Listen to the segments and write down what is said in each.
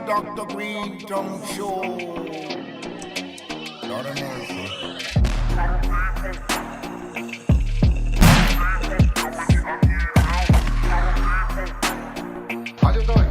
Dr. Greenthumb Show. Lord of mercy. How you doing?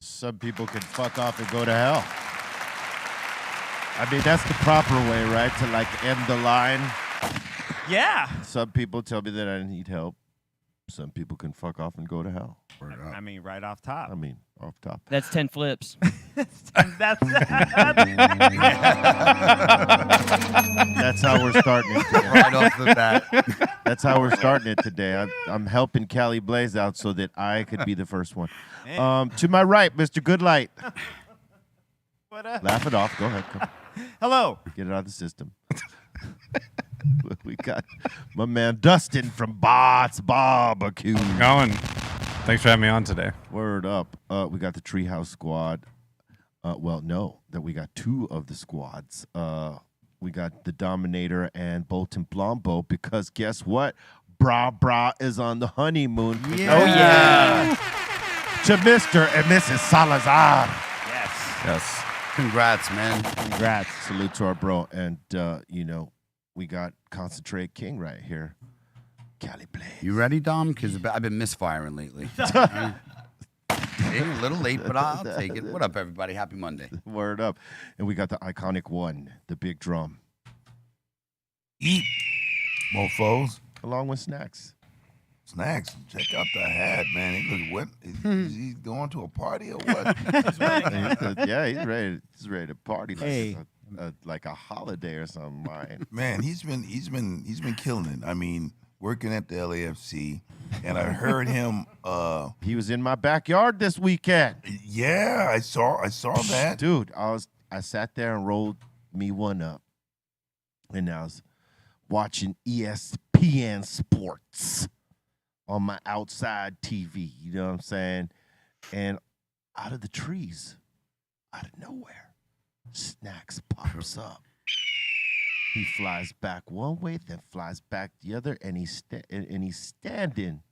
Some people can fuck off and go to hell. I mean, that's the proper way, right? To like end the line. Yeah. Some people tell me that I need help. Some people can fuck off and go to hell. I mean, right off top. I mean, off top. That's 10 flips. That's That's how we're starting it today. Right off the bat. That's how we're starting it today. I'm helping Callie Blaze out so that I could be the first one. To my right, Mr. Goodlight. What up? Laugh it off. Go ahead. Come. Hello. Get it out of the system. We got my man Dustin from Bots Barbecue. Going. Thanks for having me on today. Word up. We got the Treehouse Squad. Well, no, that we got two of the squads. We got the Dominator and Bolton Blombo because guess what? Bra is on the honeymoon. Yeah. Oh, yeah. To Mr. and Mrs. Salazar. Yes. Yes. Congrats, man. Congrats. Salute to our bro. And, you know, we got Concentrate King right here. Callie Blaze. You ready, Dom? Because I've been misfiring lately. A little late, but I'll take it. What up, everybody? Happy Monday. Word up. And we got the iconic one, the big drum. Eat, mofos. Along with Snacks. Snacks. Check out the hat, man. He look what? Is he going to a party or what? Yeah, he's ready. He's ready to party like, Hey. like a holiday or something. Man. Man, he's been killing it. I mean, working at the LAFC, and I heard him. He was in my backyard this weekend. Yeah, I saw that. Dude, I sat there and rolled me one up, and I was watching ESPN Sports on my outside TV. You know what I'm saying? And out of the trees, out of nowhere, Snacks pops up. He flies back one way, then flies back the other, and he's standing,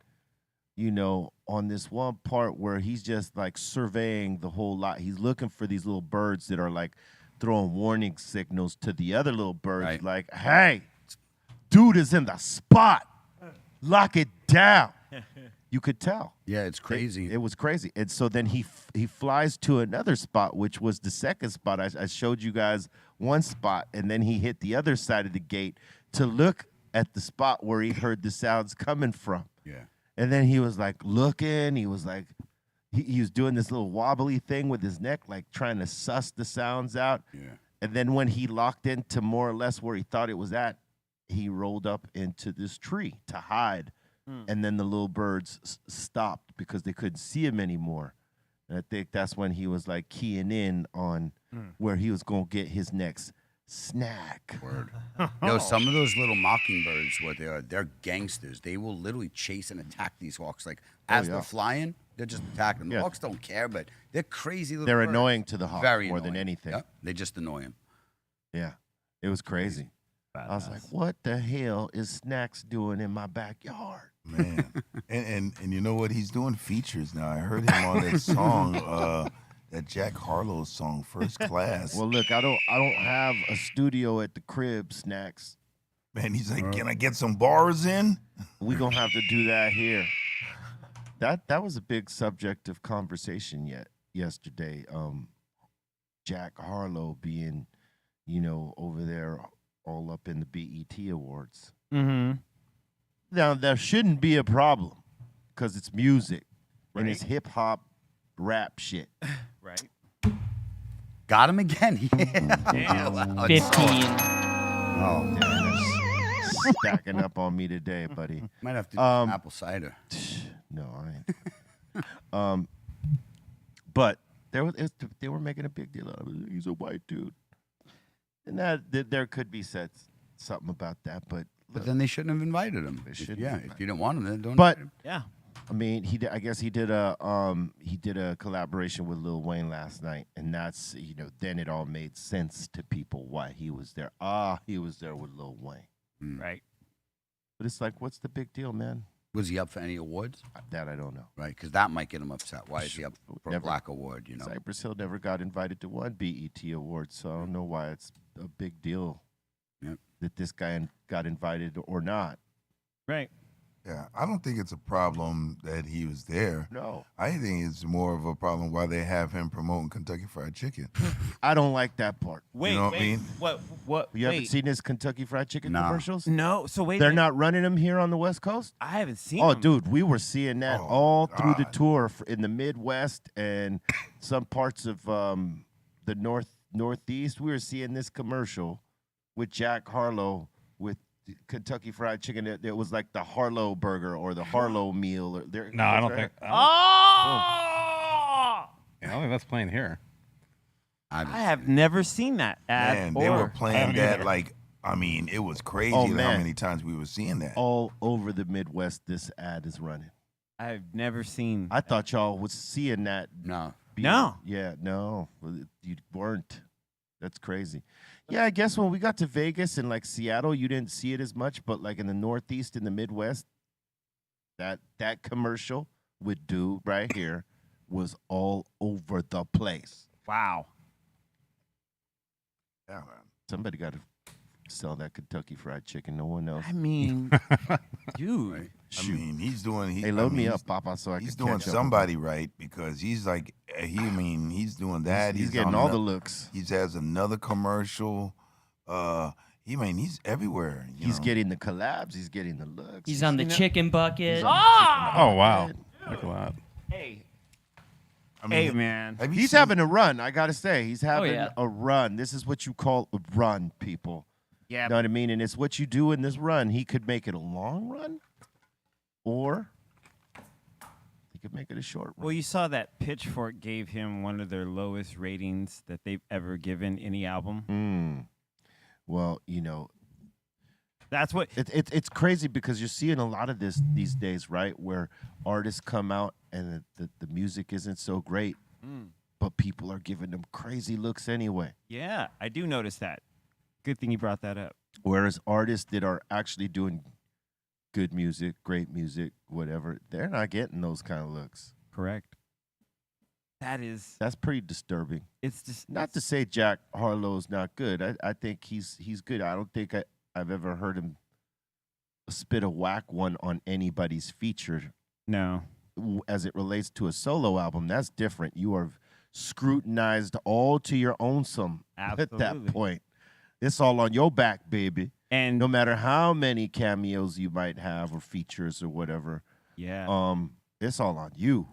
you know, on this one part where he's just like surveying the whole lot. He's looking for these little birds that are like throwing warning signals to the other little birds, Right. like, "Hey, dude is in the spot. Lock it down." You could tell. Yeah, it's crazy. It was crazy. And so then he flies to another spot, which was the second spot. I showed you guys one spot, and then he hit the other side of the gate to look at the spot where he heard the sounds coming from. Yeah. And then he was like looking. He was like, he was doing this little wobbly thing with his neck, like trying to suss the sounds out. Yeah. And then when he locked into more or less where he thought it was at, he rolled up into this tree to hide. And then the little birds stopped because they couldn't see him anymore. And I think that's when he was like keying in on where he was going to get his next snack. Word. Yo, some of those little mockingbirds, what they are, they're gangsters. They will literally chase and attack these hawks. Like, as they're flying, they're just attacking them. The hawks don't care, but they're crazy little They're birds. annoying to the hawk Very more than annoying. anything. Yep. They just annoy him. Yeah, it was crazy. I was like, what the hell is Snacks doing in my backyard? Man, and you know what? He's doing features now. I heard him on that song, that Jack Harlow song, First Class. Well, look, I don't have a studio at the crib, Snacks. Man, he's like, can I get some bars in? We gonna have to do that here. That was a big subject of conversation yesterday. Jack Harlow being, you know, over there all up in the BET Awards. Mm-hmm. Now, there shouldn't be a problem because it's music and Right. it's hip-hop rap shit. Right. Got him again. Yeah. Damn. Wow. 15. Oh, stacking up on me today, buddy. Might have to do some apple cider. No, I ain't. But they were making a big deal out of it. He's a white dude, and there could be said something about that, but then they shouldn't have invited him. They If shouldn't you have didn't want him, then don't. But invite him. Yeah. I mean, I guess he did a collaboration with Lil Wayne last night, and that's then it all made sense to people why he was there. He was there with Lil Wayne, Right. but it's like, what's the big deal, man? Was he up for any awards? That I don't know. Right, because that might get him upset. Why is he up for a Never. black award? Cypress Hill never got invited to one BET award, so I don't know why it's a big deal Yep. that this guy got invited or not. Right. Yeah, I don't think it's a problem that he was there. No, I think it's more of a problem why they have him promoting Kentucky Fried Chicken. I don't like that part. Wait. know what I wait. mean? What? You haven't wait. seen his Kentucky Fried Chicken No. commercials? No. So wait. They're wait. not running them here on the West Coast? I haven't seen. Oh, them. dude, we were seeing that Oh, all through the God. tour in the Midwest and some parts of the Northeast. We were seeing this commercial with Jack Harlow with Kentucky Fried Chicken. It was like the Harlow burger or the Harlow meal. No, I don't think. Oh! I don't think that's playing here. I have never seen that ad. Man, they were or- playing haven't that either. like, I mean, it was crazy Oh, how man. many times we were seeing that. All over the Midwest, this ad is running. I've never seen. I thought y'all was seeing that. No. No. Yeah, no, you weren't. That's crazy. Yeah, I guess when we got to Vegas and like Seattle, you didn't see it as much, but like in the Northeast and the Midwest, that commercial with Dude right here was all over the place. Wow. Yeah, man. Somebody got to sell that Kentucky Fried Chicken. No one else. I mean, dude. I mean, he's doing. Hey, load me up, Papa, so I He's can doing catch up. somebody right because he's like, he's doing that. He's getting on all the the. looks. He has another commercial. He's everywhere. He's getting the collabs. He's getting the looks. He's on the chicken bucket. Oh wow! Look at that. Hey. I mean, Hey, man. have you He's seen- having a run. I gotta say, he's having yeah. a run. This is what you call a run, people. Yeah. You know what I mean? And it's what you do in this run. He could make it a long run, or he could make it a short run. Well, you saw that Pitchfork gave him one of their lowest ratings that they've ever given any album. Well, That's what. it's crazy because you're seeing a lot of this these days, right? Where artists come out and the music isn't so great, but people are giving them crazy looks anyway. Yeah, I do notice that. Good thing you brought that up. Whereas artists that are actually doing good music, great music, whatever, they're not getting those kind of looks. Correct. That is. That's pretty disturbing. It's just Not to say Jack Harlow's not good. I think he's good. I don't think I've ever heard him spit a whack one on anybody's feature No. as it relates to a solo album. That's different. You are scrutinized all to your own some at that Absolutely. point. It's all on your back, baby. And No matter how many cameos you might have or features or whatever, yeah, it's all on you.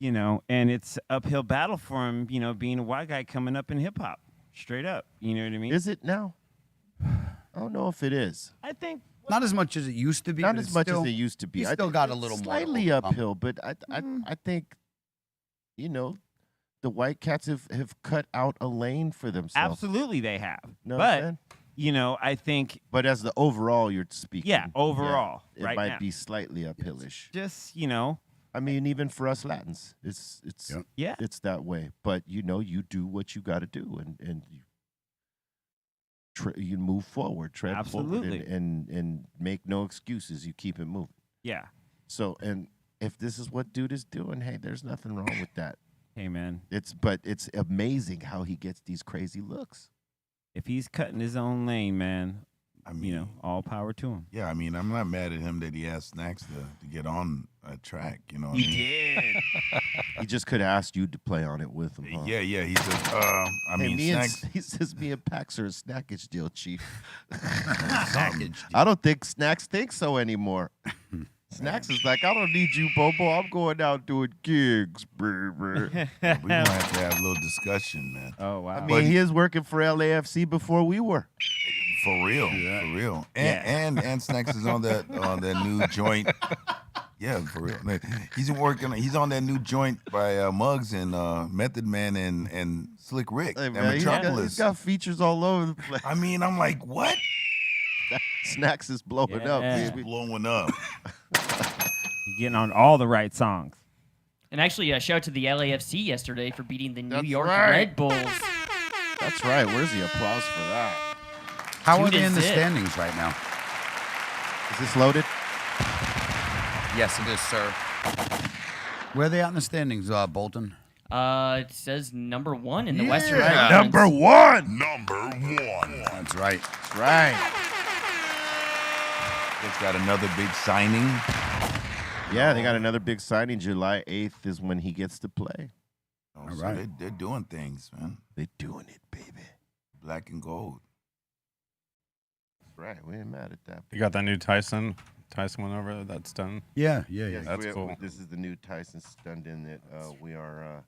and it's uphill battle for him, being a white guy coming up in hip hop. Straight up. You know what I mean? Is it now? I don't know if it is. I think Not as much as it used to be. Not but as it's much still, as it used to be. he's I still think got a it's little more to slightly overcome. uphill, but I think the white cats have cut out a lane for themselves. absolutely they have. Know what I'm But saying? I think But as the overall you're speaking, Yeah, overall, it right might now. be slightly uphillish. just I mean, even for us Latins, it's Yep. yeah. it's that way. But you do what you got to do, and you move forward, tread forward, Absolutely. and make no excuses. You keep it moving. Yeah. So, and if this is what dude is doing, hey, there's nothing wrong with that. Hey man, But it's amazing how he gets these crazy looks. if he's cutting his own lane, man, I mean, all power to him. yeah, I mean, I'm not mad at him that he asked Snacks to get on a track. You know what I mean? did. He just could have asked you to play on it with him. Huh? Yeah, yeah. He says, I Hey, mean, Snacks. he says me and Pax are a snackage deal, Chief. Package. I don't think Snacks thinks so anymore. Snacks is like, I don't need you, Bobo. I'm going out doing gigs, baby. We're gonna have to have a little discussion, man. Oh wow. I mean, he is working for LAFC before we were. For real, for real. And Snacks is on that new joint. Yeah, for real. He's on that new joint by Muggs and Method Man and Slick Rick Hey, and man, Metropolis. he's got features all over the place. I mean, I'm like, what? Snacks is blowing up. Yeah. He's blowing up. You're getting on all the right songs. And actually, shout out to the LAFC yesterday for beating the New That's York right. Red Bulls. That's right. Where's the applause for that? How are Dude, they in is the it. standings right now? Is this loaded? Yes, it is, sir. Where are they out in the standings, Bolton? It says number 1 in the Western Yeah. Conference. Number one. That's right. That's right. They've got another big signing. Yeah, they got another big signing. July 8th is when he gets to play. Oh, All so right. they're doing things, man. They're doing it, baby. Black and gold. That's right. We ain't mad at that. You got that new Tyson one over there that's done. Yeah. Yes, That's cool. This is the new Tyson Stündenglass that we are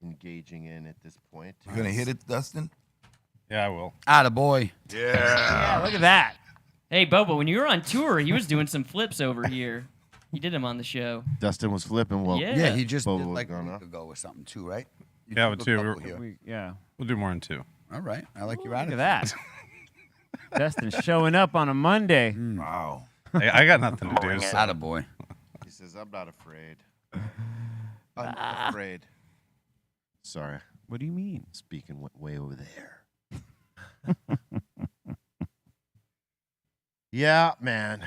engaging in at this point. You gonna hit it, Dustin? Yeah, I will. Attaboy. Yeah, look at that. Hey, Bobo, when you were on tour, he was doing some flips over here. You did him on the show. Dustin was flipping. Well, Yeah. Yeah, he just Bobo did was like a gone week off. ago or something too, right? You Yeah, took but a two. couple here. Yeah. We'll do more in 2. All right. I like your Look attitude. at that. Dustin showing up on a Monday. Wow. Hey, I got nothing to do. So. Attaboy. He says, "I'm not afraid. I'm not afraid." Sorry, What do you mean? speaking way over there. Yeah, man.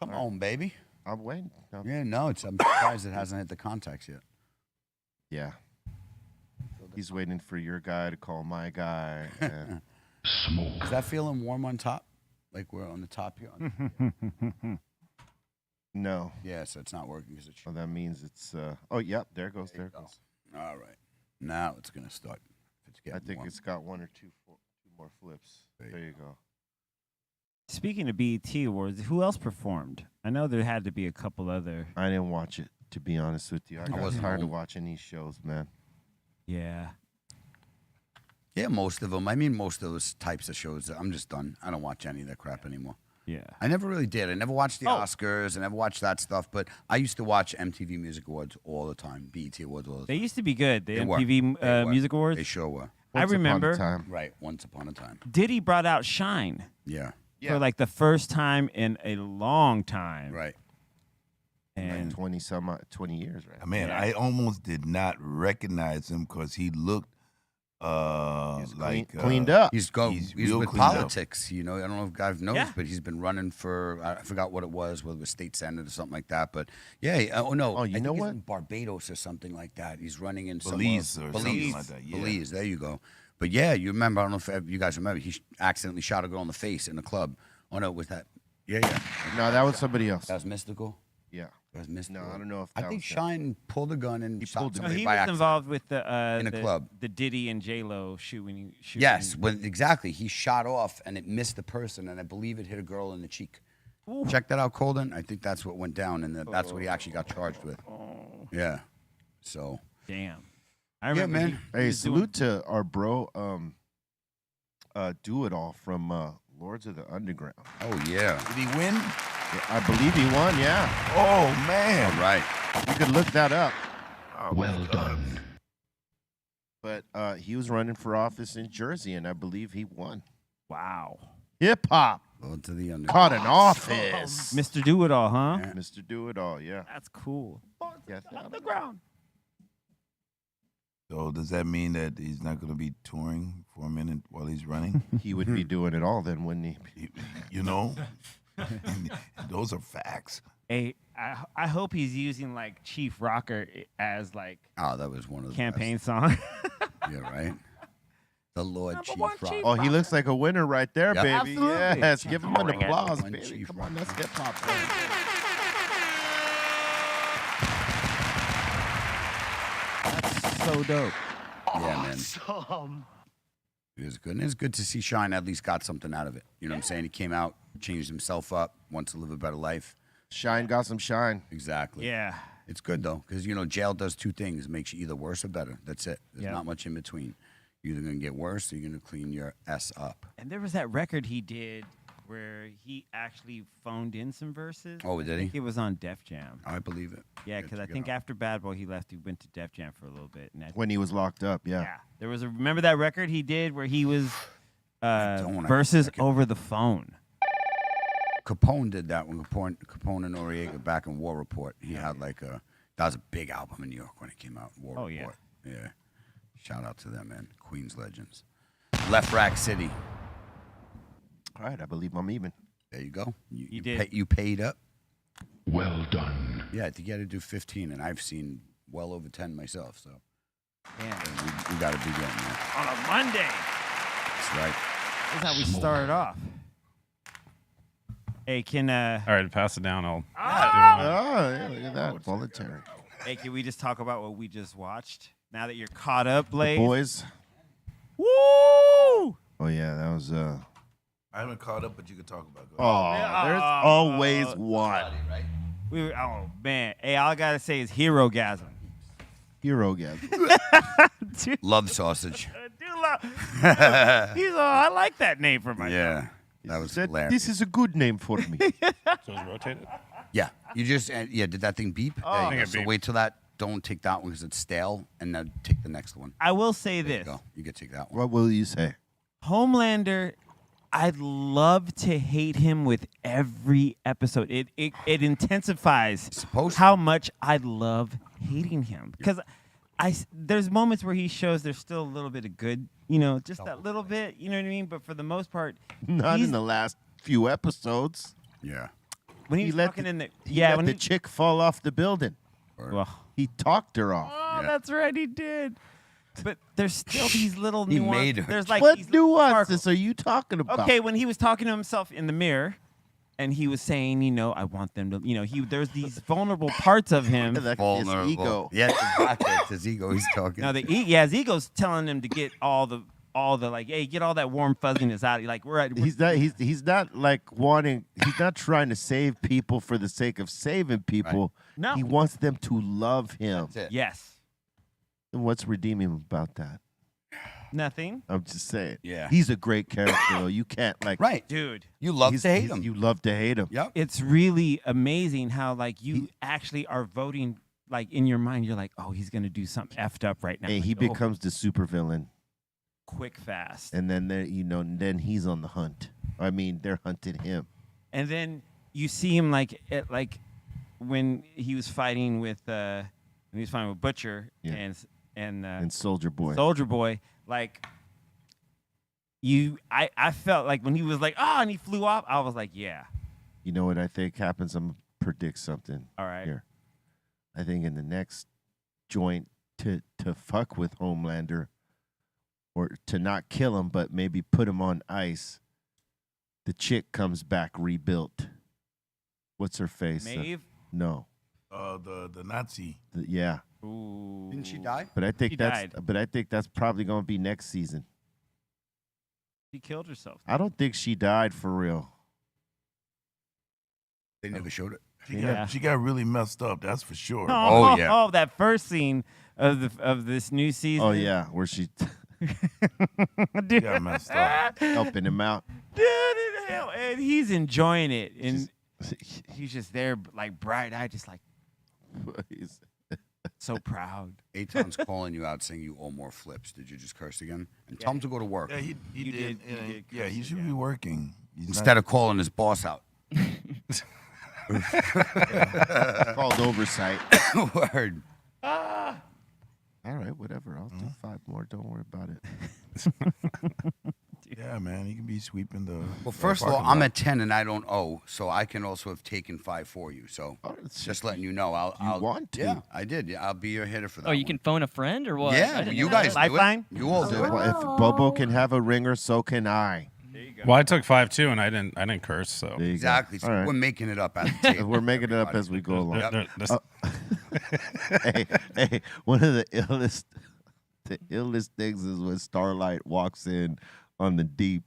Come on, baby. I'm waiting. Yeah, no, I'm surprised it hasn't hit the contacts yet. Yeah. He's waiting for your guy to call my guy. And Is that feeling warm on top? Like we're on the top here? no. Yeah, so it's not working because it's. Well, that means it's. Oh, yep. There it goes. There it goes. All right. Now it's going to start. It's I getting think warm. it's got two more flips. There you There you go. Speaking of BET Awards, who else performed? I know there had to be a couple other. I didn't watch it, to be honest with you. I got wasn't tired of home. watching these shows, man. Yeah. Yeah, most of them. I mean, most of those types of shows. I'm just done. I don't watch any of that crap anymore. Yeah. I never really did. I never watched the Oscars. I never watched that stuff. But I used to watch MTV Music Awards all the time, BET Awards all the They time. used to be good. The They were. MTV They were. Music Awards. They sure were. I Once upon a remember. time. Right. Once upon a time. Diddy brought out Shine Yeah. for like the first time in a long time. Right. And 20 years, right? Man, Yeah. I almost did not recognize him because he looked He's like cleaned up. He's He's he's real with cleaned up. politics. You know, I don't know if guys knows, Yeah. but he's been running for I forgot what it was, whether it was state senate or something like that. But yeah, oh no, Oh, you I know think he's what? in Barbados or something like that. He's running in Belize somewhere- or something like that, yeah. Belize, there you go. But yeah, you remember? I don't know if you guys remember. He accidentally shot a girl in the face in the club. Oh no, was that? Yeah. No, that was somebody else. That was mystical. Yeah. That was mystical. No, I don't know if I that think was that. Shine pulled a gun and He shot pulled the no, somebody he by was accident. involved with the In a the, club. the Diddy and J Lo shooting. Yes, exactly. He shot off and it missed the person, and I believe it hit a girl in the cheek. Ooh. Check that out, Colden. I think that's what went down, and that's what he actually got charged with. Oh, Yeah. So. damn. I remember. man. he Hey, was doing- salute to our bro, Do It All from Lords of the Underground. Oh yeah. Did he win? Yeah, I believe he won, yeah. Oh man! All right. You could look that up. Well done. But he was running for office in Jersey, and I believe he won. Wow. Hip hop Go to the under. caught an office. Mr. Do It All, huh? Yeah. Mr. Do It All, yeah. That's cool. Yeah, On the ground. So does that mean that he's not going to be touring for a minute while he's running? he would be doing it all then, wouldn't he? You know, those are facts. Hey, I hope he's using like Chief Rocker as like Oh, that was one of the campaign song. best. Yeah, right. The Lord Chief one Rock. Chief. Oh, he looks like a winner right there, Yeah. baby. Absolutely. Yes, give him an applause, One baby. Chief Come on, Rock. let's hip hop. So dope. Yeah, man. It was good. And it's good to see Shine at least got something out of it. You know what I'm saying? He came out, changed himself up, wants to live a better life. Shine got some shine. Exactly. Yeah. It's good though, because you know jail does two things: it makes you either worse or better. That's it. There's Yeah. not much in between. You're either gonna get worse or you're gonna clean your S up. And there was that record he did where he actually phoned in some verses. Oh, did I think he? it was on Def Jam. I believe it. Yeah, Good because to I go. think after Bad Boy he left, he went to Def Jam for a little bit. And When he was locked up, yeah. yeah, there was remember that record he did where he was don't. verses I can- over the phone. Capone did that when Capone and Noriega back in War Report. He had that was a big album in New York when it came out. War Report. Yeah. Shout out to them, man. Queens legends. Left Rack City. All right, I believe I'm even. There you go. You did. You paid up. Well done. Yeah, I think you had to do 15, and I've seen well over 10 myself. So Yeah. we got to be getting there. On a Monday. That's right. That's how we started off. Hey, can All right, pass it down. I'll do Oh, mine. yeah, look at that. Voluntary. hey, can we just talk about what we just watched? Now that you're caught up, Blaze. Boys. Woo! Oh, yeah, that was. I haven't caught up, but you can talk about it. Oh, there's always one. We were, oh man. Hey, all I gotta say is hero gasm. Hero guy. Love sausage. I like that name for myself. Yeah, that was hilarious. This is a good name for me. So it's rotated. Yeah, you just did that thing beep? Oh. There you I think go. it So beeped. wait till that. Don't take that one because it's stale, and then take the next one. I will say There you this. go. You can take that one. What will you say? Homelander, I'd love to hate him with every episode. It intensifies Supposed to. how much I love hating him. Because there's moments where he shows there's still a little bit of good, just that little bit, you know what I mean? But for the most part, Not he's- in the last few episodes. Yeah. when he was let talking the- in the He yeah, let when the he, chick fall off the building. well, He talked her off. oh, Yeah. that's right, he did. But there's still these little He nuances. made her. There's like What these little nuances sparkles. are you talking about? Okay, when he was talking to himself in the mirror, and he was saying, I want them to, there's these vulnerable parts of him. His Vulnerable. ego. Yeah, exactly. It's his ego. He's talking. Now his ego's telling him to get all the like, hey, get all that warm fuzziness out. Like we're He's not like wanting. He's not trying to save people for the sake of saving people. No. He wants them to love him. That's it. yes, And what's redeeming about that? nothing, I'm just saying. Yeah. He's a great character. Though. You can't like. Right. dude. You love to hate he's- him. You love to hate him. Yep. It's really amazing how like you actually are voting. Like in your mind, you're like, oh, he's gonna do something effed up right now. Hey, Like, he oh, becomes the supervillain, quick, fast, and then then he's on the hunt. I mean, they're hunting him. and then you see him like when he was fighting with Butcher Yeah. and And Soldier Boy. Soldier Boy, like I felt like when he was like, and he flew off, I was like, yeah, You know what I think happens? I'm gonna predict something all right. here. I think in the next joint to fuck with Homelander, or to not kill him, but maybe put him on ice, the chick comes back rebuilt. What's her face? Maeve? No. The Nazi. Yeah. Ooh. Didn't she die? But I think She that's died. but I think that's probably gonna be next season. She killed herself. I don't think she died for real. They never showed it. Yeah. She got really messed up. That's for sure. Oh, yeah. Oh, that first scene of this new season. Oh yeah, where she She got messed up. helping him out. Dude, hell, and he's enjoying it, and he's just there, like bright-eyed, just like so proud. Aton's calling you out saying you owe more flips. Did you just curse again? And tell him to go to work Yeah, he You did. did Yeah, he curse should it, be yeah. working. He's instead of calling his boss out. Called oversight. Word. All right, whatever. I'll do 5 more. Don't worry about it. Yeah, man, he can be sweeping the. Well, first of all, I'm at 10 and I don't owe, so I can also have taken 5 for you. So Oh, it's just letting you know, I'll want to. Yeah, I did. Yeah, I'll be your hitter for that. Oh, you one. can phone a friend or what? I Yeah, didn't you know guys that. do Lifeline? it. You all do it. If Bobo can have a ringer, so can I. Well, I took 5 too, and I didn't curse. So There you go. Exactly. So All right. we're making it up at the table. We're making it up everybody. as we go along. Yep. hey, one of the illest things is when Starlight walks in on the deep.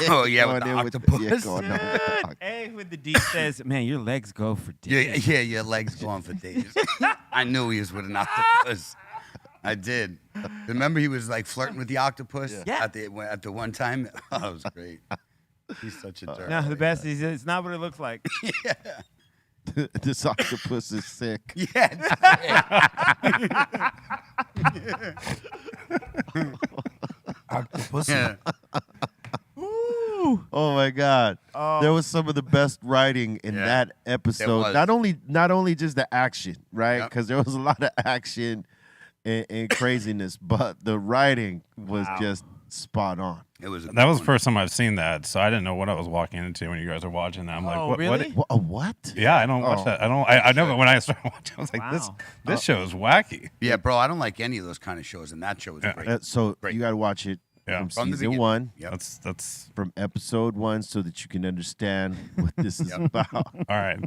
Oh yeah, with Going the in octopus. going on with the octopus. Hey, when the deep says, man, your legs go for Yeah, days. yeah, your legs going for days. I knew he was with an octopus. I did. Remember, he was like flirting with the octopus Yeah. at the one time. Oh, it was great. He's such a jerk. No, the best is it's not what it looks like. This octopus is sick. Yeah. Octopus. Yeah. Oh my God! There was some of the best writing in Yeah, that there episode. was. Not only just the action, right? Yep. Because there was a lot of action and craziness, but the writing was just spot on. It was. That was the first time I've seen that, so I didn't know what I was walking into when you guys were watching that. I'm like, Oh, what? really? A what? Yeah, I don't watch that. I know, but when I started watching, I was like, Wow. this show is wacky. Yeah, bro. I don't like any of those kind of shows, and that show was great. So Great. you got to watch it Yeah. from From the season beginning. 1, Yep. That's from episode 1, so that you can understand what this is about. all right.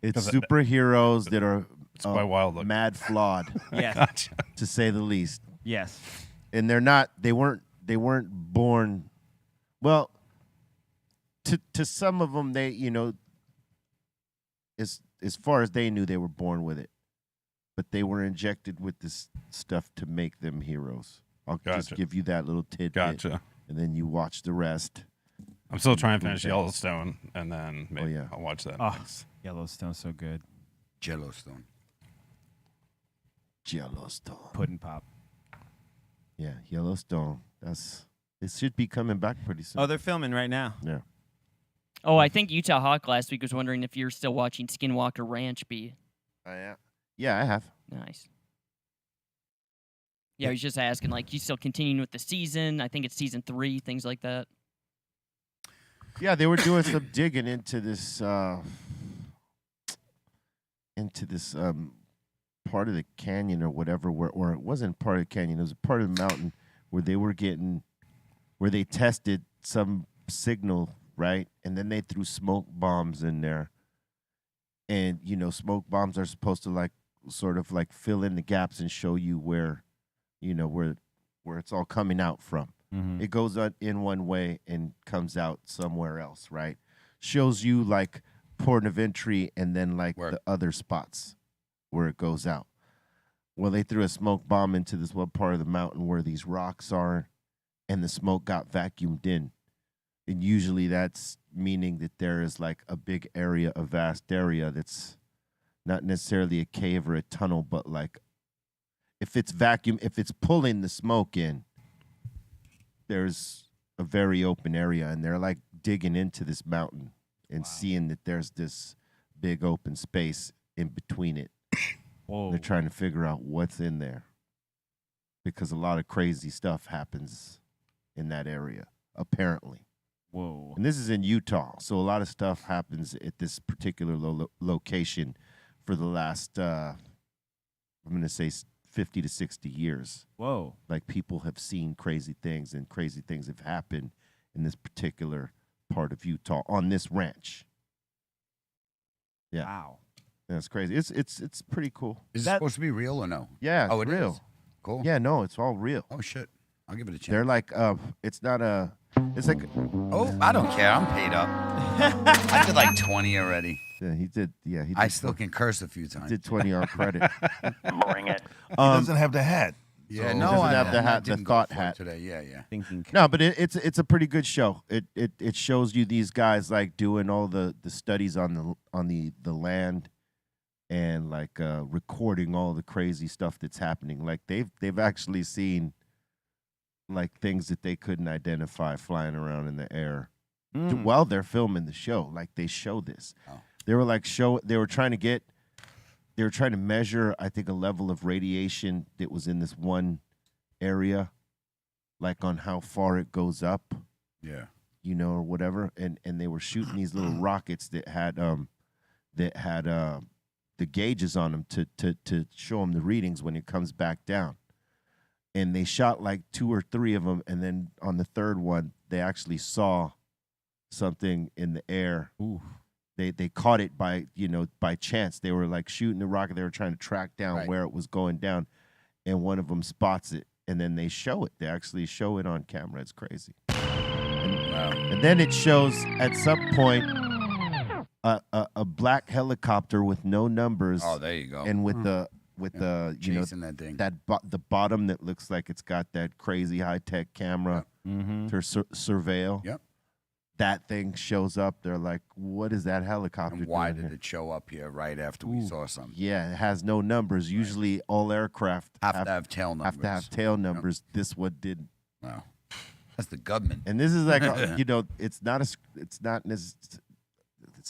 It's superheroes that are It's quite wild looking. mad flawed, Yes. Gotcha. to say the least. Yes. And they weren't born, well, to some of them, they, as far as they knew, they were born with it, but they were injected with this stuff to make them heroes. I'll just Gotcha. give you that little tidbit, Gotcha. and then you watch the rest. I'm still trying to finish Yellowstone, and then maybe yeah. I'll watch that. Oh, next. Yellowstone's so good. Yellowstone. Yellowstone. Pudding pop. Yeah, Yellowstone. It should be coming back pretty soon. Oh, they're filming right now. Yeah. Oh, I think Utah Hawk last week was wondering if you're still watching Skinwalker Ranch be Yeah, I have. nice. Yeah, he was just asking, like, you still continuing with the season? I think it's season 3, things like that. Yeah, they were doing some digging into this part of the canyon or whatever, or it wasn't part of the canyon, it was a part of the mountain where they tested some signal, right? And then they threw smoke bombs in there. And, smoke bombs are supposed to sort of fill in the gaps and show you where it's all coming out from. Mm-hmm. It goes in one way and comes out somewhere else, right? Shows you port of entry and then the other spots where it goes out. Well, they threw a smoke bomb into this one part of the mountain where these rocks are, and the smoke got vacuumed in. And usually that's meaning that there is a big area, a vast area that's not necessarily a cave or a tunnel, but if it's pulling the smoke in, there's a very open area, and they're digging into this mountain and seeing that there's this big open space in between it. Whoa. They're trying to figure out what's in there because a lot of crazy stuff happens in that area, apparently. Whoa. And this is in Utah, so a lot of stuff happens at this particular location for the last, I'm going to say 50 to 60 years. Whoa. People have seen crazy things, and crazy things have happened in this particular part of Utah on this ranch. Yeah. Wow. That's crazy. It's pretty cool. Is it That- supposed to be real or no? Yeah, it's Oh, it is? real. Cool. Yeah, no, it's all real. Oh shit. I'll give it a chance. They're it's not it's like, Oh, I don't care. I'm paid up. I did 20 already. he did I still can curse a few times. did 20 on credit. Bring it. He doesn't have the hat. Yeah, So- no, Doesn't I have the I hat, the didn't go thought for it hat. today. Yeah. Thinking. No, but it's a pretty good show. It shows you these guys doing all the studies on the land and recording all the crazy stuff that's happening. They've actually seen things that they couldn't identify flying around in the air while they're filming the show. They show this. Oh. They were they were trying to measure, I think, a level of radiation that was in this one area, on how far it goes up, Yeah. or whatever. And they were shooting these little rockets that had the gauges on them to show them the readings when it comes back down. And they shot 2 or 3 of them, and then on the third one, they actually saw something in the air. Ooh. They caught it by chance. They were shooting the rocket. They were trying to track down where it was going down, and one of them spots it, and then they show it. They actually show it on camera. It's crazy. And then it shows at some point a black helicopter with no numbers Oh, there you go. and with with the chasing that thing. the bottom that looks like it's got that crazy high tech camera Mm-hmm. to surveil. Yep. That thing shows up. They're like, "What is that helicopter?" And why doing did here?" it show up here right after we saw something? Yeah, it has no numbers. Usually, all aircraft Have to have tail numbers. have to have tail numbers. This one didn't. Wow. That's the government. And this is like, it's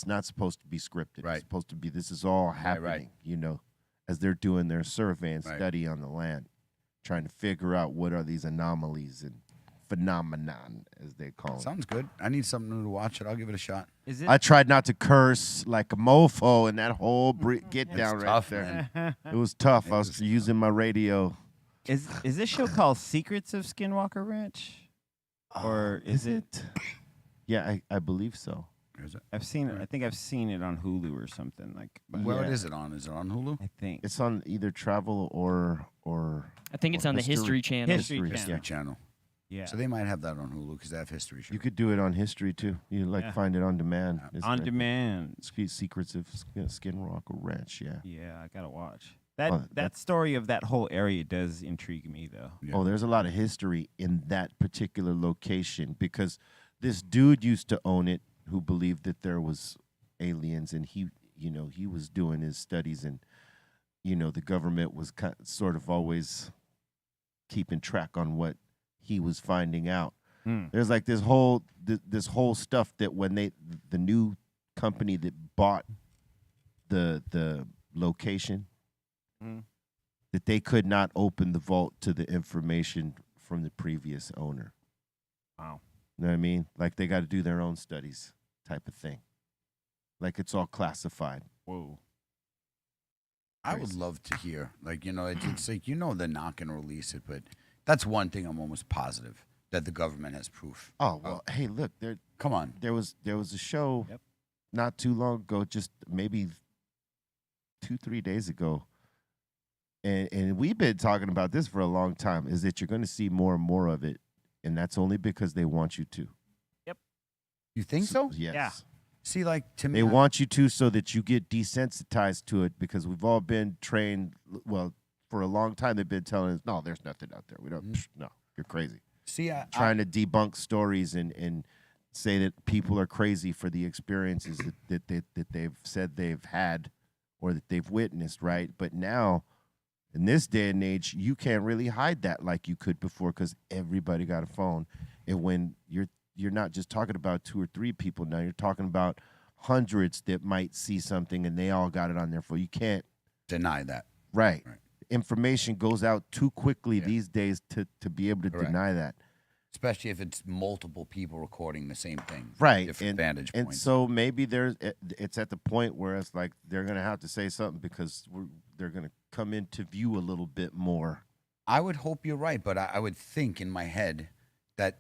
not supposed to be scripted. Right. It's supposed to be. This is all happening. right. As they're doing their survey and Right. study on the land, trying to figure out what are these anomalies and phenomenon, as they call it. Sounds good. I need something new to watch it. I'll give it a shot. Is it? I tried not to curse like a mofo in that whole get down right tough, there. man. It was tough. I was was using my radio. Is this show called Secrets of Skinwalker Ranch? Or is it? Yeah, I believe so. Is it? I've seen it. I think I've seen it on Hulu or something like. Where Yeah. is it on? Is it on Hulu? I think It's on either travel or I think it's on the History Channel. History Channel. History Channel. Yeah. So they might have that on Hulu because they have history. you could do it on history too. You Yeah. find it on demand. It's On there. demand. Secrets of Skinwalker Ranch. Yeah. Yeah, I gotta watch that. Oh, that story of that whole area does intrigue me, though. Yeah. Oh, there's a lot of history in that particular location because this dude used to own it who believed that there was aliens, and he was doing his studies, and the government was sort of always keeping track on what he was finding out. Hmm. There's like this whole stuff that when the new company that bought the location, that they could not open the vault to the information from the previous owner. Wow. You know what I mean? Like they got to do their own studies type of thing. Like it's all classified. Whoa. I would love to hear, like, it's like, they're not going to release it, but that's one thing I'm almost positive that the government has proof. Oh, well, hey, look, Come on. there was a show Yep. not too long ago, just maybe 2-3 days ago. And we've been talking about this for a long time, is that you're going to see more and more of it, and that's only because they want you to. You think so? Yes. Yeah. See, like, to me, They want you to so that you get desensitized to it, because we've all been trained, well, for a long time they've been telling us, no, there's nothing out there. We don't, no, you're crazy. see, Trying to debunk stories and say that people are crazy for the experiences that they've said they've had or that they've witnessed, right? But now, in this day and age, you can't really hide that like you could before, because everybody got a phone. And when you're not just talking about 2 or 3 people now, you're talking about hundreds that might see something and they all got it on their phone. You can't deny that. right. Right. Information goes out too quickly these days to be able to Correct. deny that. Especially if it's multiple people recording the same thing. from Right. Different vantage and points. so maybe it's at the point where it's like they're going to have to say something because they're going to come into view a little bit more. I would hope you're right, but I would think in my head that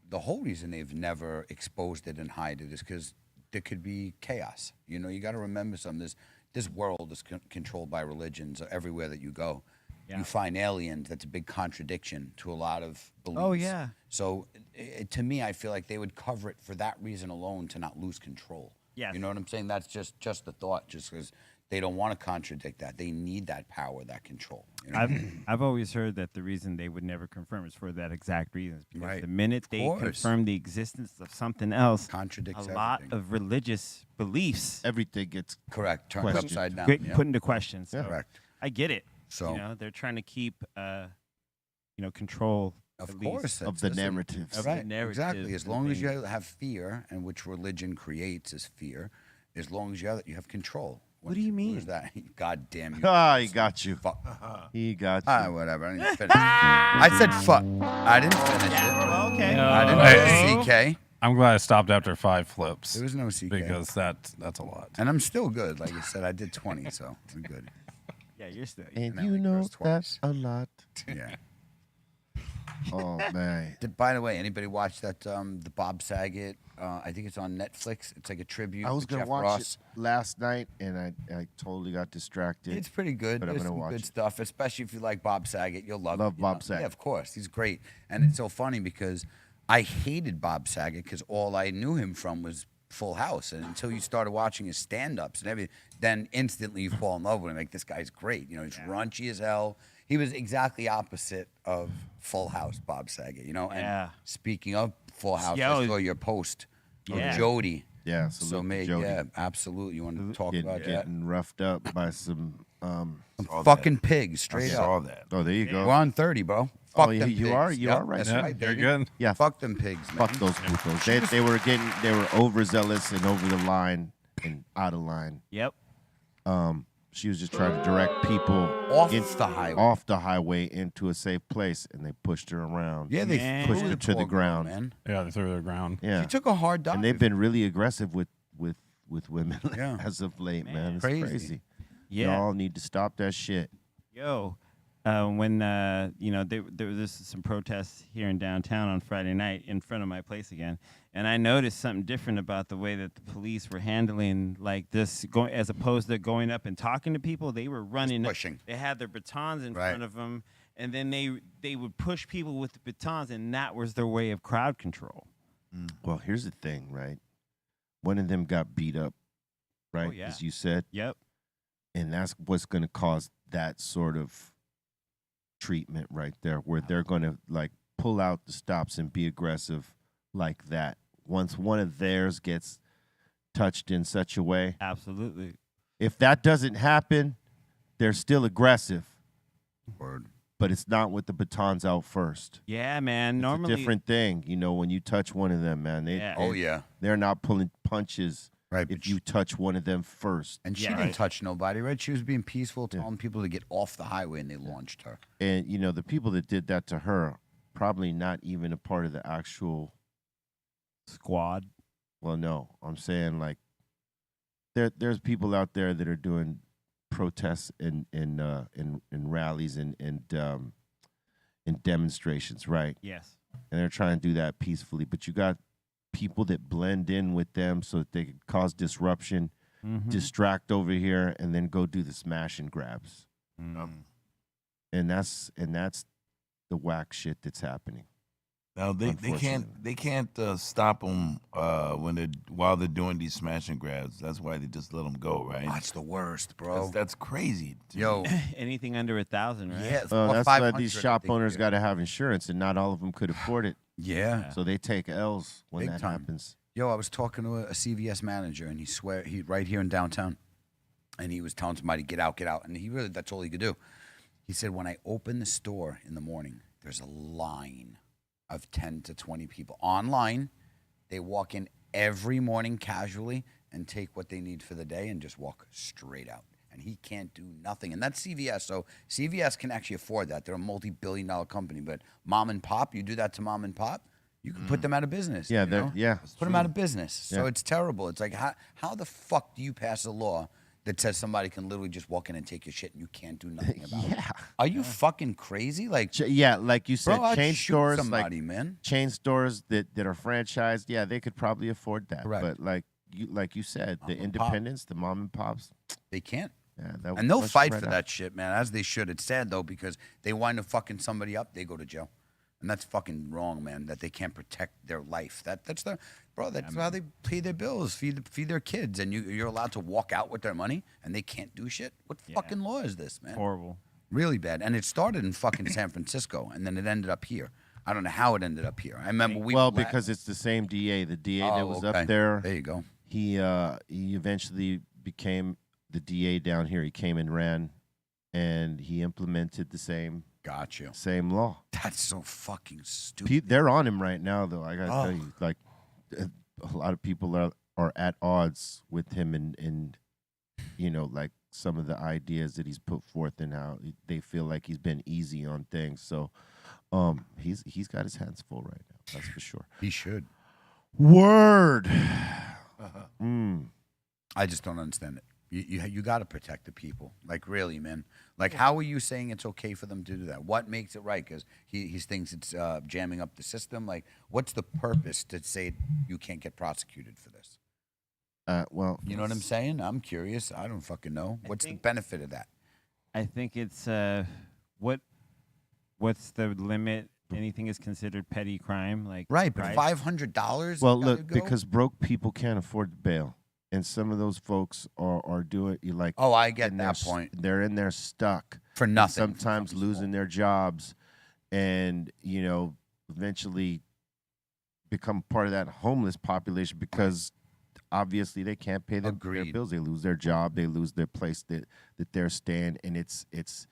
the whole reason they've never exposed it and hide it is because there could be chaos. You got to remember something. This world is controlled by religions everywhere that you go. Yeah. You find aliens. That's a big contradiction to a lot of beliefs. Oh, yeah. So to me, I feel like they would cover it for that reason alone, to not lose control. Yes. You know what I'm saying? That's just the thought, just because they don't want to contradict that. They need that power, that control. You know? I've always heard that the reason they would never confirm is for that exact reason. Is because Right. the minute they course. confirm the existence of something else, Contradicts a lot everything. of religious beliefs Everything gets Correct. Turns Question. upside down. get yeah. put into question. So Correct. I get it. So They're trying to keep control of at least. course of the narratives. Of the right. narrative Exactly. As of long as you things. have fear, and which religion creates is fear, as long as you have control. What do you mean? What is that? God damn you. Ah, he got you. Fuck. He got you. Whatever. I didn't finish. I said fuck. I didn't finish it. Well, okay. I didn't Hey. say CK. I'm glad I stopped after 5 flips There was no CK. because that's a lot. And I'm still good. Like I said, I did 20, so I'm good. Yeah, you're still. And I you only know cursed twice. that's a lot. Yeah. Oh, man. By the way, anybody watch that the Bob Saget? I think it's on Netflix. It's like a tribute. I was to going Jeff to watch Ross. it last night, and I totally got distracted. It's pretty good. But I'm There's gonna some watch good it. stuff, especially if you like Bob Saget. You'll love Love it. Bob Saget. Yeah, of course. He's great. And it's so funny because I hated Bob Saget because all I knew him from was Full House, and until you started watching his stand-ups and everything, then instantly you fall in love with him. Like, this guy's great. You know, he's raunchy as hell. He was exactly opposite of Full House, Bob Saget. You know, and speaking of Full House, I saw your post of Jody. Yeah, so made Jody. yeah, absolutely. You want to talk about that? Getting roughed up by some fucking pigs, straight I up. saw that. Oh, there you go. We're on 30, bro. Fuck them you pigs. are you are right. That's Yeah, right, you're baby. good. Yeah, Fuck them pigs, man. fuck those putos. They were overzealous and over the line and out of line. Yep. She was just trying to direct people Off the highway into a safe place, and they pushed her around. Yeah, they pushed threw her to the poor girl, ground. man. Yeah, they threw her to the ground. Yeah, She took a hard dive. and they've been really aggressive with women Yeah. as of late, man. It's Crazy. crazy. Yeah. Y'all need to stop that shit. Yo, when there was some protests here in downtown on Friday night in front of my place again, and I noticed something different about the way that the police were handling like this, going as opposed to going up and talking to people. They were running, pushing. They had their batons in front of them, and then they would push people with the batons, and that was their way of crowd control. Well, here's the thing, right? One of them got beat up, right? Oh, yeah. As you said. Yep. And that's what's going to cause that sort of treatment right there, where they're going to like pull out the stops and be aggressive like that. Once one of theirs gets touched in such a way. Absolutely. If that doesn't happen, they're still aggressive. Word. But it's not with the batons out first. Yeah, man. It's Normally, a different thing, you know, when you touch one of them, man. They're not pulling punches if you touch one of them first. And she didn't touch nobody, right? She was being peaceful, telling people to get off the highway, and they launched her. And, you know, the people that did that to her, probably not even a part of the actual squad. Well, no, I'm saying like there's people out there that are doing protests and rallies and demonstrations, right? Yes. And they're trying to do that peacefully, but you got people that blend in with them so that they could cause disruption, distract over here, and then go do the smash and grabs. And that's the whack shit that's happening. Now they can't stop them while they're doing these smash and grabs. That's why they just let them go, right? That's the worst, bro. That's crazy. Yo, anything under 1,000, right? Yeah, that's why these shop owners got to have insurance, and not all of them could afford it. Yeah. So they take L's when Big that time. happens. Yo, I was talking to a CVS manager, and he right here in downtown, and he was telling somebody, get out, and that's all he could do. He said, when I open the store in the morning, there's a line of 10 to 20 people online. They walk in every morning casually and take what they need for the day and just walk straight out. And he can't do nothing. And that's CVS. So CVS can actually afford that. They're a multi-billion-dollar company. But mom and pop, you do that to mom and pop, you can put them out of business. Yeah, you know? Put them out of business. So it's terrible. It's like, how the fuck do you pass a law that says somebody can literally just walk in and take your shit and you can't do nothing about it? Are you fucking crazy? Like, like you said, bro, I'd chain shoot stores, somebody, man. Chain stores that are franchised, yeah, they could probably afford that. Correct. But like you said, the and independents, the mom and pops, they can't. Yeah, And they'll fight for that shit, man, as they should. It's sad, though, because they wind up fucking somebody up, they go to jail. And that's fucking wrong, man, that they can't protect their life. That's how they pay their bills, feed their kids. And you're allowed to walk out with their money, and they can't do shit? What fucking law is this, man? Horrible. Really bad. And it started in fucking San Francisco, and then it ended up here. I don't know how it ended up here. I remember because it's the same DA. The DA that was up there. There you go. He eventually became the DA down here. He came and ran, and he implemented the same law. That's so fucking stupid. They're on him right now, though. I gotta tell you, like a lot of people are at odds with him, and you know, like some of the ideas that he's put forth and how they feel like he's been easy on things. So, he's got his hands full right now. That's for sure. He should. Word. I just don't understand it. You got to protect the people. Like, really, man. Like, how are you saying it's okay for them to do that? What makes it right? Because he thinks it's jamming up the system. Like, what's the purpose to say you can't get prosecuted for this? Well, you know what I'm saying? I'm curious. I don't fucking know. What's the benefit of that? I think it's what's the limit anything is considered petty crime. Like Right, but price. $500. Well, gotta look, go? because broke people can't afford the bail, and some of those folks are doing you like. Oh, I get and that they're point. They're in there stuck For and nothing. sometimes losing their jobs, and eventually become part of that homeless population because obviously they can't pay their Agreed. bills. They lose their job. They lose their place that they're staying, and it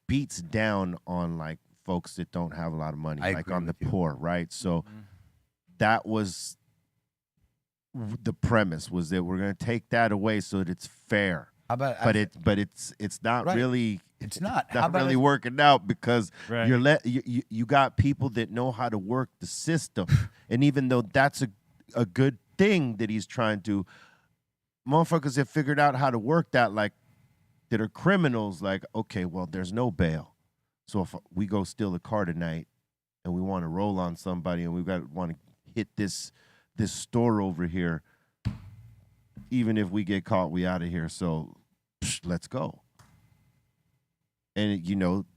beats down on like folks that don't have a lot of money, I like agree on the with you. poor, right? So that was the premise, was that we're going to take that away so that it's fair. How about But it's not Right. really. It's not. How Not about really if- working out because Right. you got people that know how to work the system, and even though that's a good thing that he's trying to, motherfuckers have figured out how to work that, like that are criminals. Like, okay, well, there's no bail, so if we go steal a car tonight, and we want to roll on somebody, and we want to hit this store over here, even if we get caught, we out of here. So let's go. And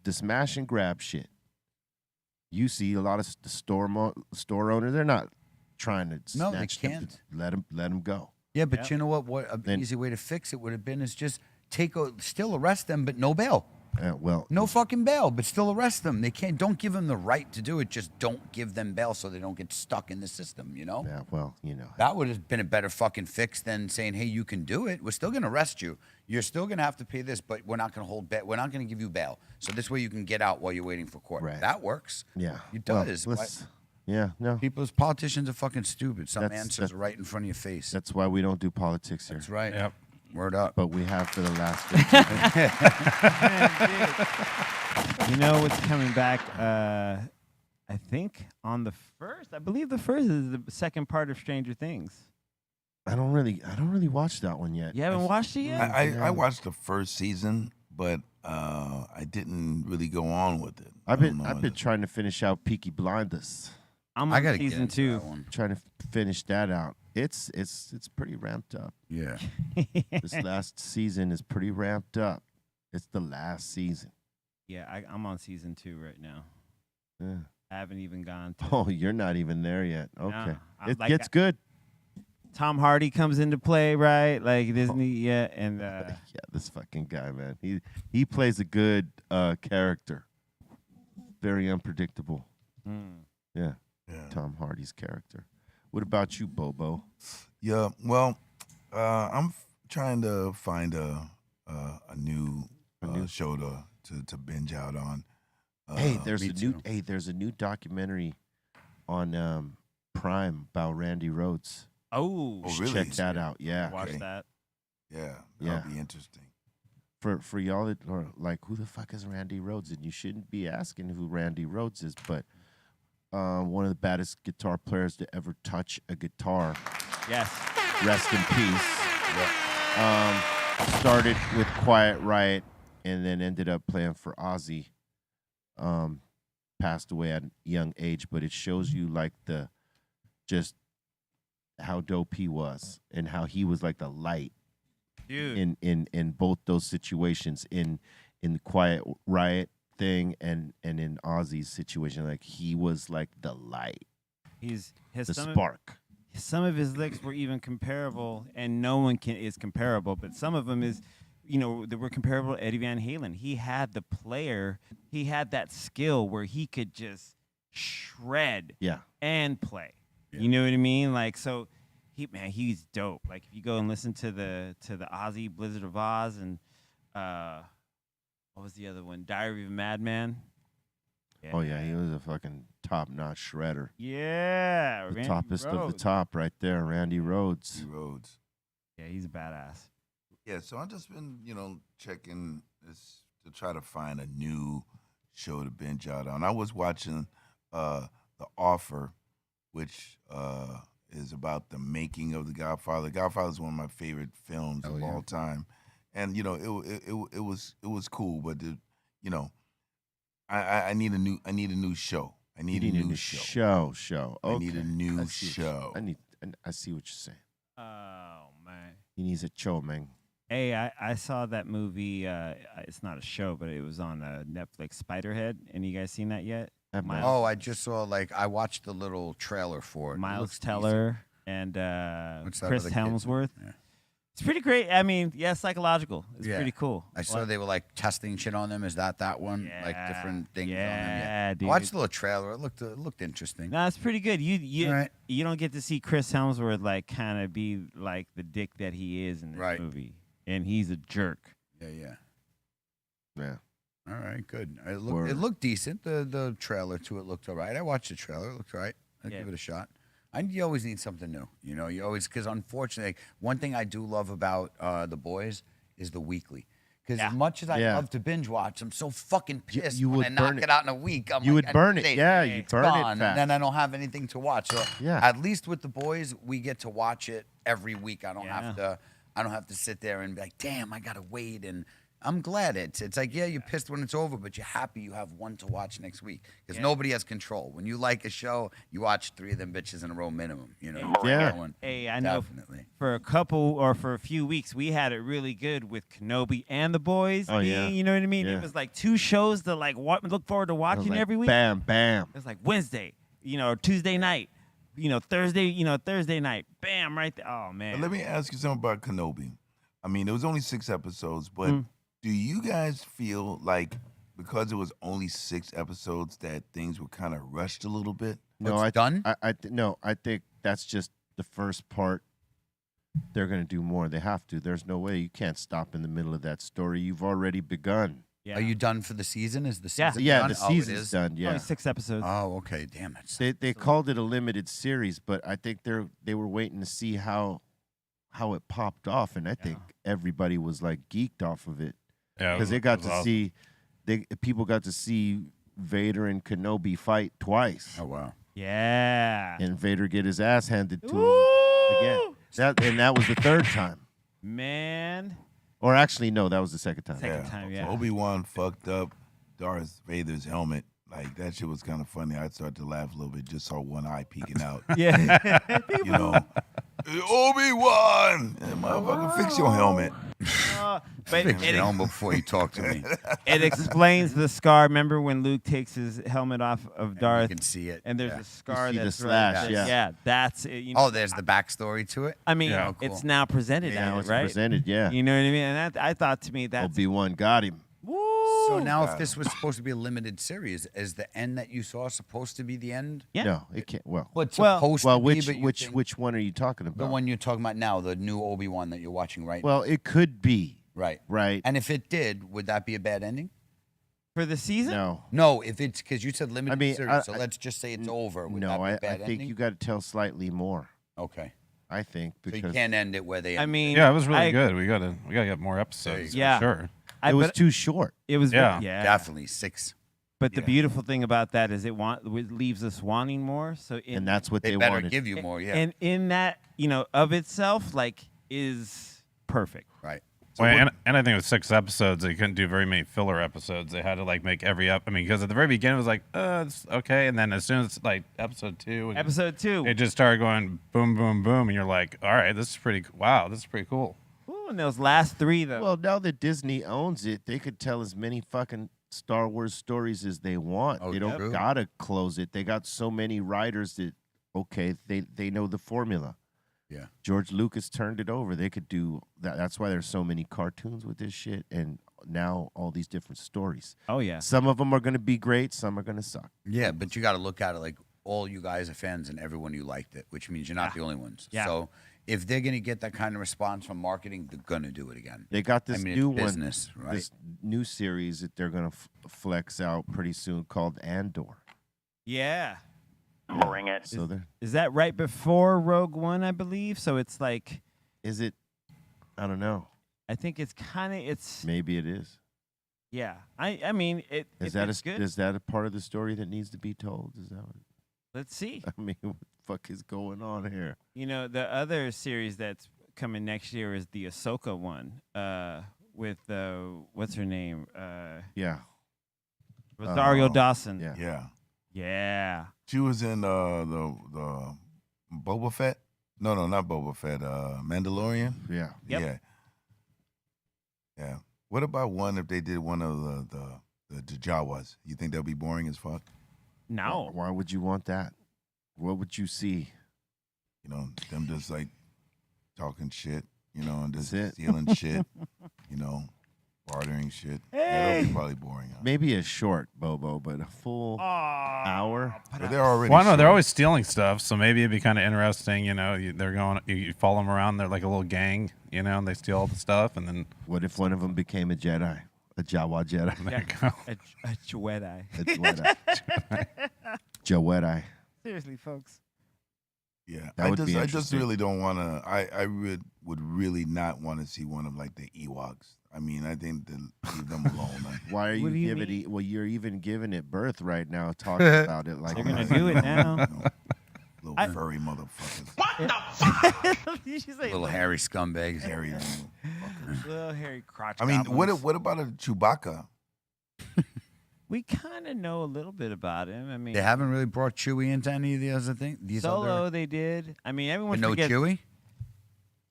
the smash and grab shit. You see a lot of store owners. They're not trying to No, they snatch them. can't. Let them go. Yeah, but Yep. you know what? What an Then- easy way to fix it would have been is just still arrest them, but no bail. Well, No fucking bail, but still arrest them. They can't. Don't give them the right to do it. Just don't give them bail so they don't get stuck in the system. yeah, well, That would have been a better fucking fix than saying, "Hey, you can do it. We're still gonna arrest you. You're still gonna have to pay this, but we're not gonna hold bail. We're not gonna give you bail. So this way you can get out while you're waiting for court." Right. That works. yeah, It well, does. yeah, no, People's politicians are fucking stupid. Some That's- answers that- are right in front of your face. that's why we don't do politics here. That's right. Yep. Word up. But we have for the last 15 You know what's coming back? I think on the first. I believe the first is the second part of Stranger Things. I don't really watch that one yet. You haven't watched it yet? I watched the first season, but I didn't really go on with it. I've I don't been know. trying to finish out Peaky Blinders. I'm I on gotta get season into 2. that one. Trying to finish that out. It's pretty ramped up. Yeah. This last season is pretty ramped up. It's the last season. Yeah, I'm on season 2 right now. Yeah. I haven't even gone to Oh, you're not even there yet. Okay. I'm It like gets that. good. Tom Hardy comes into play, right? Like Disney, yeah, and Yeah, this fucking guy, man. He plays a good character. Very unpredictable. Yeah, Yeah. Tom Hardy's character. What about you, Bobo? Yeah, well, I'm trying to find a new show to binge out on. Hey, there's me too. there's a new documentary on Prime about Randy Rhoads. oh, Oh, really? Check that out. Yeah. watch Okay. that. Yeah, Yeah. that'll be interesting. For y'all that are like, who the fuck is Randy Rhoads? And you shouldn't be asking who Randy Rhoads is, but one of the baddest guitar players to ever touch a guitar. Yes. Rest in peace. Started with Quiet Riot and then ended up playing for Ozzy. Passed away at a young age, but it shows you like just how dope he was and how he was like the light Dude. in both those situations, in the Quiet Riot thing and in Ozzy's situation. Like he was like the light, He's his the some spark. Some of his licks were even comparable, and no one is comparable. But some of them is, they were comparable to Eddie Van Halen. He had the player, he had that skill where he could just shred Yeah. and play. You know what I mean? Like, so he's dope. Like, if you go and listen to the Ozzy Blizzard of Oz and what was the other one? Diary of a Madman. Oh yeah, he was a fucking top-notch shredder. Yeah, The Randy toppest of the Rhoads. top right there, Randy Rhoads. Two roads. Yeah, he's a badass. Yeah, so I've just been, checking this to try to find a new show to binge out on. I was watching The Offer, which is about the making of The Godfather. Godfather is one of my favorite films of all time, and it was cool, but I need a new show. I need a new show. Show. I need Okay. a new see what show. I see what you're saying. Oh man. He needs a show, man. Hey, I saw that movie. It's not a show, but it was on Netflix, Spiderhead. Any you guys seen that yet? Oh, I just saw I watched the little trailer for it. Miles Teller and What's that Chris other kid's name? Helmsworth. Yeah. It's pretty great. I mean, yeah, psychological. It's Yeah. pretty cool. I saw they were like testing shit on them. Is that one? Like different things on them. Yeah, dude. I watched the little trailer. It looked interesting. No, it's pretty good. You Right. you don't get to see Chris Helmsworth like kind of be like the dick that he is in this Right. movie, and he's a jerk. Yeah. Yeah. All right, good. It looked decent. The trailer to it looked all right. I watched the trailer. It looked all right. I'd give it a shot. You always need something new. You know, you always, because unfortunately, one thing I do love about The Boys is the weekly. Because as much as I love to binge watch, I'm so fucking pissed You when would I knock burn it out in a week. I'm You like, would burn it. Yeah, it's you'd burn it gone, fast. and then I don't have anything to watch. So Yeah. at least with The Boys, we get to watch it every week. I don't have to sit there and be like, damn, I gotta wait. And I'm glad it's like, yeah, you're pissed when it's over, but you're happy you have one to watch next week because nobody has control. When you like a show, you watch 3 of them bitches in a row minimum. You know, Yeah. Hey, I know definitely. for a few weeks we had it really good with Kenobi and The Boys. Oh, yeah. You know what I mean? Yeah. It was like 2 shows to like look forward to I was watching like, every week. Bam, bam. It was like Wednesday, or Tuesday night, Thursday night, bam, right there. Oh man. But let me ask you something about Kenobi. I mean, it was only 6 episodes, but do you guys feel like because it was only 6 episodes that things were kind of rushed a little bit? No, It's done? I think that's just the first part. They're going to do more. They have to. There's no way. You can't stop in the middle of that story. You've already begun. Yeah. Are you done for the season? Is the season Yeah, done? the Oh, it season's is? done. Yeah. Only 6 episodes. Oh, okay. Damn it. They called it a limited series, but I think they were waiting to see how it popped off, and I think everybody was like geeked off of it Yeah, because they got to see people got to see Vader and Kenobi fight twice, Oh, wow. Yeah. and Vader get his ass handed to him again. That was the 3rd time, Man. or actually no, that was the 2nd time. Second time, yeah. Obi-Wan fucked up Darth Vader's helmet. Like, that shit was kind of funny. I started to laugh a little bit, just saw one eye peeking out. Yeah. You know, Obi-Wan! Yeah, motherfucker, fix your helmet. But Fix your helmet before you talk to me. it explains the scar. Remember when Luke takes his helmet off of Darth? You can see it. And there's Yeah. a scar see the that's slash, right. yeah. Yeah, that's it. You know, Oh, there's the backstory to it? I mean, Yeah. Oh, cool. it's now presented Now at it's it, right? presented, yeah. You know what I mean? And I thought to me that's Obi-Wan got him. woo. So now if this was supposed to be a limited series, is the end that you saw supposed to be the end? Yeah. No, it can't. Well, What's Well- supposed well, to be, but you think which one are you talking the about? one you're talking about now, the new Obi-Wan that you're watching right now? Well, it could be Right. right. And if it did, would that be a bad ending? For the season? No, No, if it's because you said limited mean, series, so let's just say it's over. Would that no, be a I bad think ending? you got to tell slightly more. Okay. I think So you because can't end it where they I end. mean, Yeah, it was really I- good. We gotta get more episodes. go. Yeah. For sure. it was but too short. it was Yeah. Definitely 6. But the Yeah. beautiful thing about that is it leaves us wanting more. So And that's what They they better wanted. give you more, yeah. And in that, of itself, like, is perfect. Right. Well, and I think with 6 episodes, they couldn't do very many filler episodes. They had to like make every I mean, because at the very beginning it was like, it's okay, and then as soon as like episode 2, and Episode 2. it just started going boom, boom, boom, and you're like, all right, this is pretty. Wow, this is pretty cool. Ooh, and those last 3, though. Well, now that Disney owns it, they could tell as many fucking Star Wars stories as they want. Oh, They don't true. gotta close it. They got so many writers that they know the formula. Yeah. George Lucas turned it over. They could do that. That's why there's so many cartoons with this shit, and now all these different stories. oh, yeah. Some of them are gonna be great. Some are gonna suck. Yeah, but you got to look at it like all you guys are fans and everyone you liked it, which means you're not the only ones. Yeah. So if they're going to get that kind of response from marketing, they're going to do it again. They got this I mean, new it's one, business, right? this new series that they're gonna flex out pretty soon called Andor. Yeah. Bring it. So there Is that right before Rogue One, I believe? So it's like, is it. I don't know. I think it's kind of, Maybe it is. yeah. I mean, Is if that it's good, is that a part of the story that needs to be told? Is that what, let's see. I mean, what the fuck is going on here? The other series that's coming next year is the Ahsoka one with, what's her name? Yeah. Rosario Dawson. Yeah. Yeah. Yeah. She was in the Boba Fett. No, not Boba Fett. Mandalorian. Yeah. Yep. Yeah. Yeah. What about one if they did one of the Jawas? You think that'd be boring as fuck? No. Why would you want that? What would you see? You know, them just like talking shit, you know, and just That's it. stealing shit, you know, bartering shit. Yeah, that'd be probably boring. Huh? Maybe a short Bobo, but a full hour. But they're already. Well, I know they're short. always stealing stuff, so maybe it'd be kind of interesting. You know, they're going, you follow them around. They're like a little gang, you know, and they steal all the stuff, and then What if one of them became a Jedi? A Jawa Jedi. there you go. A Jedi. A Jedi. Jedi. Seriously, folks. Yeah, That would be I just interesting. really don't want to. I would really not want to see one of like the Ewoks. I mean, I think to leave them alone. Why are What do you you giving mean? it? Well, you're even giving it birth right now, talking about it like They're gonna that. do it now. You know, little I- furry motherfuckers. You should say Little hairy scumbags. Hairy little fuckers. little hairy crotch. I mean, goblins. what about a Chewbacca? We kind of know a little bit about him. I mean, They haven't really brought Chewie into any of the other things. These Solo other, they did. I mean, everyone but no forgets. Chewie.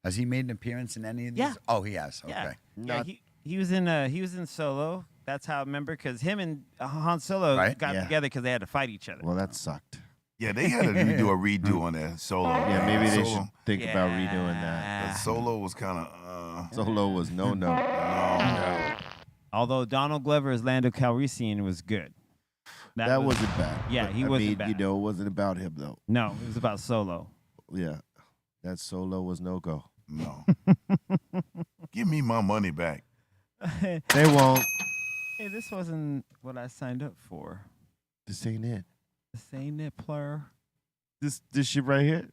Has he made an appearance in any of these? Yeah. Oh, he has. Okay. Yeah, yeah. Not- He was in Solo. That's how I remember because him and Han Solo Right, got yeah. together because they had to fight each other. Well, that sucked. Yeah, they had to do a redo on that Solo. Yeah, maybe they Solo, should think about redoing that. the Solo was kind of. Solo was no. No. Although Donald Glover's Lando Calrissian was good. That wasn't bad. Yeah, But, he I wasn't mean, bad. You know, it wasn't about him though. No, it was about Solo. Yeah, that Solo was no go. No. Give me my money back. Hey, They won't. this wasn't what I signed up for. This ain't it. This ain't it, player. This shit right here.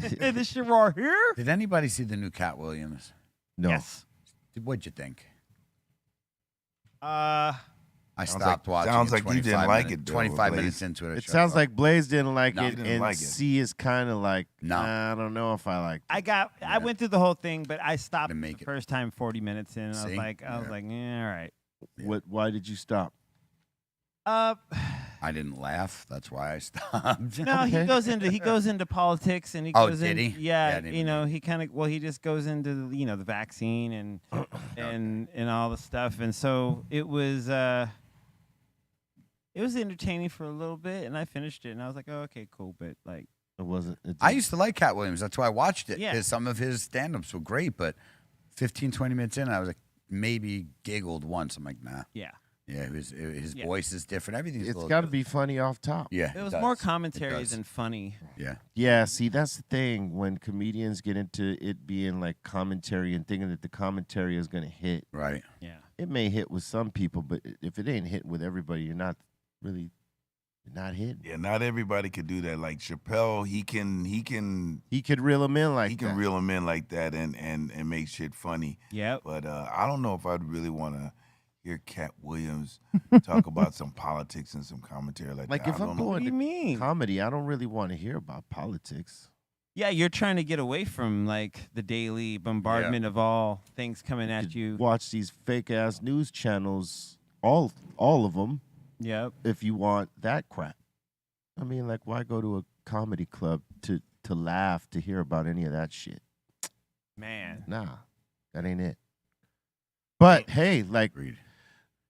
Hey, this shit right here. Did anybody see the new Cat Williams? No. Yes. What'd you think? I Sounds stopped like- watching. sounds it like you didn't 25 like minutes- it, though, 25 Blaze. minutes into it. It sounds like Blaze didn't like No, it, he didn't and like it. C is kind of like, No. I don't know if I like. I went through the whole thing, but I stopped Didn't make the it. first time 40 minutes in. I was See? like, yeah, all right. What? Why did you stop? I didn't laugh. That's why I stopped. No, Okay. he goes into politics and he Oh, goes did in, he? Yeah, I Yeah, didn't you know, know. he kind of he just goes into the vaccine and and all the stuff, and so it was entertaining for a little bit, and I finished it, and I was like, oh, okay, cool, but like, It wasn't. It I used to like Cat Williams. That's why I watched it. Yeah. 'Cause some of his stand-ups were great, but 15, 20 minutes in, I was like, maybe giggled once. I'm like, nah. yeah, Yeah, his Yeah. voice is different. Everything's a It's little got to different. be funny off top. Yeah, it was does. more It commentary does. than funny. Yeah. Yeah, see, that's the thing. When comedians get into it being like commentary and thinking that the commentary is going to hit, Right. Yeah, it may hit with some people, but if it ain't hitting with everybody, you're not hitting. Yeah, not everybody could do that. Like Chappelle, he can He could reel them in like he can that. reel them in like that and make shit funny. yep. But I don't know if I'd really want to hear Cat Williams talk about some politics and some commentary like Like that. if I I'm don't know. What going do you to mean? comedy, I don't really want to hear about politics. Yeah, you're trying to get away from like the daily bombardment of all things coming at you. Watch these fake ass news channels, all of them, Yep. if you want that crap. I mean, like, why go to a comedy club to laugh, to hear about any of that shit? Man. Nah, that ain't it. But hey, like, Agreed.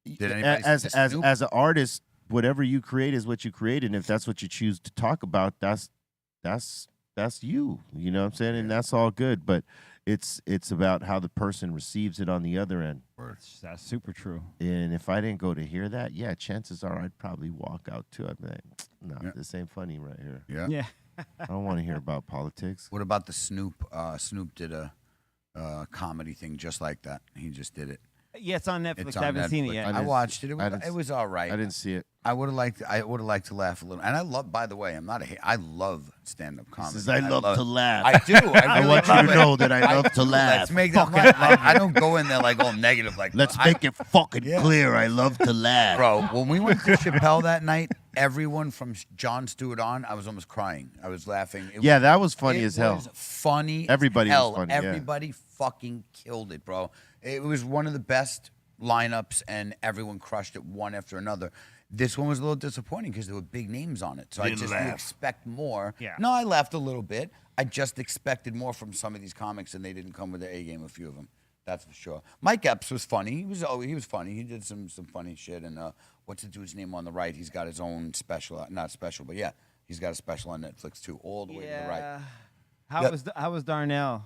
Did anybody see as the Snoop? as an artist, whatever you create is what you create, and if that's what you choose to talk about, that's you. You know what I'm saying? And that's all good. But it's about how the person receives it on the other end. That's super true. And if I didn't go to hear that, yeah, chances are I'd probably walk out too. I'd be like, no, Yeah. this ain't funny right here. Yeah. Yeah. I don't want to hear about politics. What about the Snoop? Snoop did a comedy thing just like that. He just did it. Yeah, it's on Netflix. It's I on haven't seen it Netflix. yet. I I didn't- watched it. I didn't- It was all right. I didn't see it. I would have liked to laugh a little. And I love. By the way, I'm not I love stand-up comedy. Says, "I love to laugh." I do. I, really want you love to it. know that I love to laugh. Let's make that. I don't go in there like all negative. Like Let's I- make it fucking Yeah. clear. I love to laugh. Bro, when we went to Chappelle that night, everyone from Jon Stewart on, I was almost crying. I was laughing. It Yeah, that was funny it as hell. was funny. Everybody as was hell. funny, yeah. Everybody fucking killed it, bro. It was one of the best lineups, and everyone crushed it one after another. This one was a little disappointing because there were big names on it, so I Didn't just laugh. would expect more. Yeah. No, I laughed a little bit. I just expected more from some of these comics, and they didn't come with their A game. A few of them. That's for sure. Mike Epps was funny. He was funny. He did some funny shit. And what's the dude's name on the right? He's got his own special, not special, but yeah, he's got a special on Netflix too, all the way to the right. How was Darnell?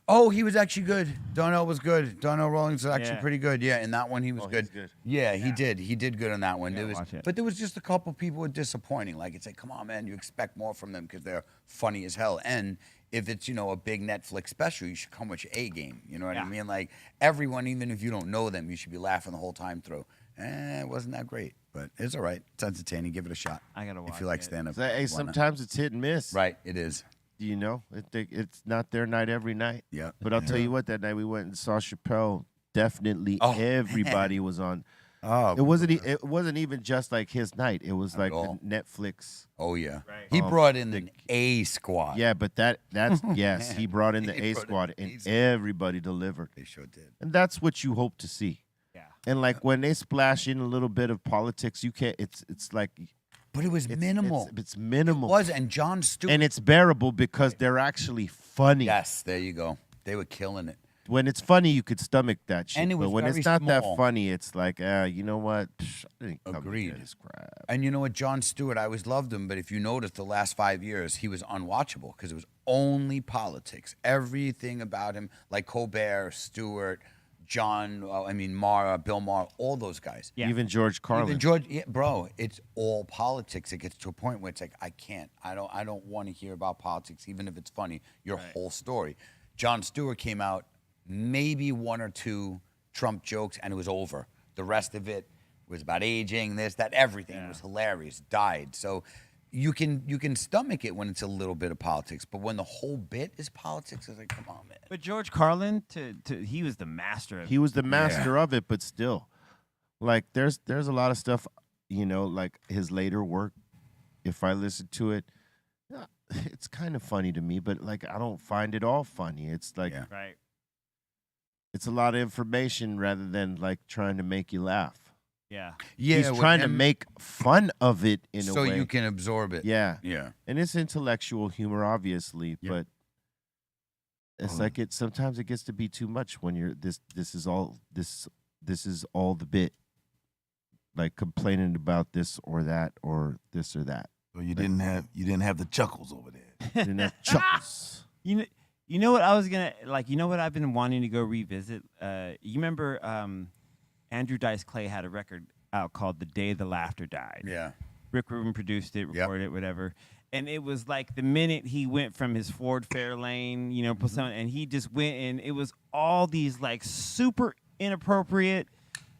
Oh, he was actually good. Darnell was good. Darnell Rawlings was actually Yeah. pretty good. Yeah, in that one he was good. He's good. Yeah, he did. He did good on that one. gotta watch it. But there was just a couple people who were disappointing. Like, it's like, come on, man, you expect more from them because they're funny as hell. And if it's, a big Netflix special, you should come with your A game. You know what I mean? Like, everyone, even if you don't know them, you should be laughing the whole time through. It wasn't that great, but it's all right. It's entertaining. Give it a shot. I gotta watch if you like it. stand-up. Hey, why not? sometimes it's hit and miss. Right, it is. It's not their night every night. Yeah. But I'll tell you what, that night we went and saw Chappelle. Definitely, Oh, everybody was on. Oh, It wasn't even just like his night. It was like all. the Netflix. Oh yeah. Right. He brought in the A squad. Yeah, but that's yes, he brought in the He A brought in squad the and A squad. everybody delivered. They sure did. And that's what you hope to see. Yeah. And like when they splash in a little bit of politics, you can't. It's like But it was minimal. It's minimal. It was, and Jon Stewart. And it's bearable because they're actually funny. Yes, there you go. They were killing it. When it's funny, you could stomach that shit. And it was but when very it's not that small. funny, it's like, you know what? Psh, I didn't come to Agreed. hear this crap. And you know what, Jon Stewart, I always loved him, but if you notice the last 5 years, he was unwatchable because it was only politics. Everything about him, like Colbert, Stewart, Maher, Bill Maher, all those guys. Yeah. Even George Carlin. Even George, bro, it's all politics. It gets to a point where it's like, I can't. I don't want to hear about politics, even if it's funny. Your whole story. Jon Stewart came out, maybe one or two Trump jokes, and it was over. The rest of it was about aging, this, that, everything. It was hilarious. Died. So you can stomach it when it's a little bit of politics, but when the whole bit is politics, it's like, come on, man. But George Carlin, he was the master of He was the master of it, but still, like there's a lot of stuff, like his later work. If I listen to it, it's kind of funny to me, but like I don't find it all funny. It's like right. it's a lot of information rather than like trying to make you laugh. Yeah. Yeah, He's with trying to him, make fun of it in a so way. you can absorb it. Yeah. Yeah. And it's intellectual humor, obviously, Yeah. but it's like sometimes it gets to be too much when you're this is all the bit. Like complaining about this or that or this or that. So you didn't have the chuckles over there. Didn't have chuckles. You know what I was gonna like. You know what I've been wanting to go revisit. You remember Andrew Dice Clay had a record out called "The Day the Laughter Died." Yeah. Rick Rubin produced it, recorded it, whatever. And it was like the minute he went from his Ford Fairlane, and he just went and it was all these like super inappropriate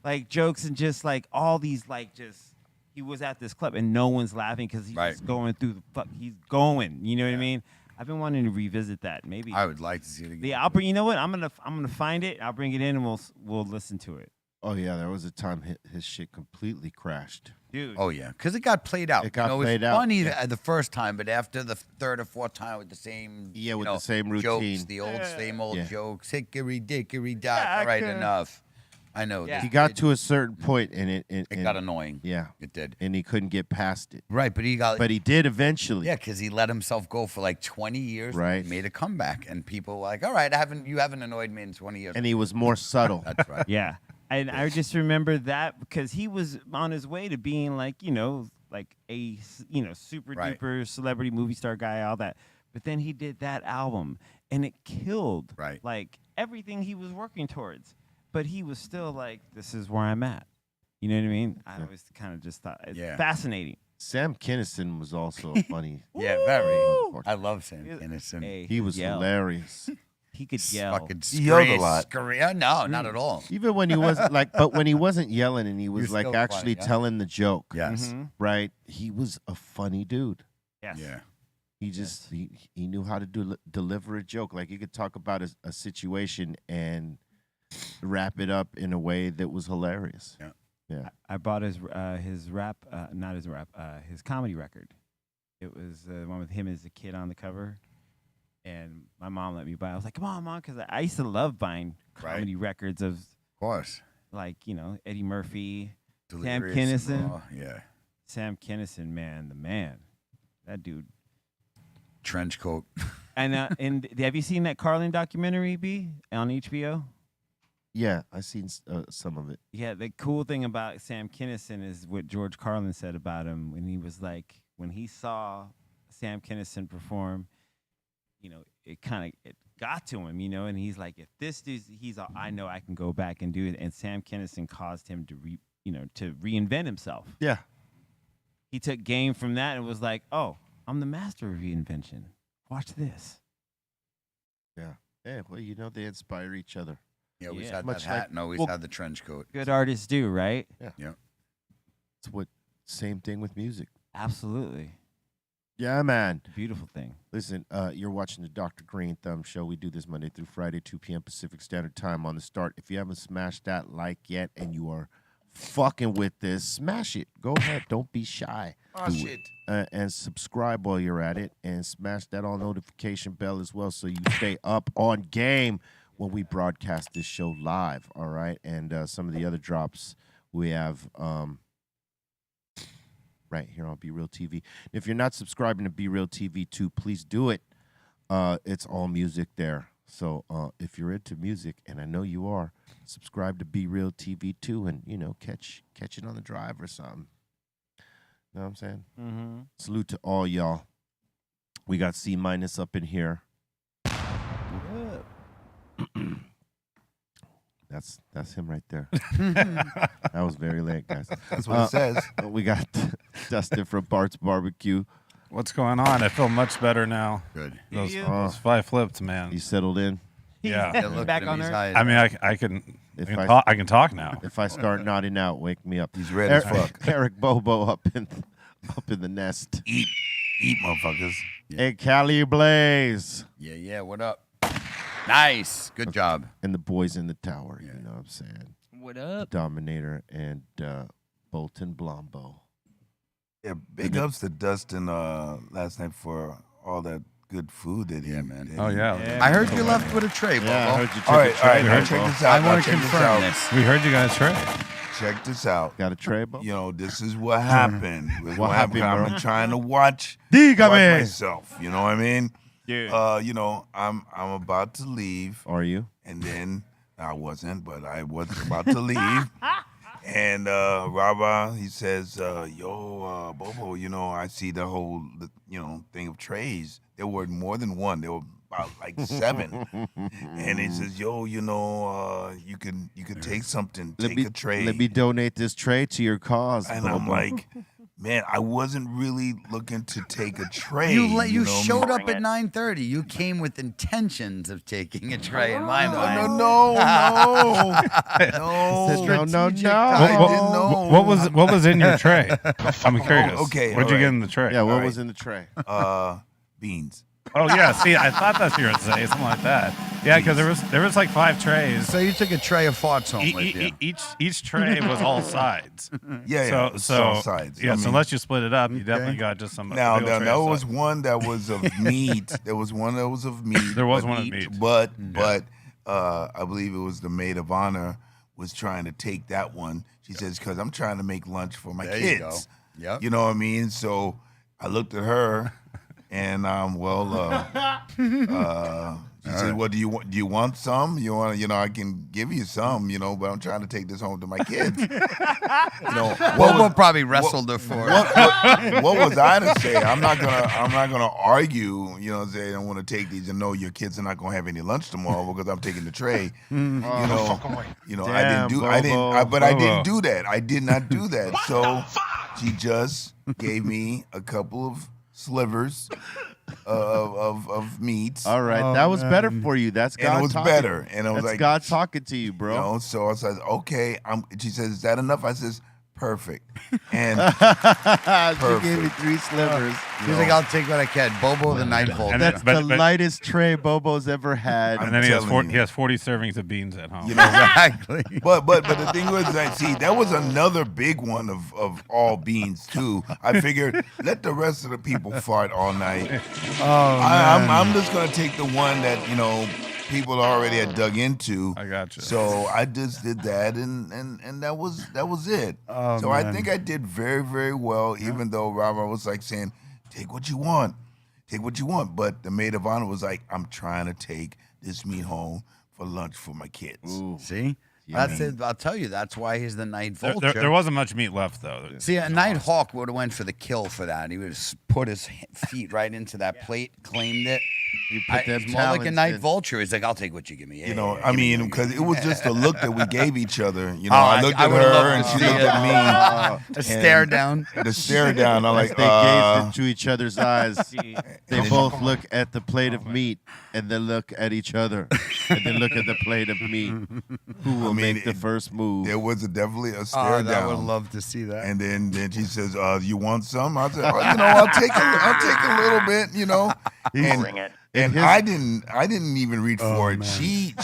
like jokes and just like all these like just he was at this club and no one's laughing because he's just going through the fuck. He's going. You know what I mean? I've been wanting to revisit that. Maybe I would like to see it again. I'll bring. You know what? I'm gonna find it. I'll bring it in and we'll listen to it. Oh yeah, there was a time his shit completely crashed. Dude. Oh yeah, because it got played out. It got was played out, funny yeah. the first time, but after the third or fourth time with the same with the same jokes, routine. the same old Yeah. jokes, hickory dickory dock. Yeah, All right, I could- enough. I know. Yeah. He got to a certain point and It got annoying. Yeah, It did. and he couldn't get past it. Right, but he got. But he did eventually. Yeah, because he let himself go for like 20 years. Right. And made a comeback, and people were like, "All right, you haven't annoyed me in 20 years." And he was more subtle. That's right. Yeah. And I just remember that because he was on his way to being like, like a, super Right. duper celebrity movie star guy, all that. But then he did that album and it killed Right. like everything he was working towards. But he was still like, this is where I'm at. You know what I mean? I always kind of just thought it's fascinating. Sam Kinison was also funny. Yeah, very. Woo! I love Sam He- Kinison. Hey, He was yell. hilarious. He could yell. Fucking He yelled a scream, lot. scream. No, not at all. Even when he wasn't but when he wasn't yelling and he was You're like still actually funny, yeah. telling the joke. Yes. Mhm. Right? He was a funny dude. Yes. Yeah. He just he knew how to deliver a joke. Like he could talk about a situation and wrap it up in a way that was hilarious. Yeah. Yeah. I bought his rap, not his rap, his comedy record. It was the one with him as a kid on the cover. And my mom let me buy it. I was like, come on, Mom, because I used to love buying comedy records of, Of course. like, Eddie Murphy, Delirious and Kinison. Raw, yeah. Sam Kinison, man, the man. That dude. Trench coat. And have you seen that Carlin documentary, B, on HBO? Yeah, I seen some of it. Yeah, the cool thing about Sam Kinison is what George Carlin said about him when he was like, when he saw Sam Kinison perform, you know, it got to him, you know, and he's like, if this dude's, I know I can go back and do it. And Sam Kinison caused him to to reinvent himself. Yeah. He took game from that and was like, oh, I'm the master of reinvention. Watch this. Yeah. Yeah, well, you know, they inspire each other. Yeah, always Yeah. had Much that hat like- and always well, had the trench coat. Good artists do, right? Yeah. It's what same thing with music. Absolutely. Yeah, man. Beautiful thing. Listen, you're watching the Dr. Greenthumb show. We do this Monday through Friday, 2 p.m. Pacific Standard Time on the start. If you haven't smashed that like yet and you are fucking with this, smash it. Go ahead. Don't be shy. Oh, shit. And subscribe while you're at it, and smash that all notification bell as well so you stay up on game when we broadcast this show live, all right? And some of the other drops we have right here on BREALTV. If you're not subscribing to BREALTV 2, please do it. It's all music there. So if you're into music, and I know you are, subscribe to BREALTV 2 and, you know, catch it on the drive or something. Know what I'm saying? Mm-hmm. Salute to all y'all. We got C- up in here. That's him right there. That was very late, guys. That's what it says. We got Dustin from Bart's Barbecue. What's going on? I feel much better now. Good. Those 5 flips, man. You settled in. Yeah. Yeah, look Back at him. on He's Earth. high as I mean, hell. I can talk now. If I start nodding out, wake me up. He's red as fuck. Eric Bobo up in the nest. Eat, motherfuckers. Hey, Cali Blaze. Yeah. What up? Nice. Good job. And the boys in the tower. You know what I'm saying? What up? Dominator and Bolton Blombo. Yeah, big ups to Dustin last night for all that good food that he man. that Oh, he- yeah. I heard you left with a tray, Bobo. Yeah, I heard you took All right, a tray. now check this out. I want Now to check this confirm out. this. We heard you guys trade. Check this out. Got a tray, Bo? You know, this is what happened. What happened, I've bro? been trying to watch Dígame. myself. You know what I mean? Yeah. You know, I'm about to leave, Are you? and then I wasn't, but I was about to leave. And Rabba, he says, yo, Bobo, you know, I see the whole, thing of trays. There were more than one. There were about like 7. And he says, yo, you know, you can take something, take a tray. Let me donate this tray to your cause. And Bobo. I'm like, man, I wasn't really looking to take a tray. You know? showed up at 9:30. You came with intentions of taking a tray in my mind. No. No. I didn't know. What was in your tray? I'm curious. Okay, What'd you all get right. in the tray? Yeah, what All right. was in the tray? Beans. Oh yeah. See, I thought that's what you were gonna say, something like that. Yeah, because there was like 5 trays. So you took a tray of farts home with you. Each tray was all sides. Yeah, it's all sides. Yeah, I so mean, unless you split it up, you definitely got just some. now big old tray there of was sides. one that was of meat. There was one that was of meat. There was but one of meat. But I believe it was the maid of honor was trying to take that one. She says, because I'm trying to make lunch for my There kids. you go. Yep. You know what I mean? So I looked at her, and she said, "Well, do you want some? You want, I can give you some, but I'm trying to take this home to my kids." Bobo probably wrestled her for it. What was I to say? I'm not gonna argue. Say I don't want to take these, and no, your kids are not gonna have any lunch tomorrow because I'm taking the tray. I didn't do. But I didn't do that. I did not do that. So she just gave me a couple of slivers of meat. All right, that was better for you. That's God And it was talking. better. And I was That's like, God talking to you, bro. so I said, okay. She says, is that enough? I says, perfect. And She gave me 3 slivers. He's like, I'll take what I can. Bobo the Ninefold. And That's But- the lightest tray Bobo's ever had. And then he has telling you. 40 servings of beans at home. Exactly. But the thing was, that was another big one of all beans too. I figured let the rest of the people fart all night. I'm just gonna take the one that people already had dug into. I got you. So I just did that, and that was it. So I think I did very, very well, even though Robert was like saying, take what you want. But the maid of honor was like, I'm trying to take this meat home for lunch for my kids. Ooh. See? Yeah. That's it. I'll tell you, that's why he's the night vulture. There wasn't much meat left though. See, a night hawk would have went for the kill for that. He would have put his feet right into that plate, claimed it. You put them He's more like a talons night in. vulture. He's like, I'll take what you give me. Yeah, You know, yeah, I give me, mean, because it was just a look that we gave each other. You know, Oh, I looked I at would've her loved and to she see looked it. at me. a stare down. The stare down. I'm As like, they gazed into each other's eyes, they both look at the plate of meat and then look at each other and then look at the plate of meat. Who will make the first move? There was definitely a Oh, stare I would down. love to see that. And then she says, "You want some?" I said, "Oh, you know, I'll take a little bit." You know, Bring it. and I didn't even reach for it. She's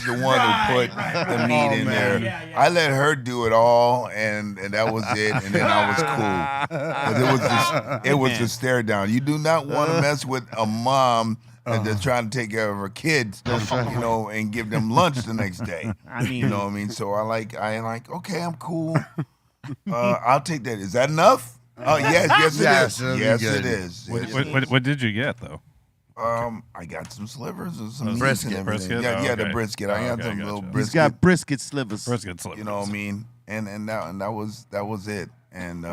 the one who put the meat in there. I let her do it all, and that was it. And then I was cool. But it was the stare down. You do not want to mess with a mom that's trying to take care of her kids, you know, and give them lunch the next day. I mean, You know what I mean? So I like, okay, I'm cool. I'll take that. Is that enough? Oh yes, Yes, yes, it'll it be is. Yes, good. it is. Yes, it is. What did you get though? I got some slivers and some meats Brisket. and everything. Brisket? Yeah, Oh, the okay. brisket. I got Okay, some little gotcha. brisket. He's got brisket slivers. Brisket slivers. You know what I mean? And that was it. And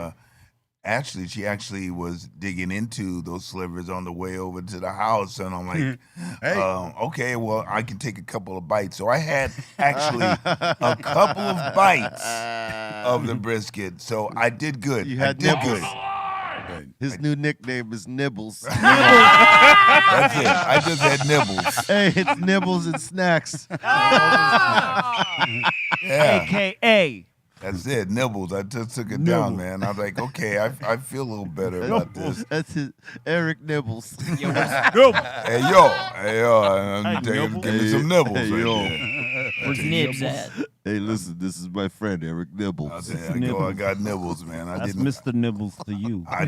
actually, she actually was digging into those slivers on the way over to the house, and I'm like, okay, well, I can take a couple of bites. So I had actually a couple of bites of the brisket. So I did good. You I had did nibbles. good. His new nickname is Nibbles. That's it. I just had nibbles. Hey, it's Nibbles and Snacks. Yeah. AKA. That's it, nibbles. I just took it down, man. I was like, okay, I feel a little better about this. That's his Eric Nibbles. Hey yo, give me some nibbles. Hey, right yo. there. Where's Nibs at? Hey, listen, this is my friend Eric I Nibbles. said, I got nibbles, man. That's Mr. Nibbles to you. I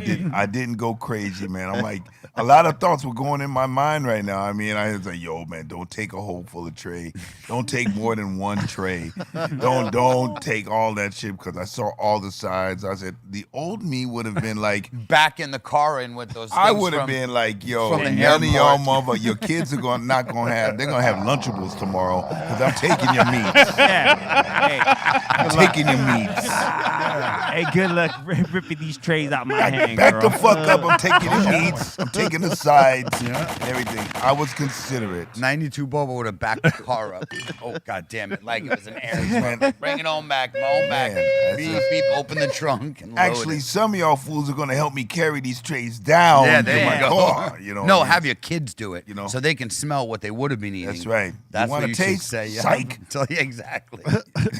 didn't go crazy, man. I'm like, a lot of thoughts were going in my mind right now. I mean, I was like, yo, man, don't take a whole full of tray. Don't take more than one tray. Don't take all that shit, because I saw all the sides. I said, the old me would have been like, Back in the car in with those. I things would have from- been like, yo, from the none of y'all airport. mother, your kids are they're gonna have Lunchables tomorrow, because I'm taking your meats. I'm taking your meats. Hey, good luck ripping these trays out my hand, Back girl. the fuck up. I'm taking the meats. I'm taking the sides and everything. I was considerate. 92 Bobo would have backed the car up. Oh, God damn it. Like it was an air. Man. Bring it on back. On back. Man, that's Beep, just- beep. Open the trunk and load Actually, it. some of y'all fools are gonna help me carry these trays down Yeah, to there my you go. car. You know, No, what I mean? have your kids do it, You know? so they can smell what they would have been eating. That's right. You That's wanna what you should taste? say. Yeah. Psych. Yeah, exactly.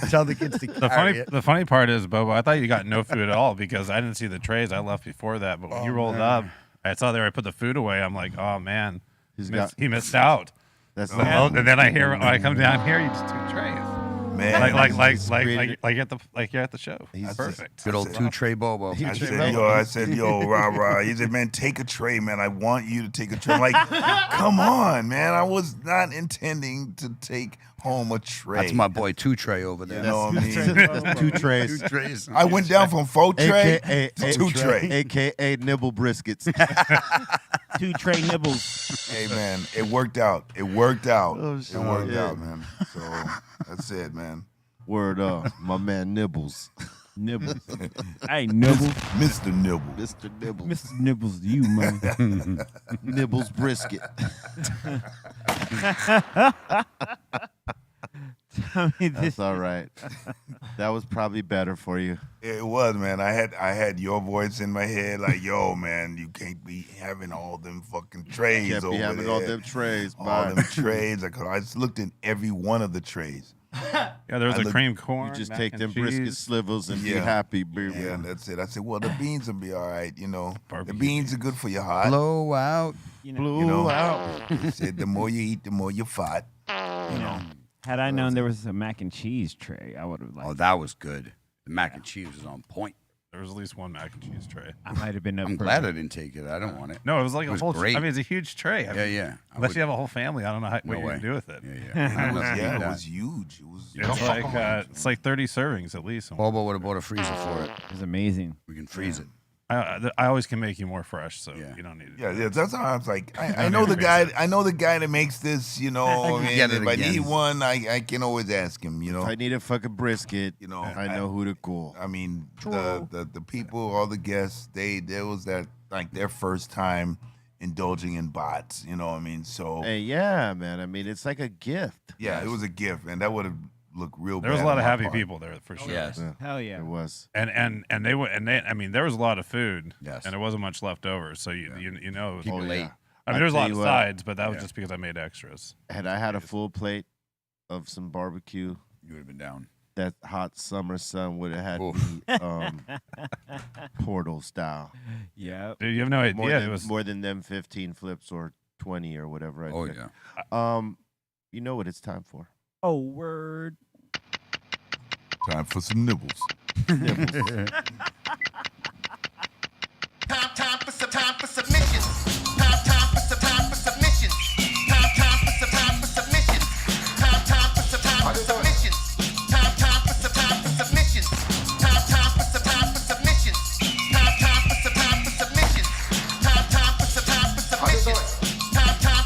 Tell the kids to The carry it. funny part is, Bobo, I thought you got no food at all because I didn't see the trays. I left before that, but when you rolled up, I saw there I put the food away. I'm like, oh man, he missed out. That's And then I hear when I come down here, you just took trays. Man, Like you're at the show. He's Perfect. Good old two-tray Bobo. I said, yo, rah. He said, man, take a tray, man. I want you to take a tray. I'm like, come on, man. I was not intending to take home a tray. That's my boy two-tray over there. You know what I mean? That's two trays. Two trays. I went down from 4 tray AKA, to 2 tray. AKA nibble briskets. 2 tray nibbles. Hey, man, it worked out. It worked out. Oh, It shit. worked Yeah. out, man. So that's it, man. Word up, my man Nibbles. Nibbles. Hey, Nibbles. Mr. Nibble. Mr. Nibbles. Mr. Nibbles to you, man. Nibbles brisket. Tell me That's this. all right. That was probably better for you. It was, man. I had your voice in my head, like, yo, man, you can't be having all them fucking trays Can't over be having there. all them trays, All man. them trays. I just looked in every one of the trays. Yeah, there was I a look- cream corn. You just mac take and them brisket cheese. slivers and be Yeah. happy, baby. Yeah, that's it. I said, well, the beans will be all right, you know. The Barbecue beans are good for your heart. Blow out. Blew You know. out. I said, the more you eat, the more you fart. You know. Had I known there was a mac and cheese tray, I would have Oh, liked. that was good. The mac and cheese was on point. There was at least one mac and cheese tray. I might have been up I'm for glad I didn't take it. I don't want it. No, it was like It a was whole. great. I mean, it's a huge tray. I Yeah, mean, yeah. I Unless would- you have a whole family, I don't know what No you're way. gonna do with it. Yeah. I don't think Yeah, it that. was huge. It was. It's like 30 servings at least. Bobo would have bought a freezer for it. It was amazing. We can freeze it. I always can make you more fresh, so Yeah. you don't need it. Yeah, that's how I was like. I don't know need the to guy. fix it. I know the guy that makes this. You know, and get it if I again. need one, I can always ask him. You know, If I need a fucking brisket, you know, I know who to call. I mean, the people, all the guests, there was that like their first time indulging in bots. You know what I mean? So Hey, yeah, man. I mean, it's like a gift. yeah, it was a gift, and that would have looked real. There was a bad lot on of my happy part. people there for sure. Yes. Hell yeah. It was. And they I mean, there was a lot of food. Yes. And there wasn't much left over, so you know. It was, People Oh, ate. yeah. I mean, there was a I'll lot tell of you what. sides, but that was Yeah. just because I made extras. Had I had a full plate of some barbecue, You would have been down. that hot summer sun would have had Oof. me Portal style. Yep. Dude, you have no idea. More, It than, was more than them 15 flips or 20 or whatever. I Oh did. yeah. You know what it's time for? Oh, word. Time for some nibbles. Time for submissions. Time for submissions. Time for submissions. Time for submissions. Time for submissions. Time for submissions. Time for submissions. Time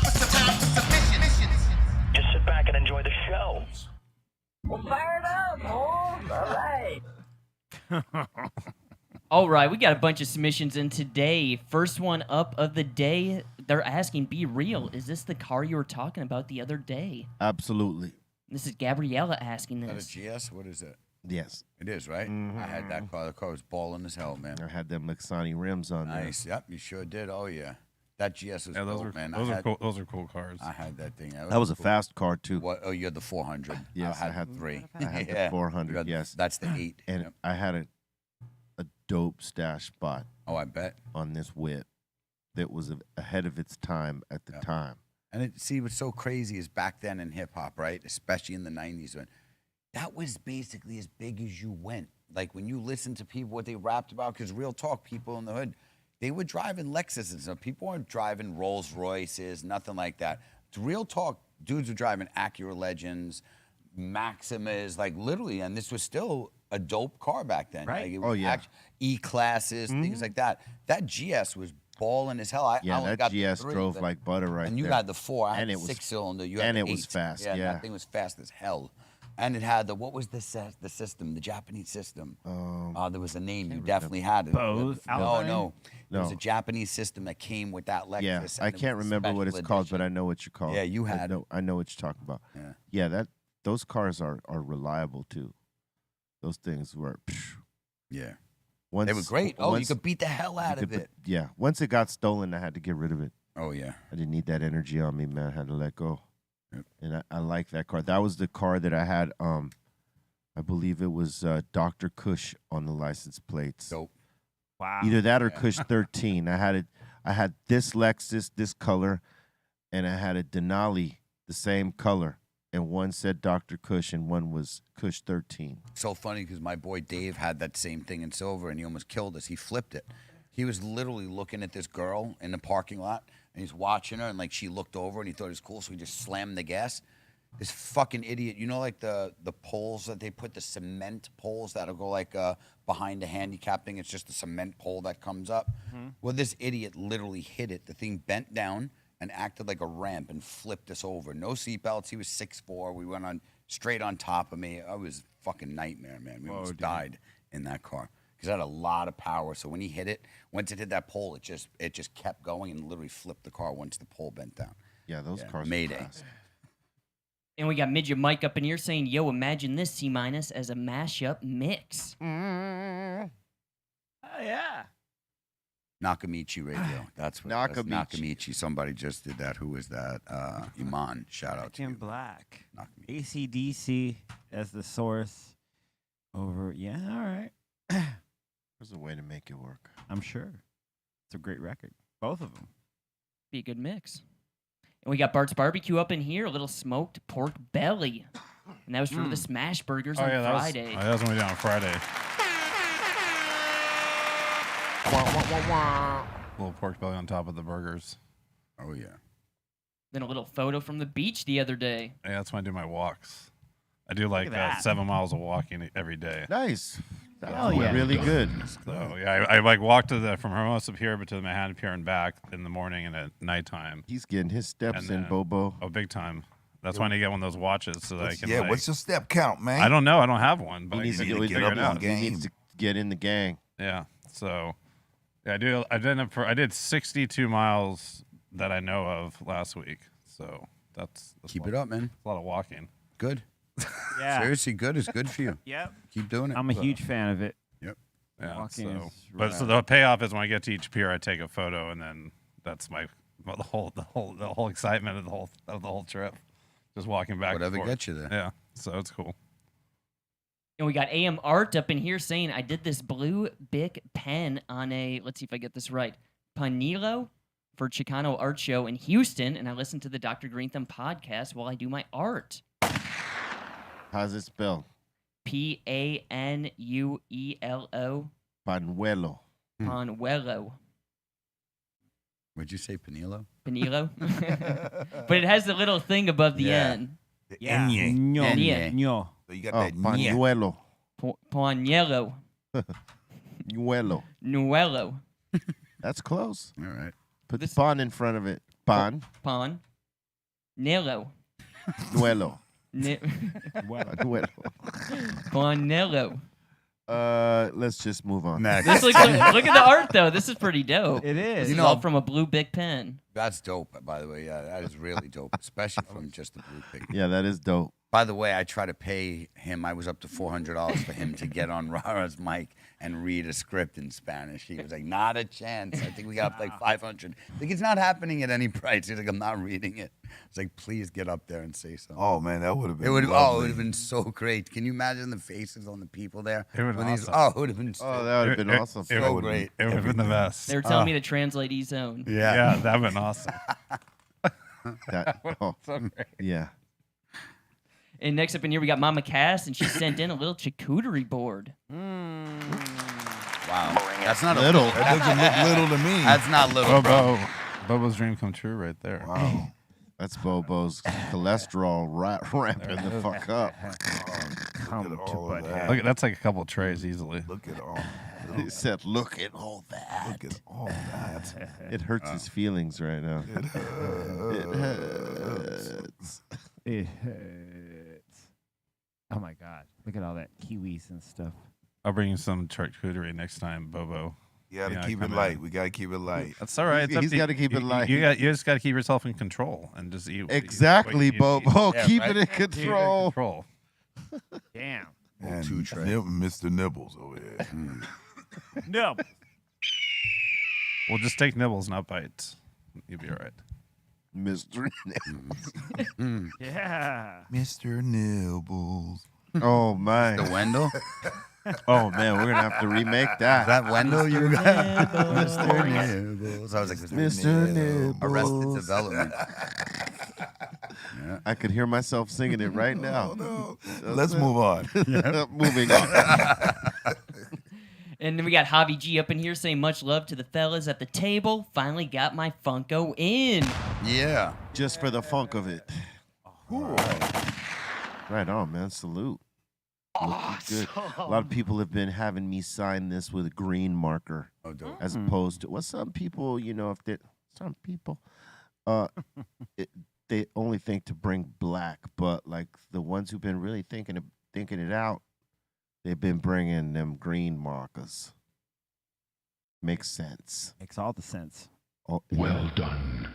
for submissions. Just sit back and enjoy the show. All right, we got a bunch of submissions in today. First one up of the day, they're asking, be real, is this the car you were talking about the other day? Absolutely. This is Gabriella asking Is that this. a GS? What is it? Yes. It is, right? I had that car. The car was balling as hell, man. I had them Lexani rims on there. Nice. Yep, you sure did. Oh yeah. That GS was yeah, those dope, are man. those I are had, cool. Those are cool cars. I had that thing. That was a cool. fast car, too. What? Oh, you had the 400. Yes, I had 3. I had the Yeah. 400, You got- yes. That's the 8. And Yep. I had a dope stash spot Oh, I bet. on this whip that was ahead of its time at the time. And see, what's so crazy is back then in hip hop, right? Especially in the 90s, when that was basically as big as you went. Like when you listen to people, what they rapped about, because real talk, people in the hood, they were driving Lexus and stuff. People weren't driving Rolls Royces, nothing like that. It's real talk. Dudes were driving Acura Legends, Maximas, like literally, and this was still a dope car back then. Right. Like, it Oh, was yeah. E-classes, things like that. That GS was balling as hell. I Yeah, only that got the GS 3, drove but- like butter right and you there. had the 4. I had And the it was- 6-cylinder. You had and the it was 8. fast, Yeah, yeah. that thing was fast as hell. And it had what was the system? The Japanese system. There was a name. You definitely had it. Bose No, Outline? no. There was No. a Japanese system that came with that Lexus. Yeah, and I it was can't a remember what it's special called, but I edition. know what you call it. Yeah, you had it. I know what you're talking about. Yeah. Those cars are reliable too. Those things were. Yeah. Once, They were great. Oh, you once- could beat the hell out you of could- it. Yeah. Once it got stolen, I had to get rid of it. Oh, yeah. I didn't need that energy on me, man. I had to let go. Yep. And I like that car. That was the car that I had. I believe it was Dr. Kush on the license plates. Dope. Wow. Either that or Kush 13. I had it. I had this Lexus, this color, and I had a Denali, the same color. And one said Dr. Kush, and one was Kush 13. So funny because my boy Dave had that same thing in silver, and he almost killed us. He flipped it. He was literally looking at this girl in the parking lot, and he's watching her, and like she looked over, and he thought it was cool, so he just slammed the gas. This fucking idiot, you know, like the poles that they put, the cement poles that'll go like behind the handicap thing. It's just a cement pole that comes up. Well, this idiot literally hit it. The thing bent down and acted like a ramp and flipped us over. No seatbelts. He was 6'4". We went on straight on top of me. I was fucking nightmare, man. We almost died in that car because it had a lot of power. So when he hit it, once it hit that pole, it just kept going and literally flipped the car once the pole bent down. Yeah, those cars Mayday. are fast. And we got Midget Mike up in here saying, yo, imagine this C- as a mashup mix. Oh, yeah. Nakamichi Radio. That's what Nakamichi. That's Nakamichi. Somebody just did that. Who is that? Iman. Shout out to In you. black. Nakamichi. ACDC as the source over. Yeah, all right. There's a way to make it work. I'm sure. It's a great record. Both of them. Be a good mix. And we got Bart's Barbecue up in here, a little smoked pork belly. And that was for the smash burgers on Friday. That was when we did on Friday. Little pork belly on top of the burgers. Oh yeah. Then a little photo from the beach the other day. Yeah, that's when I do my walks. I do like at that. 7 miles of walking every day. Nice. Oh, yeah. Really good. So yeah, I like walked from Hermosa Pier to the Manhattan Pier and back in the morning and at nighttime. He's getting his steps And in, then- Bobo. Oh, big time. That's why I need to get one of those watches so that I can. Yeah, like, what's your step count, man? I don't know. I don't have one, but He I needs to can get figure up it on out. game. He needs to get in the gang. Yeah. So yeah, I did 62 miles that I know of last week. So that's Keep a lot, it up, man. a lot of walking. Good. Yeah. Seriously, good. It's good for you. Yep. Keep doing it. I'm a huge fan of it. Yeah. Walking So, is but so rad. the payoff is when I get to each pier, I take a photo, and then that's the whole excitement of the whole trip. Just walking back. Whatever and forth. gets you there. Yeah. So it's cool. And we got AM Art up in here saying, I did this blue Bic pen on a, let's see if I get this right, Panilo for Chicano Art Show in Houston, and I listened to the Dr. Greenthumb podcast while I do my art. How's it spelled? Panuelo. Panuelo. Panuelo. Would you say Panilo? Panilo. But it has the little thing above the Yeah. N. Yeah. Enye. No. Enye. No. So you got Oh, that yeah. panuelo. Panuelo. Nuelo. Nuelo. That's close. All right. Put This- the pan in front of it. Pan. Pon. Nelo. Nuelo. Well, Nuelo. Panello. Let's just move on. Next. This looks like, look at the art though. This is pretty dope. it is. This You is know- all from a blue Bic pen. That's dope, by the way. Yeah, that is really dope, especially from just the blue pig. Yeah, that is dope. By the way, I tried to pay him. I was up to $400 for him to get on Rara's mic and read a script in Spanish. He was like, not a chance. I think we got up like 500. Like, it's not happening at any price. He's like, I'm not reading it. It's like, please get up there and say something. Oh man, that would have been. It would it lovely. would have been so great. Can you imagine the faces on the people there? It would've been when these- awesome. it would have been so Oh, that would have been awesome. It so would- great. It would have been the best. They were telling me to translate E-Zone. Yeah, that'd been awesome. That, oh, So great. yeah. And next up in here, we got Mama Cass, and she sent in a little charcuterie board. Wow. That's not Little. A, That doesn't look little to me. that's not little. bro. Bobo's dream come true right there. Wow. That's Bobo's cholesterol ramping the fuck up. Come Look at to all of butt that. head. Look, that's like a couple of trays easily. Look at all. He said, look at all that. Look at all that. It hurts his feelings right now. It hurts. It hurts. Oh my God! Look at all that kiwis and stuff. I'll bring you some charcuterie next time, Bobo. You gotta Yeah, keep it come light. in. We gotta keep it light. That's all right. It's up He's to you. gotta keep it light. You just got to keep yourself in control and just eat. Exactly, Bobo. Yeah, Keep right? it in Keep it in control. control. Damn. And two tray. Mr. Nibbles over here. No. Well, just take nibbles, not bites. You'll be all right. Mystery. Yeah. Mr. Nibbles. Oh, my. The Wendell? Oh, man. We're going to have to remake that. Is that Wendell you got? Mr. Nibbles. I was like, Mr. Nibbles. Arrested Development. I could hear myself singing it right now. No. Let's move on. Moving on. And then we got Javi G up in here saying, much love to the fellas at the table. Finally got my Funko in. Yeah. Just for the funk of it. Right on, man. Salute. Looking good. A lot of people have been having me sign this with a green marker Oh, dope. as opposed to, well, some people, you know, some people, they only think to bring black, but like the ones who've been really thinking it out, they've been bringing them green markers. Makes sense. Makes all the sense. Oh, Well done.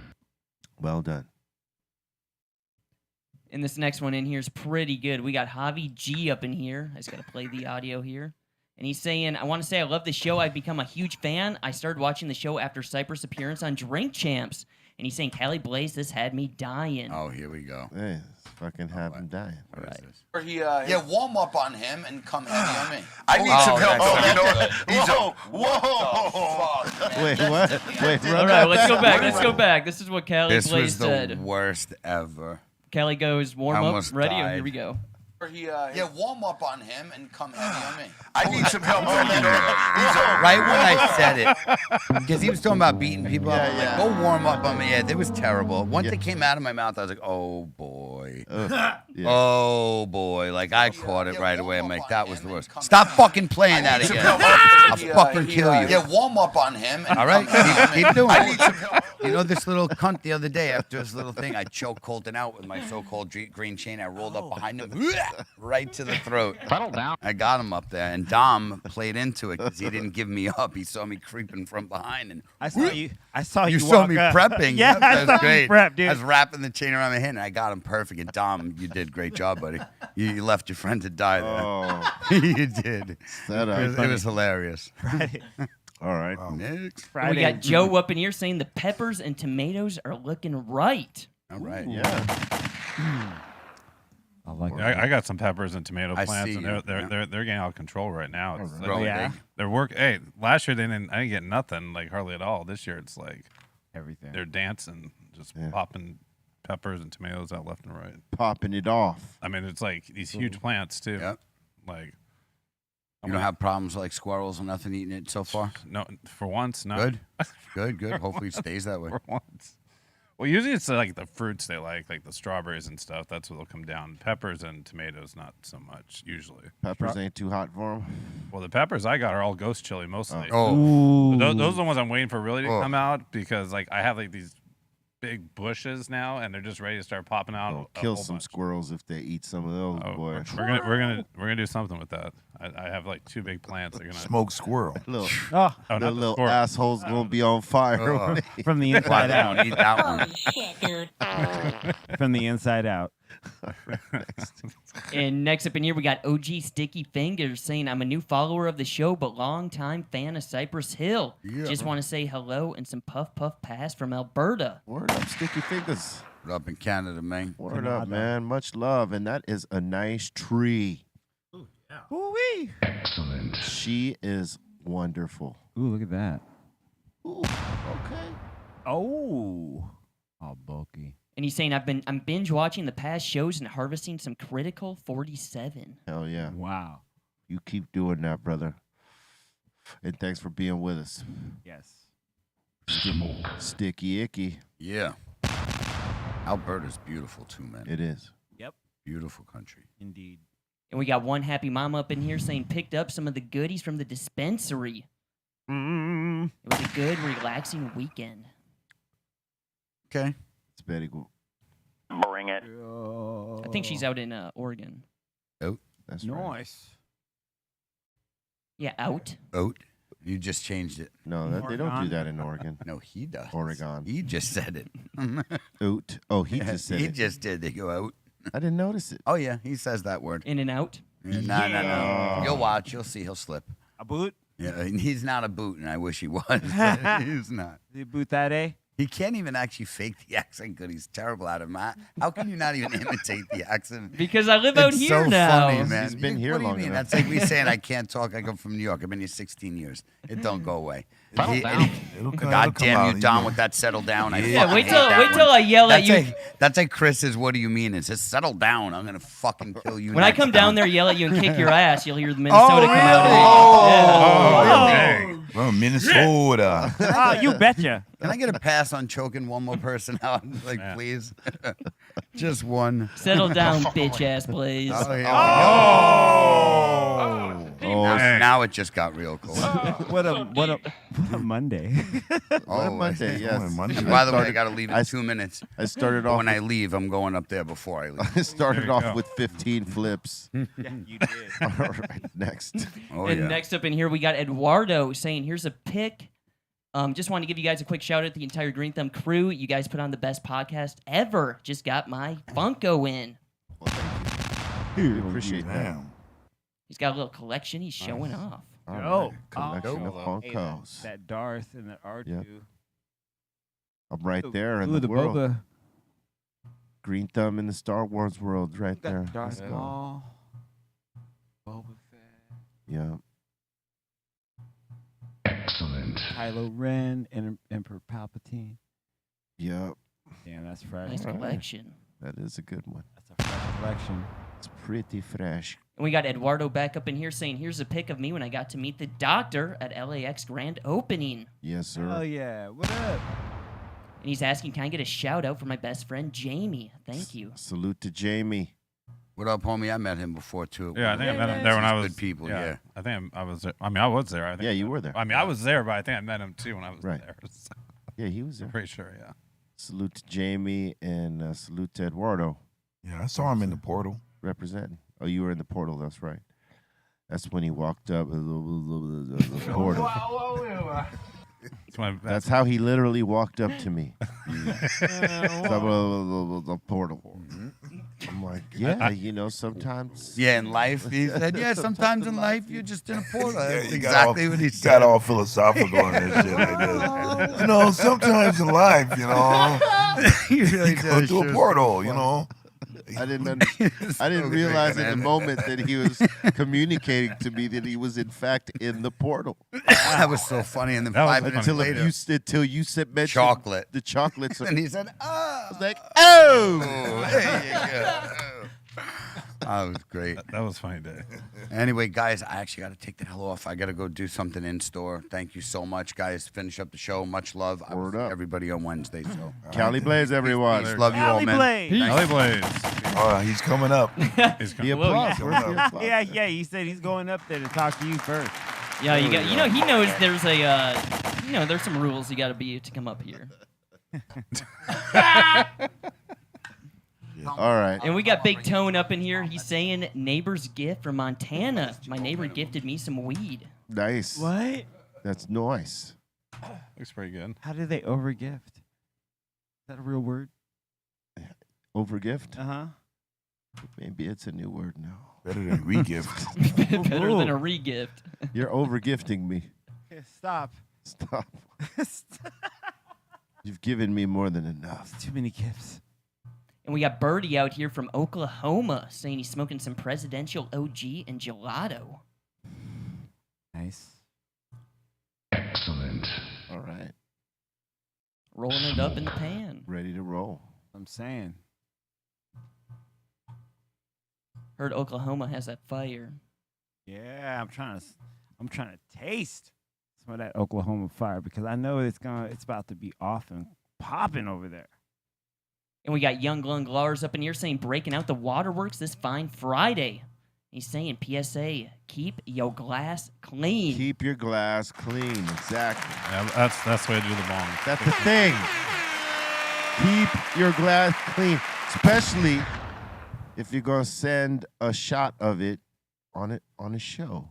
well done. And this next one in here is pretty good. We got Javi G up in here. I just got to play the audio here. And he's saying, I want to say I love the show. I've become a huge fan. I started watching the show after Cypress' appearance on Drink Champs. And he's saying, Callie Blaze, this had me dying. Oh, here we go. Hey, fucking have him dying. What is this? Yeah, warm up on him and come heavy on me. I need some help. That's though. good. You know, Wait, what? Wait, All right, let's go back. Let's go back. This is what Callie This Blaze was the said. worst ever. Callie goes, warm I up, almost ready? Oh, died. here we go. Yeah, warm up on him and come heavy on me. I need some help. Right when I said it, because he was talking about beating people up, I'm like, go warm up on me. Yeah, that was terrible. Once it came out of my mouth, I was like, oh boy. boy. Yeah. Oh boy, like I caught it right away. I'm like, that was the worst. Stop fucking playing that again. I'll fucking kill you. Yeah, warm up on him. All right, keep doing it. You know, this little cunt the other day after this little thing, I choked Colton out with my so-called green chain. I rolled up behind him, right to the throat. Settle down. I got him up there, and Dom played into it because he didn't give me up. He saw me creeping from behind, and I saw you. I saw you. you saw walk me up. prepping. Yeah, Yep, I that saw was great. you prep, dude. I was wrapping the chain around my hand, and I got him perfect. And Dom, you did a great job, buddy. You left your friend to die there. Oh, You did. set up. It was hilarious. Friday. All right. Next. And we got Joe up in here saying the peppers and tomatoes are looking right. All right. Yeah. I like. I got some peppers and tomato I plants, see and you. they're getting out of control right now. It's like, Growing Yeah. big. they're work. Hey, last year I didn't get nothing, like hardly at all. This year it's like Everything. they're dancing, just popping peppers and tomatoes out left and right. Popping it off. I mean, it's like these huge plants too. Yep. Like You don't have problems like squirrels or nothing eating it so far? no, for once, no. Good. Good. Hopefully it stays that way. For once. Well, usually it's like the fruits they like the strawberries and stuff. That's what'll come down. Peppers and tomatoes, not so much usually. Peppers ain't too hot for them. Well, the peppers I got are all ghost chili mostly. Oh, Those are the ones I'm waiting for really to Oh. come out because like I have like these big bushes now and they're just ready to start popping out. They'll a kill whole some bunch. squirrels if they eat some of those, Oh, boy. we're gonna do something with that. I have like 2 big plants. They're gonna Smoked squirrel. Little, Oh, oh, the not the little squirrel. asshole's gonna be on fire. Oh. from the Why inside they out. don't eat that one? Shit, dude. From the inside out. And next up in here, we got OG Sticky Fingers saying, I'm a new follower of the show, but long-time fan of Cypress Hill. Yeah. Just want to say hello and some puff puff pass from Alberta. Word up, Sticky Fingers. We're up in Canada, man. Word up, man. Much love. And that is a nice tree. Ooh-wee. Excellent. She is wonderful. Ooh, look at that. Ooh, okay. Oh. All bulky. And he's saying, I'm binge watching the past shows and harvesting some Critical 47. Hell yeah. Wow. You keep doing that, brother. And thanks for being with us. Yes. Smoke. Sticky Icky. Yeah. Alberta's beautiful too, man. It is. Yep. Beautiful country. Indeed. And we got one happy mama up in here saying, picked up some of the goodies from the dispensary. Mm. It was a good, relaxing weekend. Okay. It's very good. Bring it. I think she's out in Oregon. That's right. Nice. Yeah, out. Oat. You just changed it. No, they don't do Oregon. that in Oregon. No, he does. Oregon. He just said it. Oat. Oh, he just said he it. just did. They go out. I didn't notice it. Oh yeah, he says that word. In and out. No. You'll watch. You'll see. He'll slip. A boot? Yeah, and he's not a boot, and I wish he was. He's not. The boot that, eh? He can't even actually fake the accent good. He's terrible at it, Matt. How can you not even imitate the accent? Because I live out It's here so now. funny, man. He's been here what do you long mean? enough. That's like me saying I can't talk. I come from New York. I've been here 16 years. It don't go away. Settle down. God damn you, Don, with that settle down. I Yeah, fucking wait hate till that I one. yell at That's you. like, that's like Chris's. What do you mean? It says settle down. I'm gonna fucking kill you. When I next come down time. there, yell at you and kick your ass, you'll hear the Minnesota come out of it. Oh, dang. From Minnesota. Oh, you betcha. Can I get a pass on choking one more person out? Like, Yeah. please, just one. Settle down, bitch ass, please. Oh, yeah. Now it just got real cool. What a Monday. What a Monday, yes. Monday. And by the way, I got to leave in I- 2 minutes. I started But off. when I leave, I'm going up there before I leave. I started There you off go. with 15 flips. You did. All right, next. Oh, And yeah. next up in here, we got Eduardo saying, here's a pick. Just want to give you guys a quick shout out to the entire Greenthumb crew. You guys put on the best podcast ever. Just got my Funko in. Well, thank you. We appreciate that. Damn. He's got a little collection he's showing off. All Oh, right, collection of Hey, Funkos. that Darth and that R2. Yep. I'm right there in Ooh, the world. Boba. Green Thumb in the Star Wars world, right Got there. Darth Let's go. Maul. Boba Fett. Yeah. Excellent. Kylo Ren and Emperor Palpatine. Yep. Damn, that's fresh. Nice Alright. collection. That is a good one. That's a fresh collection. It's pretty fresh. And we got Eduardo back up in here saying, here's a pic of me when I got to meet the doctor at LAX grand opening. Yes, sir. Oh yeah, what up? And he's asking, can I get a shout out for my best friend, Jamie? Thank you. Salute to Jamie. What up, homie? I met him before, too. Yeah, I think I met him there when I was good people, yeah. I think I was there. I mean, I was there. I think Yeah, you were there. I mean, I was there, but I think I met him too when I was Right. there. So, Yeah, he was there. pretty sure, yeah. Salute to Jamie and salute to Eduardo Yeah, I saw him in the portal. representing. Oh, you were in the portal. That's right. That's when he walked up the portal. That's how he literally walked up to me. The portal. I'm like, yeah, you know, sometimes. Yeah, in life, he said, yeah, sometimes in life, you're just in a portal. That's you exactly what he said. Got all philosophical and that shit like this. You know, sometimes in life, you know, He really you go does through a sure portal, you know. I didn't realize at the moment that he was communicating to me that he was in fact in the portal. That was so funny. And then That was 5 minutes funny. later, Until you said mentioned chocolate. the chocolates. And he said, oh. I was like, oh. There you go. That was great. That was a funny day. Anyway, guys, I actually got to take the hell off. I got to go do something in store. Thank you so much, guys. Finish up the show. Much love. I will Word see up. everybody on Wednesday. So, Cali Blaze, everyone. peace. Love you all, man. Alley Blaze. He's coming up. He's The coming. applause. Whoa, Where's the applause? Yeah, he said he's going up there to talk to you first. Yeah, you got. You know, he knows there's a. You know, there's some rules you got to be to come up here. All right. And we got Big Tone up in here. He's saying neighbor's gift from Montana. My neighbor gifted me some weed. Nice. What? That's nice. Looks pretty good. How do they overgift? Is that a real word? Overgift? Uh-huh. Maybe it's a new word now. Better than regift. Better than a re-gift. You're overgifting me. Stop. Stop. You've given me more than enough. Too many gifts. And we got Birdie out here from Oklahoma saying he's smoking some presidential OG and gelato. Nice. Excellent. All right. Rolling it up in the pan. Ready to roll. I'm saying. Heard Oklahoma has that fire. Yeah, I'm trying to taste some of that Oklahoma fire because I know it's about to be off and popping over there. And we got Young Lung Lars up in here saying breaking out the waterworks this fine Friday. He's saying PSA, keep your glass clean. Keep your glass clean. Exactly. Yeah, that's the way to do the bong. That's the thing. Keep your glass clean, especially if you're gonna send a shot of it on a show.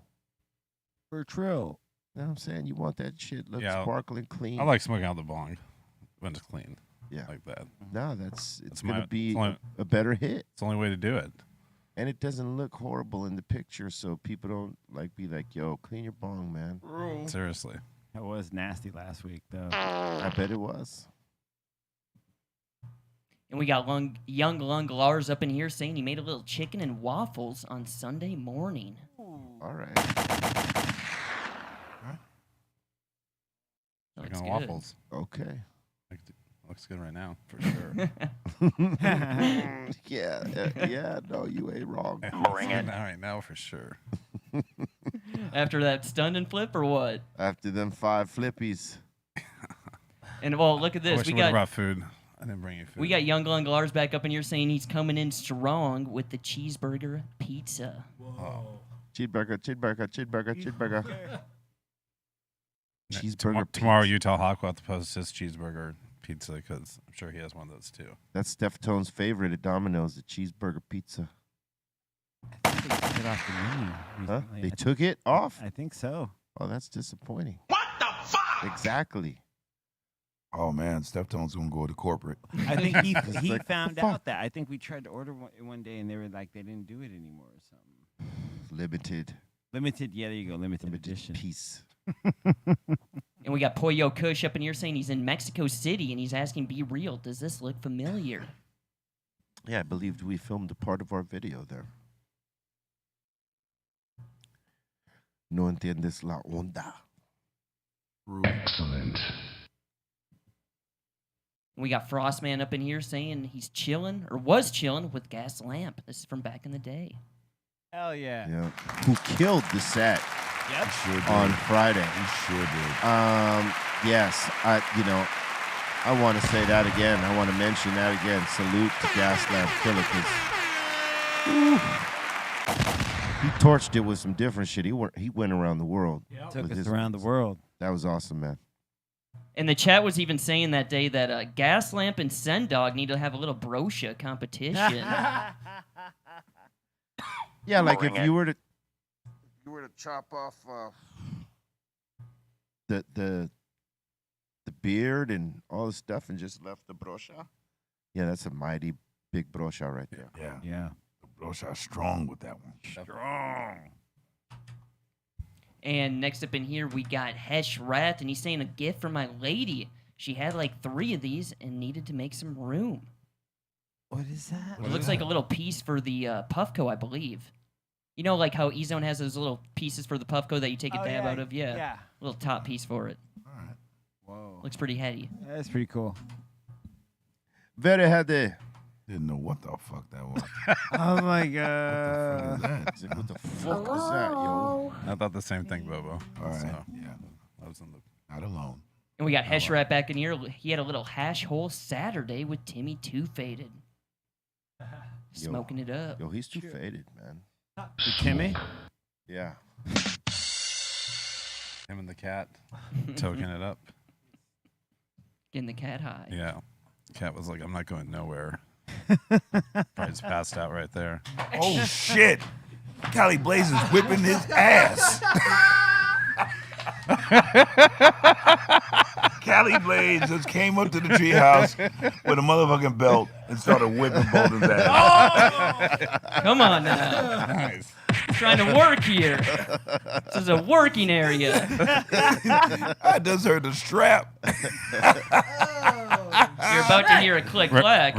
For trill. You know what I'm saying? You want that shit look Yeah, sparkling clean. I like smoking out the bong when it's clean. Yeah. Like that. No, it's It's gonna my- be it's only- a better hit. It's the only way to do it. And it doesn't look horrible in the picture, so people don't be like, yo, clean your bong, man. Seriously. That was nasty last week, though. I bet it was. And we got Young Lung Lars up in here saying he made a little chicken and waffles on Sunday morning. All right. Looks Chicken good. and waffles. Okay. Looks good right now, for sure. Yeah, no, you ain't wrong. Bring it. Right now, for sure. After that stun and flip or what? After them 5 flippies. And well, look at I this. wish We I would have got brought food. I didn't bring you food. we got Young Lung Lars back up in here saying he's coming in strong with the cheeseburger pizza. Cheeseburger. Cheeseburger Tomorrow, pizza. Utah Hawk will have to post his cheeseburger pizza because I'm sure he has one of those too. That's Steph Tone's favorite at Domino's, the cheeseburger pizza. I think they took it off the menu Huh? recently. They took it off? I think so. Oh, that's disappointing. What the fuck? Exactly. Oh man, Steph Tone's gonna go to corporate. I think he like, found fuck. out that. I think we tried to order one day and they were like they didn't do it anymore or something. Limited Limited, yeah, there you go, limited edition. piece. And we got Pollo Kush up in here saying he's in Mexico City and he's asking, be real, does this look familiar? Yeah, I believed we filmed a part of our video there. No entiendes la onda. Excellent. We got Frostman up in here saying he's chilling or was chilling with Gas Lamp. This is from back in the day. Hell yeah. Yeah. Who killed the set Sure did. on Friday. He sure did. Yes, I want to say that again. I want to mention that again. Salute to Gaslamp Killer, 'cause he torched it with some different shit. He went around the world. Took with us his- around the world. That was awesome, man. And the chat was even saying that day that Gaslamp and Sendog need to have a little brochure competition. Yeah, like Bring if it. you were to chop off the beard and all the stuff and just left the brochure. Yeah, that's a mighty big brochure right there. Yeah. Yeah. The brochure strong with that one. Strong. And next up in here, we got Hesh Rat, and he's saying a gift for my lady. She had like 3 of these and needed to make some room. What is that? It looks like a little piece for the Puffco, I believe. You know, like how E-Zone has those little pieces for the Puffco that you take a dab out of? Yeah. Yeah. Little top piece for it. All right. Whoa. Looks pretty heady. That's pretty cool. Very heady. Didn't know what the fuck that was. Oh my What god. the fuck is that? He's like, what the fuck is that, yo? I thought the same thing, Bobo. All right. So, Yeah. I was in the Not alone. And we got Hesh Rat back in here. He had a little hash hole Saturday with Timmy Two Faded. Smoking it up. Yo, he's too faded, man. Timmy? Yeah. him and the cat toking it up. Getting the cat high. Yeah. Cat was like, I'm not going nowhere. Probably just passed out right there. Oh shit! Cali Blaze is whipping his ass. Cali Blaze just came up to the treehouse with a motherfucking belt and started whipping Bolden's ass. Come on now. Nice. Trying to work here. This is a working area. I just heard the strap. You're about to hear a click clack.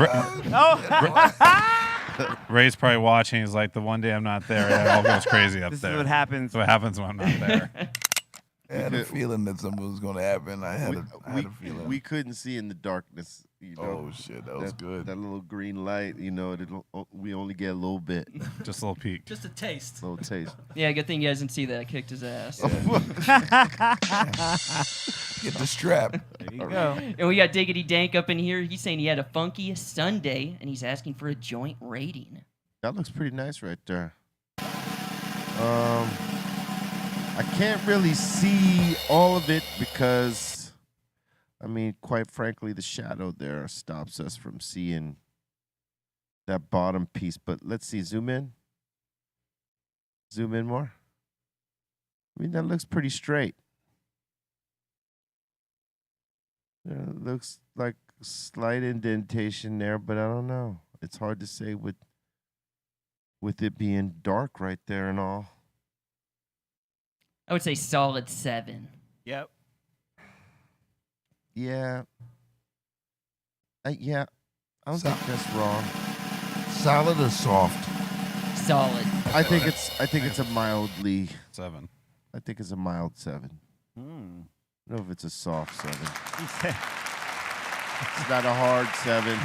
Ray's probably watching. He's like, the one day I'm not there, it all goes crazy up This there. is what happens. That's what happens when I'm not there. I had a feeling that something was going to happen. I had a feeling. We couldn't see in the darkness. You know, Oh shit, that was good. That little green light, you know, we only get a little bit, Just a little peek. Just a taste. little taste. Yeah, good thing you guys didn't see that. I kicked his ass. Get the strap. There you go. And we got Diggity Dank up in here. He's saying he had a funky Sunday, and he's asking for a joint rating. That looks pretty nice right there. I can't really see all of it because, I mean, quite frankly, the shadow there stops us from seeing that bottom piece. But let's see, zoom in. Zoom in more. I mean, that looks pretty straight. It looks like slight indentation there, but I don't know. It's hard to say with it being dark right there and all. I would say solid 7. Yep. Yeah. Yeah. I don't So- think that's wrong. Solid or soft? Solid. I think it's a mildly. 7. I think it's a mild 7. Hmm. I don't know if it's a soft 7. He said, It's not a hard 7.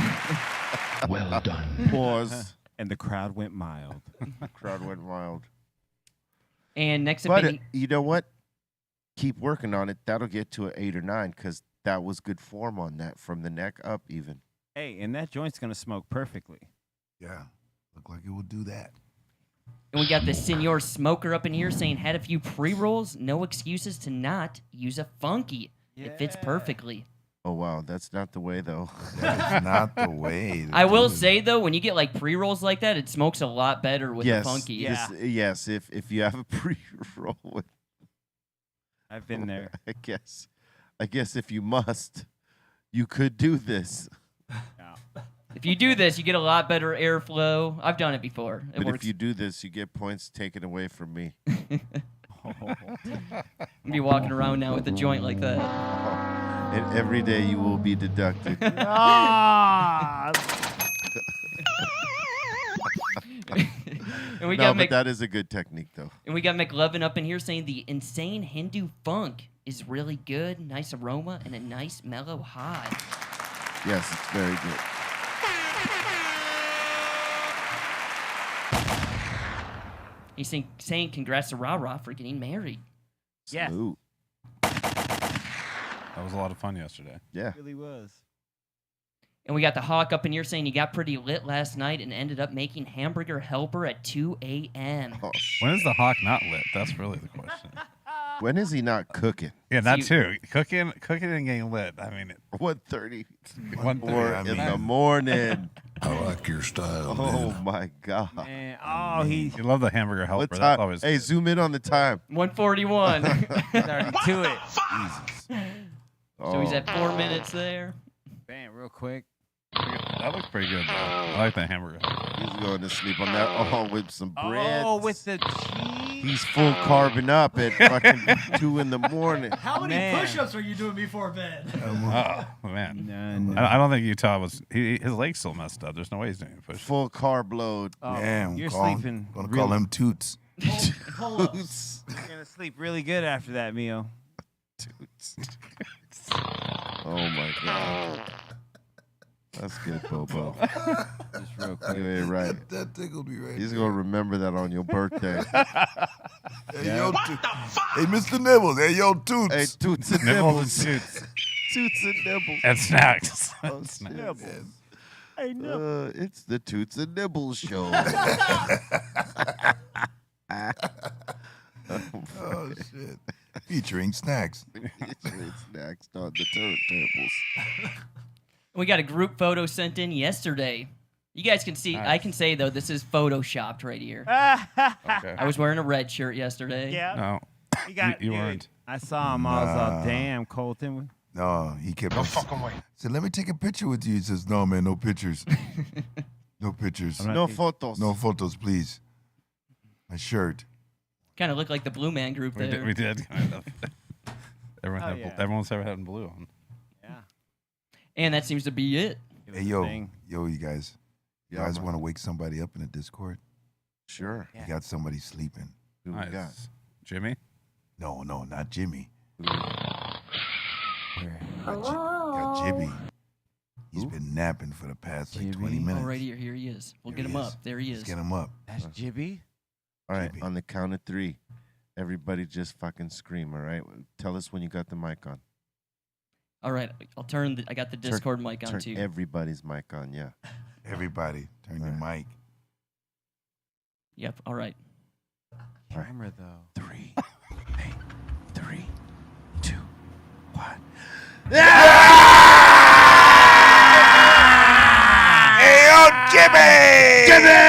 Well done. Pause. and the crowd went mild. Crowd went wild. And next up But in you know what? Keep working on it. That'll get to an 8 or 9 because that was good form on that from the neck up even. Hey, and that joint's gonna smoke perfectly. Yeah. Look like it would do that. And we got the Senor Smoker up in here saying had a few pre-rolls, no excuses to not use a funky. It fits perfectly. Oh wow, that's not the way though. That's not the way. to I will do it. say though, when you get like pre-rolls like that, it smokes a lot better with yes, the funky. yes. If you have a pre-roll with, I've been there. I guess if you must, you could do this. If you do this, you get a lot better airflow. I've done it before. It But works. if you do this, you get points taken away from me. I'm be walking around now with a joint like that. And every day you will be deducted. Ah! And we No, got but that is a good technique though. And we got McLovin up in here saying the insane Hindu funk is really good, nice aroma, and a nice mellow high. Yes, it's very good. He's saying congrats to Ra Ra for getting married. Yes. Salute. That was a lot of fun yesterday. Yeah. It really was. And we got the Hawk up in here saying he got pretty lit last night and ended up making hamburger helper at 2 a.m. Oh, When is the Hawk not lit? That's really the question. when is he not cooking? Yeah, that So too. Cooking and getting lit. I mean, 1:30 1:30, in the morning. I like your style, Oh man. my God. Man, oh, he's you love the hamburger helper. What That's time? always Hey, zoom in on the time. 141. already to it. So he's Oh. at 4 minutes there. Bam, real quick. that looks pretty good. Though. I like the hamburger. He's going to sleep on that. Oh, with some bread. Oh, with the cheese. He's full carbing up at fucking 2 in the morning. How many Man. push-ups are you doing before bed? Oh man, No. I don't think Utah was. His leg's still messed up. There's no way he's doing a push. Full carb load. Oh, Damn, you're call him- sleeping. Gonna really, call him Toots. Pull-ups. You're gonna sleep really good after that meal. Oh my God. That's good, Bobo. Just real You quick. ain't right. That tickled me right. He's gonna remember that on your birthday. Hey, yo, hey, Mr. Nibbles. Hey, yo, Toots. Hey, toots and Nibbles nibbles. and toots Toots and nibbles. and snacks. Oh, Snacks. shit. I know. It's the Toots and Nibbles show. Oh shit! Featuring snacks. It's next on the turntables. We got a group photo sent in yesterday. You guys can see, I can say though, this is photoshopped right here. Okay. I was wearing a red shirt yesterday. Yeah. No, You got. you dude, weren't. I saw him. I was all, Nah. damn, Colton. No, he kept. No fucking way. Said, "Let me take a picture with you." He says, "No, man, no pictures. No pictures. I'm No not- photos. No photos, please." My shirt. Kind of looked like the Blue Man Group there. We did kind of. Everyone Oh, had, yeah. everyone's ever had blue on. Yeah. And that seems to be it. It Hey, was a yo, thing. you guys. You Yeah, guys man. want to wake somebody up in the Discord? Sure. Yeah. You got somebody sleeping. Who we got? Nice. Jimmy. No, not Jimmy. Where? Got Jibby. He's been napping for the past like 20 Jibby? minutes. Oh, right here. Here he is. We'll Here get he him is. up. There he Let's is. get him up. That's Jibby. All right, Jimmy. on the count of 3, everybody just fucking scream, all right? Tell us when you got the mic on. All right. I'll turn I got the Discord mic on Turn too. everybody's mic on, yeah. Everybody, turn your mic. Yep. All right. Camera though. 3. Hey, 3, 2, 1. Hey, yo, Jimmy! Jimmy!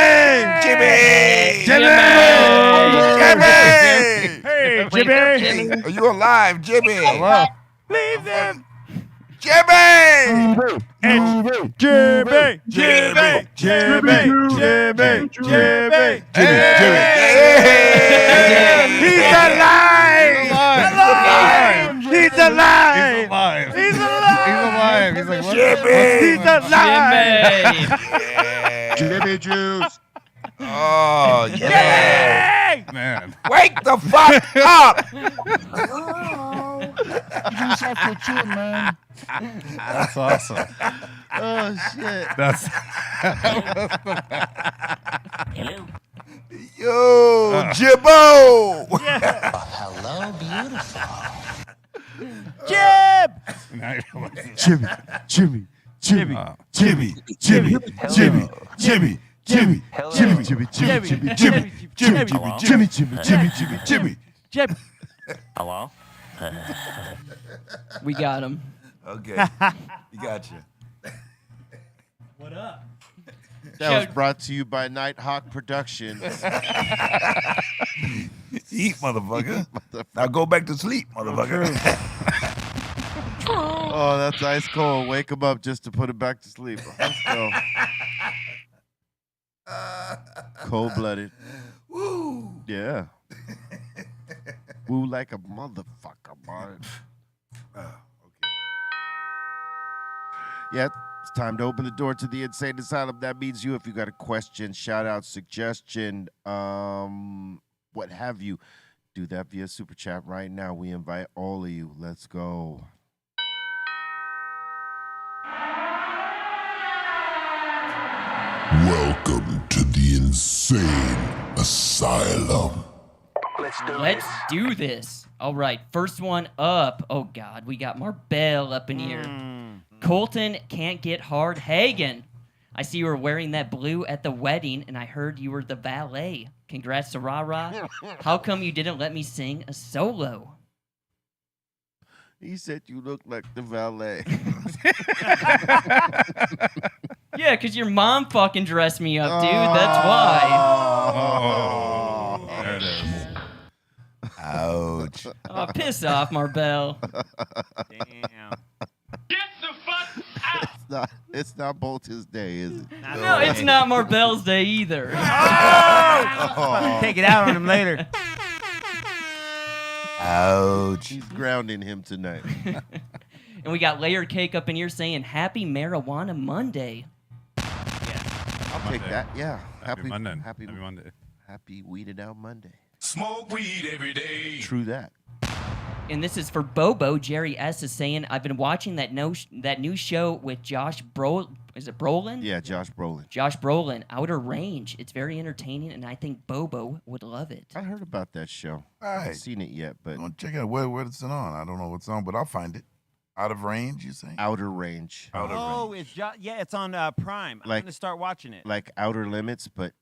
Hey, Wake up, Jimmy. Are you alive, Jimmy? Hello. Leave them. Jimmy! Jimmy. Jimmy. Jimmy. Jimmy. Jimmy. He's alive. Alive. He's alive. alive. He's alive. He's like, what? Jimmy! He's alive. Jimmy. Jimmy Juice. Oh, yeah. Man. Wake the fuck up! That's awesome. Oh, shit. That's Hello. Yo, Jibbo! Hello, beautiful. Jib. now you're like, Jimmy. Jimmy. Jimmy, Jimmy, Jimmy, Jimmy, Jimmy, Jimmy, Jimmy, Jimmy, Jimmy, Jimmy, Jimmy, Jimmy, Jimmy, Jimmy, Jimmy. Jib. Hello. We got him. Okay, you got you. What up? That was brought to you by Nighthawk Productions. Eat, motherfucker. Now go back to sleep, motherfucker. Oh, that's ice cold. Wake him up just to put him back to sleep. Let's go. Cold-blooded. Woo! Yeah. Woo like a motherfucker, man. Okay. Yeah, it's time to open the door to the Insane Asylum. That means you, if you got a question, shout out, suggestion, what have you, do that via Super Chat right now. We invite all of you. Let's go. Welcome to the Insane Asylum. Let's do this. All right. First one up. Oh, God. We got Marbell up in here. Colton can't get hard. Hagen, I see you were wearing that blue at the wedding, and I heard you were the valet. Congrats to Rah-Rah. How come you didn't let me sing a solo? He said you look like the valet. Yeah, because your mom fucking dressed me up, dude. That's why. Oh, there it is. Ouch. Oh, piss off, Marbell. Damn. It's not Bolton's day, is it? No, it's not Marbell's day either. Take it out on him later. Ouch. He's grounding him tonight. And we got Layer Cake up in here saying Happy Marijuana Monday. I'll take that. Yeah. Happy Monday. Happy Monday. Happy Weeded Out Monday. Smoke weed every day. True that. And this is for Bobo. Jerry S. is saying, I've been watching that new show with Josh Is it Brolin? Yeah, Josh Brolin. Josh Brolin, Outer Range. It's very entertaining, and I think Bobo would love it. I heard about that show. All I right. haven't seen it yet, but I'm gonna check out where it's on. I don't know what's on, but I'll find it. Out of range, you say? Outer Range. Outer Oh, range. it's on Prime. I'm Like- gonna start watching it. Like Outer Limits, but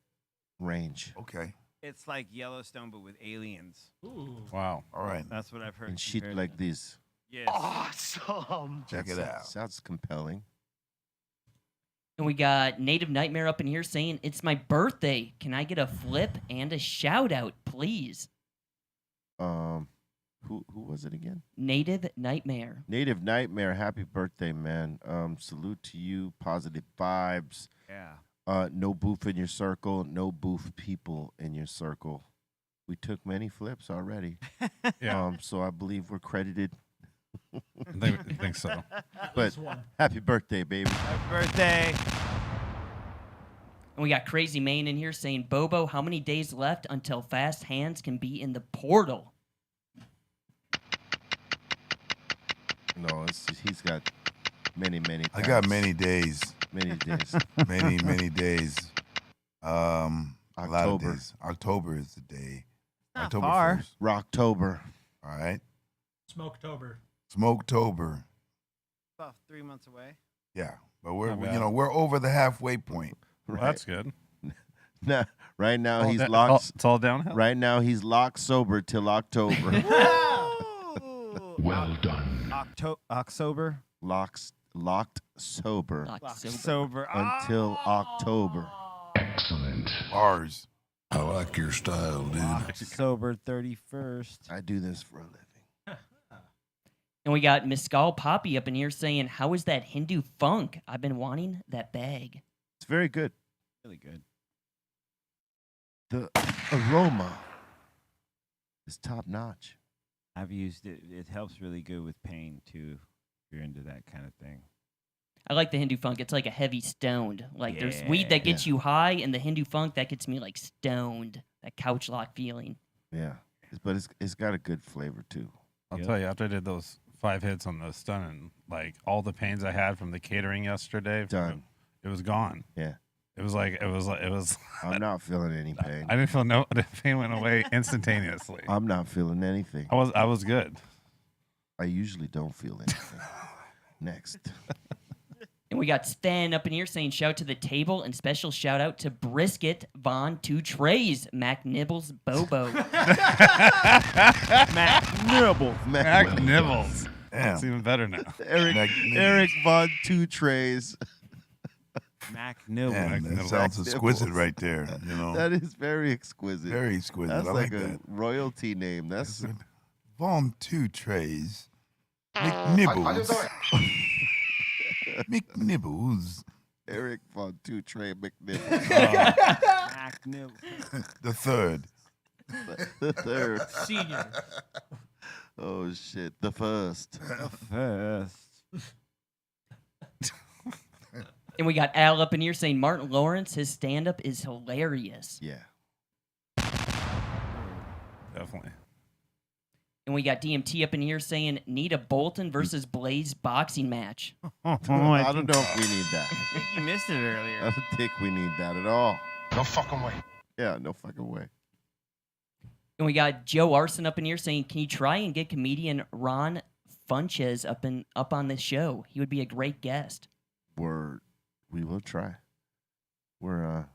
range. Okay. It's like Yellowstone, but with aliens. Wow. All right. That's what I've heard. And shit compared like to. this. Yes. Awesome. Check it out. Sounds compelling. And we got Native Nightmare up in here saying, it's my birthday. Can I get a flip and a shout out, please? Who was it again? Native Nightmare. Native Nightmare, happy birthday, man. Salute to you, positive vibes. Yeah. No boof in your circle, no boof people in your circle. We took many flips already. Yeah. So I believe we're credited. I think so. But happy birthday, baby. Happy birthday. And we got Crazy Maine in here saying, Bobo, how many days left until Fast Hands can be in the portal? No, he's got many. I got times. many days. Many days. many days. A lot of October. days. October is the day. Not October far. 1st. Rocktober. All right. Smoketober. Smoketober. About 3 months away. Yeah. But we're Not bad. we're over the halfway point. Well, that's good. Nah, right now he's It's locked. It's all downhill. Right now he's locked sober till October. Well done. October. Locked sober Locked sober. Sober. until October. Excellent. Bars. I like your style, dude. October 31st. I do this for a living. And we got Mescal Poppy up in here saying, how is that Hindu funk? I've been wanting that bag. It's very good. Really good. The aroma is top notch. I've used it. It helps really good with pain too. If you're into that kind of thing. I like the Hindu funk. It's like a heavy stoned. Like there's weed that gets you high, and the Hindu funk that gets me like stoned. That couch lock feeling. Yeah, but it's got a good flavor too. I'll tell you, after I did those 5 hits on the stun, and like all the pains I had from the catering yesterday, Done. It was gone. Yeah. It was. I'm not feeling any pain. I didn't feel the pain went away instantaneously. I'm not feeling anything. I was good. I usually don't feel anything. Next. And we got Stan up in here saying, shout to the table and special shout out to Brisket, Von, 2 Trays, Mac Nibbles, Bobo. Mac Nibble. Mac Nibbles. Damn. It's even better now. Eric Von 2 Trays. Mac Nibble. Man, that Nibbles. sounds exquisite Nibbles. right there. You know, That is very exquisite. very exquisite. That's I like like a that. royalty name. That's Von 2 Trays. McNibbles. McNibbles. Eric Von 2 Tray McNichols. Mac Nibble. The third. The third. Senior. Oh shit. The first. First. And we got Al up in here saying, Martin Lawrence, his stand up is hilarious. Yeah. Definitely. And we got DMT up in here saying, need a Bolton versus Blaze boxing match. I don't know if we need that. I think you missed it I earlier. don't think we need that at all. No fucking way. Yeah, no fucking way. And we got Joe Arson up in here saying, can you try and get comedian Ron Funches up on this show. He would be a great guest. We will try. We're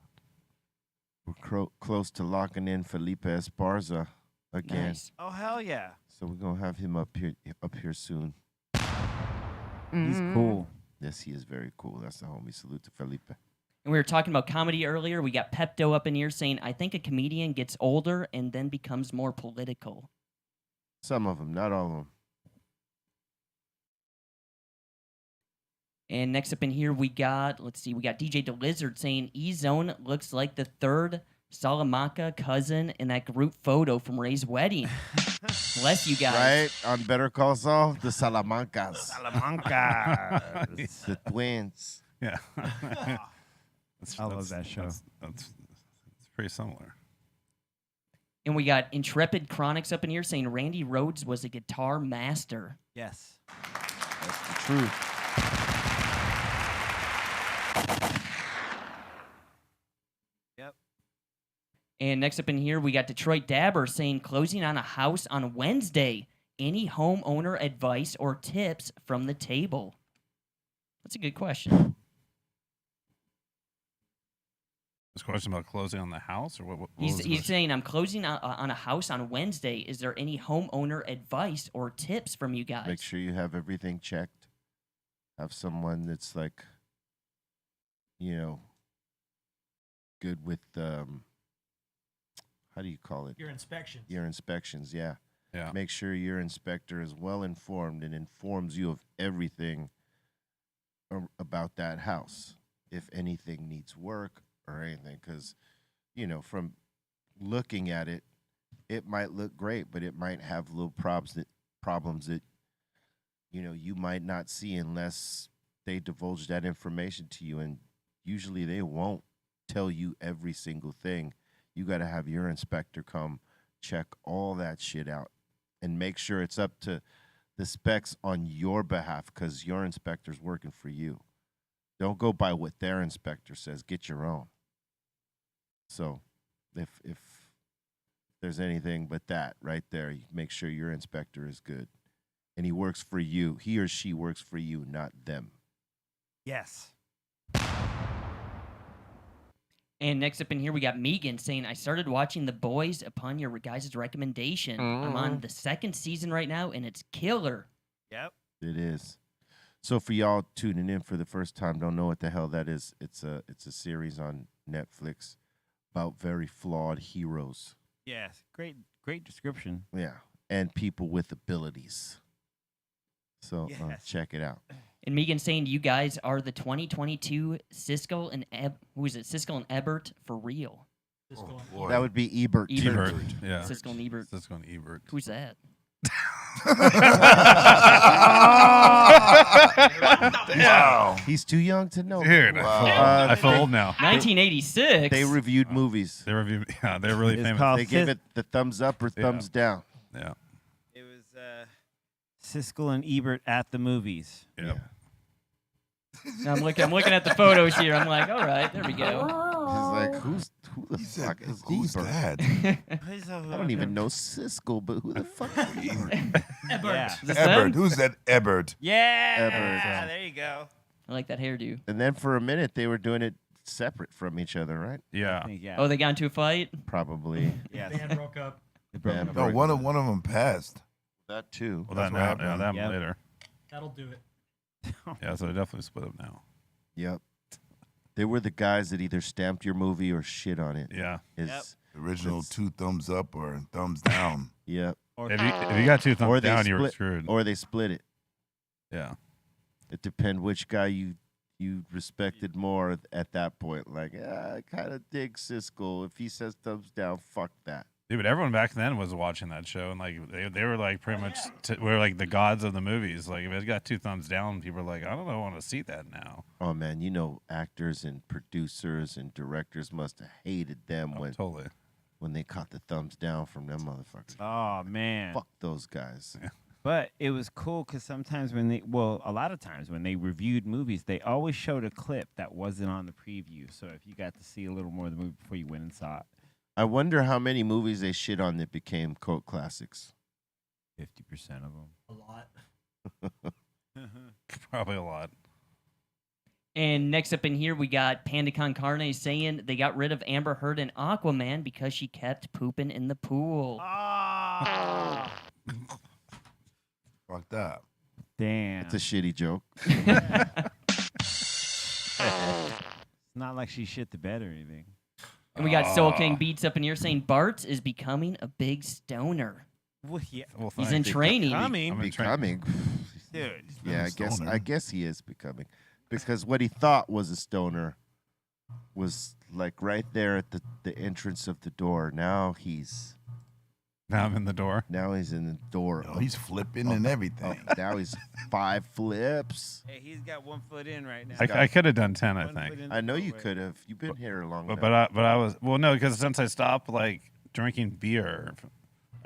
close to locking in Felipe Esparza again. Nice. Oh hell yeah! So we're gonna have him up here soon. He's cool. Yes, he is very cool. That's the homie. Salute to Felipe. And we were talking about comedy earlier. We got Pepto up in here saying, I think a comedian gets older and then becomes more political. Some of them, not all of them. And next up in here, we got DJ DeLizard saying E-Zone looks like the third Salamanca cousin in that group photo from Ray's wedding. Bless you guys. Right? On Better Call Saul, the Salamancas. Salamanca. The twins. Yeah. I love that show. It's pretty similar. And we got Intrepid Chronics up in here saying Randy Rhoads was a guitar master. Yes. That's the truth. Yep. And next up in here, we got Detroit Dabber saying closing on a house on Wednesday. Any homeowner advice or tips from the table? That's a good question. This question about closing on the house, or what He's saying, I'm closing on a house on Wednesday. Is there any homeowner advice or tips from you guys? Make sure you have everything checked. Have someone that's like, good with, how do you call it? Your inspections. Your inspections, yeah. Yeah. Make sure your inspector is well informed and informs you of everything about that house. If anything needs work or anything, because, from looking at it, it might look great, but it might have little problems that, you might not see unless they divulge that information to you. And usually they won't tell you every single thing. You got to have your inspector come check all that shit out and make sure it's up to the specs on your behalf, because your inspector's working for you. Don't go by what their inspector says. Get your own. So if there's anything but that right there, you make sure your inspector is good. And he works for you. He or she works for you, not them. Yes. And next up in here, we got Megan saying, I started watching The Boys upon your guys' recommendation. I'm on the second season right now, and it's killer. Yep. It is. So for y'all tuning in for the first time, don't know what the hell that is. It's a series on Netflix about very flawed heroes. Yes. Great description. Yeah. And people with abilities. So Yes. check it out. And Megan saying, you guys are the 2022 Siskel and Ebert for real. Boy. That would be Ebert. Ebert. Yeah. Siskel and Ebert. Siskel and Ebert. Who's that? Wow. He's too young to know. Dude, Wow. I feel old now. 1986. They reviewed movies. They're really It's famous. called They gave it the thumbs up or thumbs down. Yeah. It was Siskel and Ebert at the movies. Yeah. I'm looking at the photos here. I'm like, all right, there we go. He's like, who the He said, fuck is who's Ebert? that? I don't even know Siskel, but who the fuck is Ebert? Yeah. Is this Ebert. them? Who's that Ebert? Yeah. Ebert. There you go. I like that hairdo. And then for a minute, they were doing it separate from each other, right? Yeah. Yeah. Oh, they got into a fight? Probably. yes. Band broke up. Yeah, No, one of them passed. that too. Well, That's that what now, happened. yeah, that Yep. later. That'll do it. Yeah, so they definitely split up now. Yep. They were the guys that either stamped your movie or shit on it. Yeah. Yep. Original That's- 2 thumbs up or thumbs down. Yep. If you got two Or thumbs they down, you were split- screwed. Or they split it. Yeah. It depends which guy you respected more at that point. Like, I kind of dig Siskel. If he says thumbs down, fuck that. Dude, but everyone back then was watching that show, and like they were like pretty much were like the gods of the movies. Like if it got 2 thumbs down, people were like, I don't know, I want to see that now. Oh man, actors and producers and directors must have hated them Totally. when they caught the thumbs down from them motherfuckers. Oh man. Fuck those guys. But it was cool because sometimes a lot of times when they reviewed movies, they always showed a clip that wasn't on the preview. So if you got to see a little more of the movie before you went and saw it, I wonder how many movies they shit on that became cult classics. 50% of them. A lot. Probably a lot. And next up in here, we got Panda Con Carne saying they got rid of Amber Heard and Aquaman because she kept pooping in the pool. Fucked up. Damn. It's a shitty joke. It's not like she shit the bed or anything. And we got Soul King Beats up in here saying Bart is becoming a big stoner. Well, yeah. Well, He's in training. Becoming. Dude. Yeah, stoner. I guess he is becoming. Because what he thought was a stoner was like right there at the entrance of the door. Now he's I'm in the door. Now he's in the door. Oh, he's flipping and everything. Now he's 5 flips. Hey, he's got 1 foot in right now. I could have done 10, I 1 foot think. in I the know you doorway. could have. You've been here long enough. But I was no, because since I stopped like drinking beer,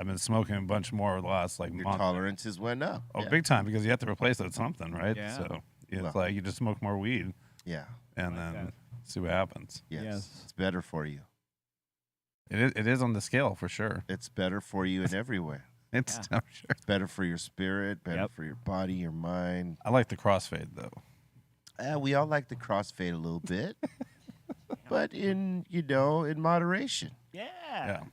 I've been smoking a bunch more over the last like Your month. tolerances went up. Oh, Yeah. big time, because you have to replace it with something, right? Yeah. So it's Well. like you just smoke more weed Yeah. and Like then that. see what happens. Yes. Yes. It's better for you. It is on the scale for sure. It's better for you in every way. It's I'm sure. It's better for your spirit, better Yep. for your body, your mind. I like the crossfade though. We all like the crossfade a little bit, but in moderation. Yeah. Yeah.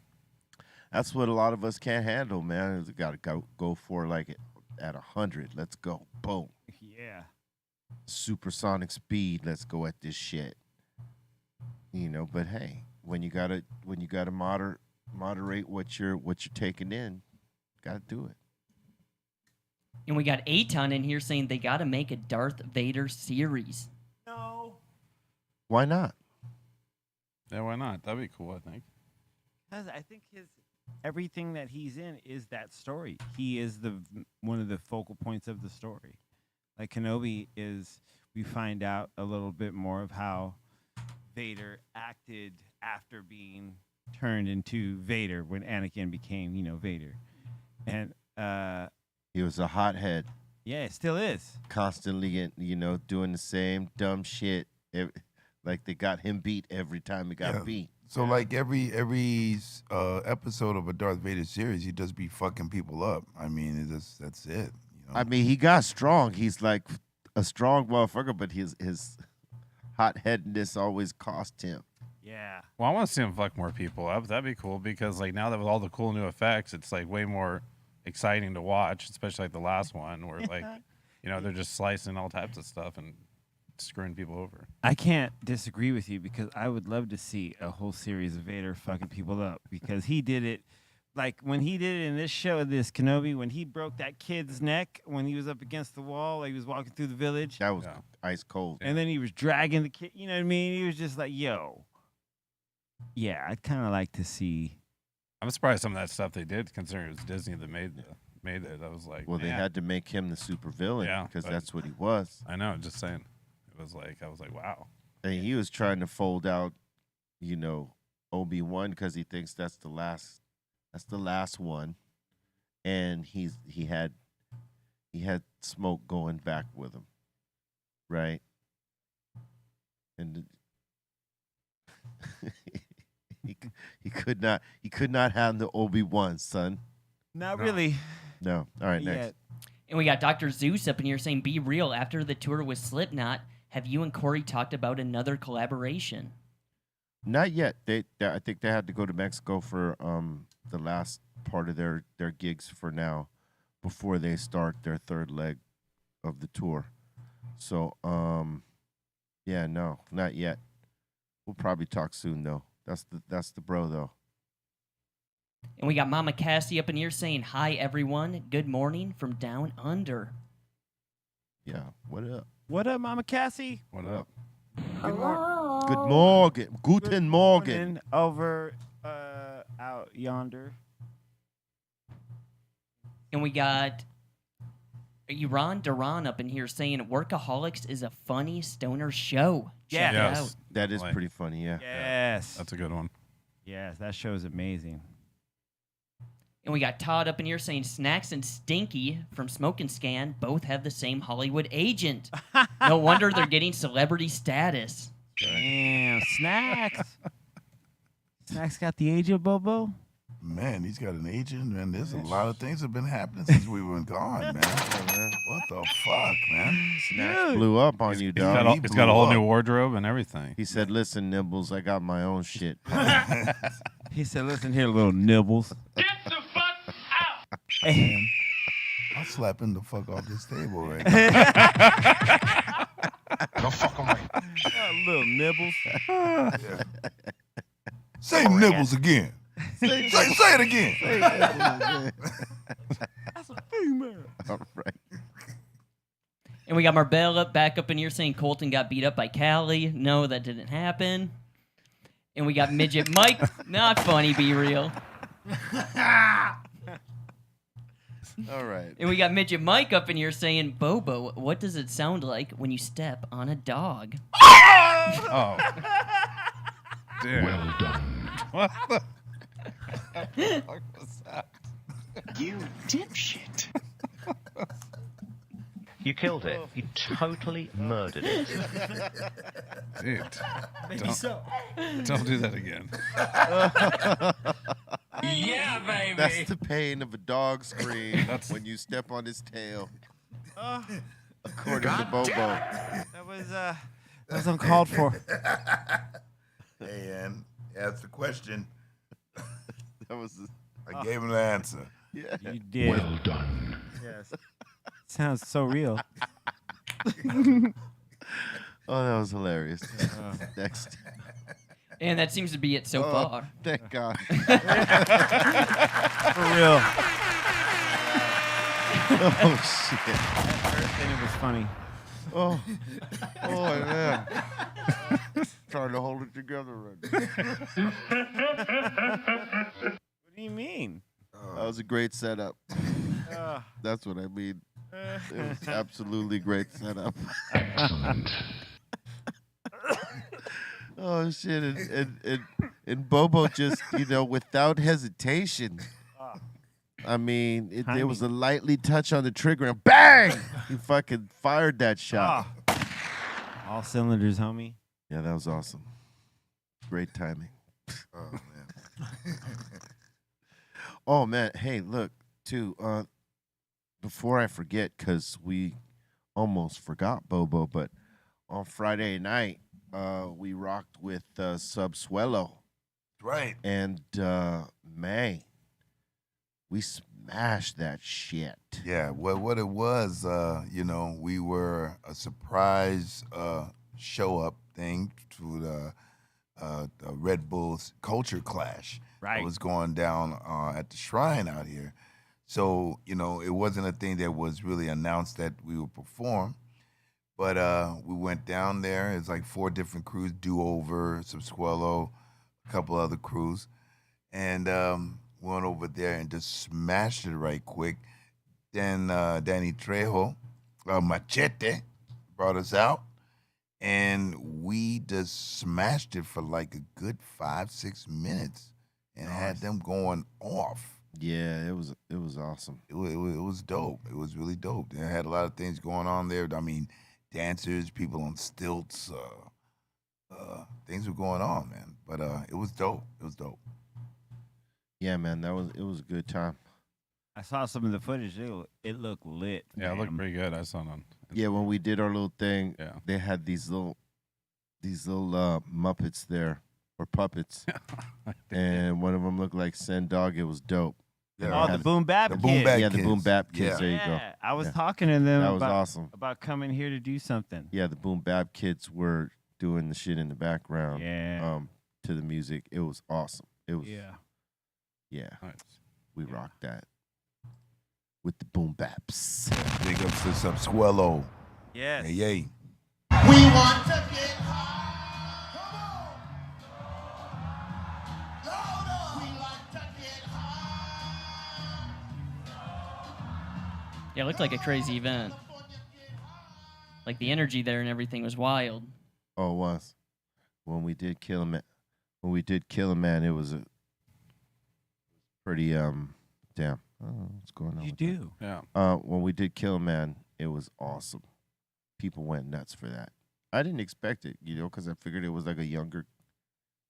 That's what a lot of us can't handle, man. We got to go for like it at 100. Let's go. Boom. Yeah. Supersonic speed. Let's go at this shit. But hey, when you gotta moderate what you're taking in, gotta do it. And we got Aton in here saying they got to make a Darth Vader series. No. Why not? Yeah, why not? That'd be cool, I think. Because I think everything that he's in is that story. He is one of the focal points of the story. Like Kenobi is, we find out a little bit more of how Vader acted after being turned into Vader when Anakin became, Vader. And He was a hothead, yeah, it still is. constantly, doing the same dumb shit. Like they got him beat every time he got Yeah. beat. So like every episode of a Darth Vader series, he just be fucking people up. I mean, that's it. I mean, he got strong. He's like a strong motherfucker, but his hot-headedness always cost him. Yeah. Well, I want to see him fuck more people up. That'd be cool because like now that with all the cool new effects, it's like way more exciting to watch, especially like the last one where like they're just slicing all types of stuff and screwing people over. I can't disagree with you because I would love to see a whole series of Vader fucking people up because he did it. Like when he did it in this show, this Kenobi, when he broke that kid's neck when he was up against the wall, like he was walking through the village. That was ice cold. And then he was dragging the kid, you know what I mean? He was just like, yo. Yeah, I'd kind of like to see. I'm surprised some of that stuff they did, considering it was Disney that made it. I was like, Well, they man. had to make him the supervillain Yeah, because but- that's what he was. I know, just saying. It was like I was like, wow. And he was trying to fold out, Obi-Wan because he thinks that's the last one, and he had smoke going back with him, right? And he could not handle Obi-Wan, son. Not really. No. All right, next. Yet. And we got Dr. Zeus up in here saying, be real, after the tour with Slipknot, have you and Corey talked about another collaboration? Not yet. I think they had to go to Mexico for the last part of their gigs for now, before they start their third leg of the tour. So yeah, no, not yet. We'll probably talk soon though. That's the bro though. And we got Mama Cassie up in here saying, hi, everyone. Good morning from down under. Yeah. What up? What up, Mama Cassie? What up? Good morning. Guten Morgen. Over out yonder. And we got Iran Duran up in here saying, Workaholics is a funny stoner show. Check it Yes. out. That is Like- pretty funny, yeah. Yes. That's a good one. Yes, that show is amazing. And we got Todd up in here saying, Snacks and Stinky from Smoke and Scan both have the same Hollywood agent. No wonder they're getting celebrity status. Damn, Snacks. Snacks got the agent, Bobo? Man, he's got an agent, man. There's a lot of things have been happening since we were gone, man. What the fuck, man? Snatch blew up on you, He's got, dog. he's got a whole new wardrobe and everything. He said, "Listen, Nibbles, I got my own shit." He said, "Listen here, little nibbles. Get the fuck out! Man, I'm slapping the fuck off this table right now. Don't fuck away. Little nibbles." Yeah. Say nibbles again. Say it again. That's a female. All right. And we got Marbella back up in here saying Colton got beat up by Callie. No, that didn't happen. And we got Midget Mike. Not funny, be real. All right. And we got Midget Mike up in here saying, Bobo, what does it sound like when you step on a dog? Oh. Dude. Well done. What the fuck was that? You dipshit. You killed it. You totally murdered it. Dude. Maybe so. Don't do that again. Yeah, baby. That's the pain of a dog scream That's- when you step on his tail. According to Bobo. That was uncalled for. Hey, and that's the question. That was I gave him the answer. yeah. You did. Well done. Yes. Sounds so real. Oh, that was hilarious. Next. And that seems to be it so far. Thank God. For real. Oh shit. And it was funny. Oh. Oh man. Trying to hold it together right now. What do you mean? That was a great setup. That's what I mean. It was absolutely great setup. Excellent. Oh shit! And Bobo just, without hesitation. I mean, there was a lightly touch on the trigger and bang! He fucking fired that shot. All cylinders, homie. Yeah, that was awesome. Great timing. Oh, man. Oh man, hey, look, too. Before I forget, because we almost forgot Bobo, but on Friday night, we rocked with Subsuelo. Right. And man, we smashed that shit. Yeah, what it was, we were a surprise show up thing to the Red Bulls Culture Clash. Right. That was going down at the Shrine out here. So, it wasn't a thing that was really announced that we would perform. But we went down there. It's like 4 different crews, Do Over, Subsquello, a couple other crews. And went over there and just smashed it right quick. Then Danny Trejo, Machete, brought us out. And we just smashed it for like a good 5-6 minutes and had them going off. Yeah, it was awesome. It was dope. It was really dope. They had a lot of things going on there. I mean, dancers, people on stilts, things were going on, man. But it was dope. It was dope. Yeah, man, it was a good time. I saw some of the footage. It looked lit. Yeah, it looked man. pretty good. I saw it on. Yeah, when we did our little thing, Yeah. they had these little Muppets there, or puppets, and one of them looked like Sen Dog. It was dope. Yeah. Oh, the Boom Bap The Kids. Boom Bap Yeah, the Kids. Boom Bap Kids. Yeah. There you go. Yeah, I was Yeah. talking to them That was about, awesome. about coming here to do something. Yeah, the Boom Bap Kids were doing the shit in the background. Yeah. To the music. It was awesome. It was. Yeah. Yeah. Nice. We rocked that with the Boom Baps. Big ups to Subsquello. Yes. Hey, yay. We want to get high. Come on. Louder. We like to get high. Yeah, it looked like a crazy event. Like the energy there and everything was wild. Oh, it was. When we did Kill a Man, it was a pretty damn. Oh, what's going on? You with do. Yeah. When we did Kill a Man, it was awesome. People went nuts for that. I didn't expect it, because I figured it was like a younger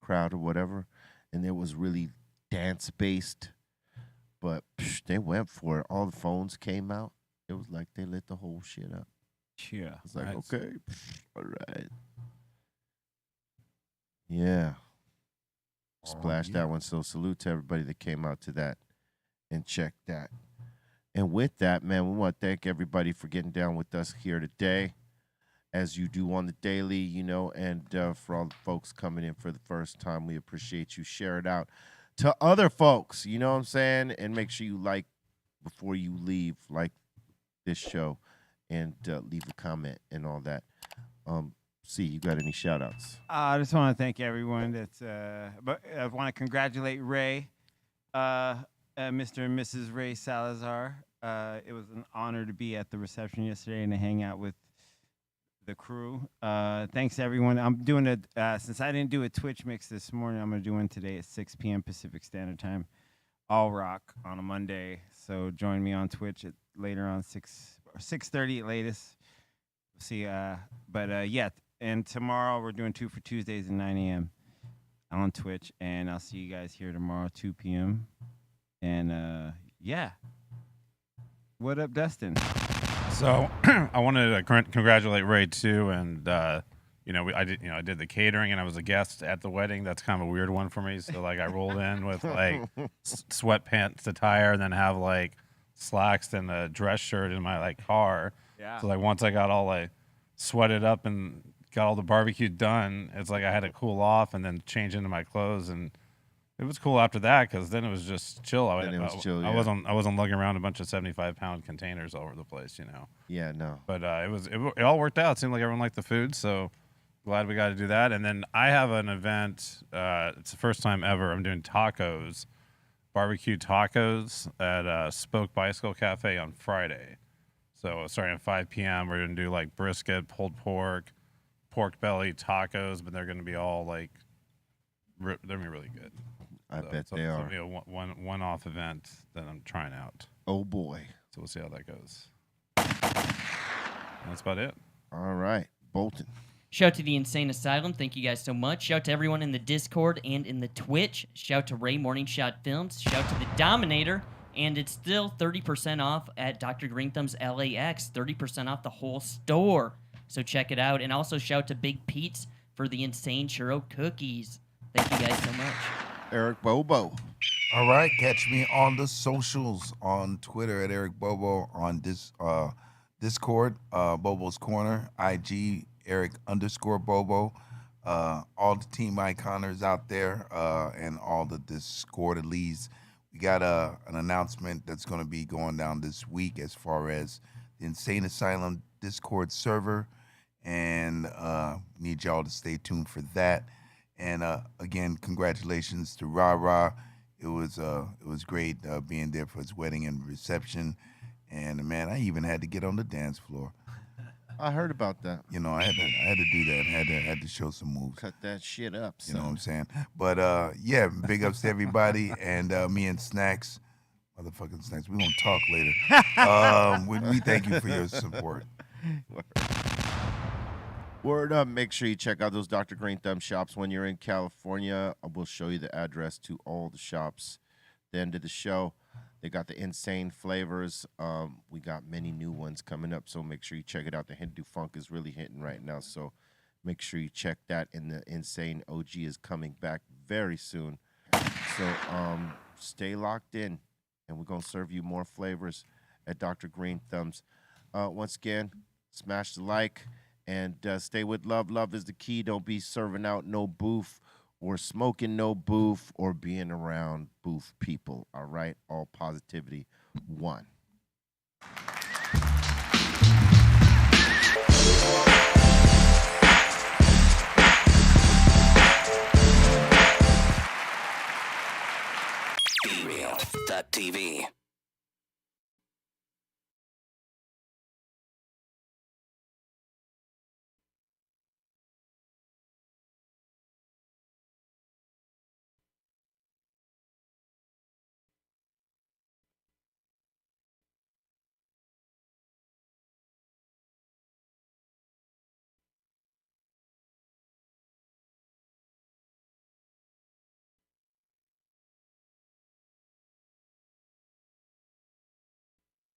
crowd or whatever, and there was really dance-based. But they went for it. All the phones came out. It was like they lit the whole shit up. Yeah. It's like, Nice. okay, all right. Yeah. Splash that one. So salute to everybody that came out to that and checked that. And with that, man, we want to thank everybody for getting down with us here today, as you do on the daily, you know, and for all the folks coming in for the first time, we appreciate you. Share it out to other folks, you know what I'm saying? And make sure you like before you leave, like this show, and leave a comment and all that. See, you got any shout outs? I just want to thank everyone that's, but I want to congratulate Ray, Mr. and Mrs. Ray Salazar. It was an honor to be at the reception yesterday and to hang out with the crew. Thanks, everyone. I'm doing a, since I didn't do a Twitch mix this morning, I'm going to do one today at 6 p.m. Pacific Standard Time. All rock on a Monday. So join me on Twitch later on 6:30 at latest. We'll see. Yeah. And tomorrow we're doing 2 for Tuesdays at 9 a.m. on Twitch. And I'll see you guys here tomorrow, 2 p.m. And yeah. What up, Dustin? So I wanted to congratulate Ray too, and I did the catering, and I was a guest at the wedding. That's kind of a weird one for me. So like I rolled in with like sweatpants attire, and then have like slacks and a dress shirt in my like car. Yeah. So like once I got all like sweated up and got all the barbecue done, it's like I had to cool off and then change into my clothes, and it was cool after that because then it was just chill. I wasn't lugging around a bunch of 75-pound containers all over the place, you know. Yeah, no. But it all worked out. It seemed like everyone liked the food, so glad we got to do that. And then I have an event. It's the first time ever. I'm doing tacos, barbecue tacos at Spoke Bicycle Cafe on Friday. So starting at 5 p.m., we're gonna do like brisket, pulled pork, pork belly tacos, but they're gonna be all like they're gonna be really good. I bet they are. It'll be a one-off event that I'm trying out. Oh boy. So we'll see how that goes. That's about it. All right, Bolton. Shout to the Insane Asylum. Thank you guys so much. Shout to everyone in the Discord and in the Twitch. Shout to Ray Morning Shot Films. Shout to the Dominator. And it's still 30% off at Dr. Greenthumb's LAX. 30% off the whole store. So check it out. And also shout to Big Pete's for the Insane Churro Cookies. Thank you guys so much. Eric Bobo. All right, catch me on the socials, on Twitter at Eric Bobo, on Discord, Bobo's Corner, IG, Eric_Bobo. All the team iconers out there, and all the Discordalies. We got an announcement that's going to be going down this week as far as the Insane Asylum Discord server, and need y'all to stay tuned for that. And again, congratulations to Ra Ra. It was great being there for his wedding and reception. And man, I even had to get on the dance floor. I heard about that. You know, I had to do that. Had to show some moves. Cut that shit up, son. You know what I'm saying? But yeah, big ups to everybody, and me and Snacks, motherfucking Snacks. We gonna talk later. We thank you for your support. Word up. Make sure you check out those Dr. Greenthumb shops when you're in California. I will show you the address to all the shops. The end of the show. They got the insane flavors. We got many new ones coming up, so make sure you check it out. The Hindu Funk is really hitting right now, so make sure you check that. And the Insane OG is coming back very soon. So stay locked in, and we're going to serve you more flavors at Dr. Greenthumb's. Once again, smash the like, and stay with love. Love is the key. Don't be serving out no booth or smoking no booth or being around booth people, all right? All positivity, one. BREALTV.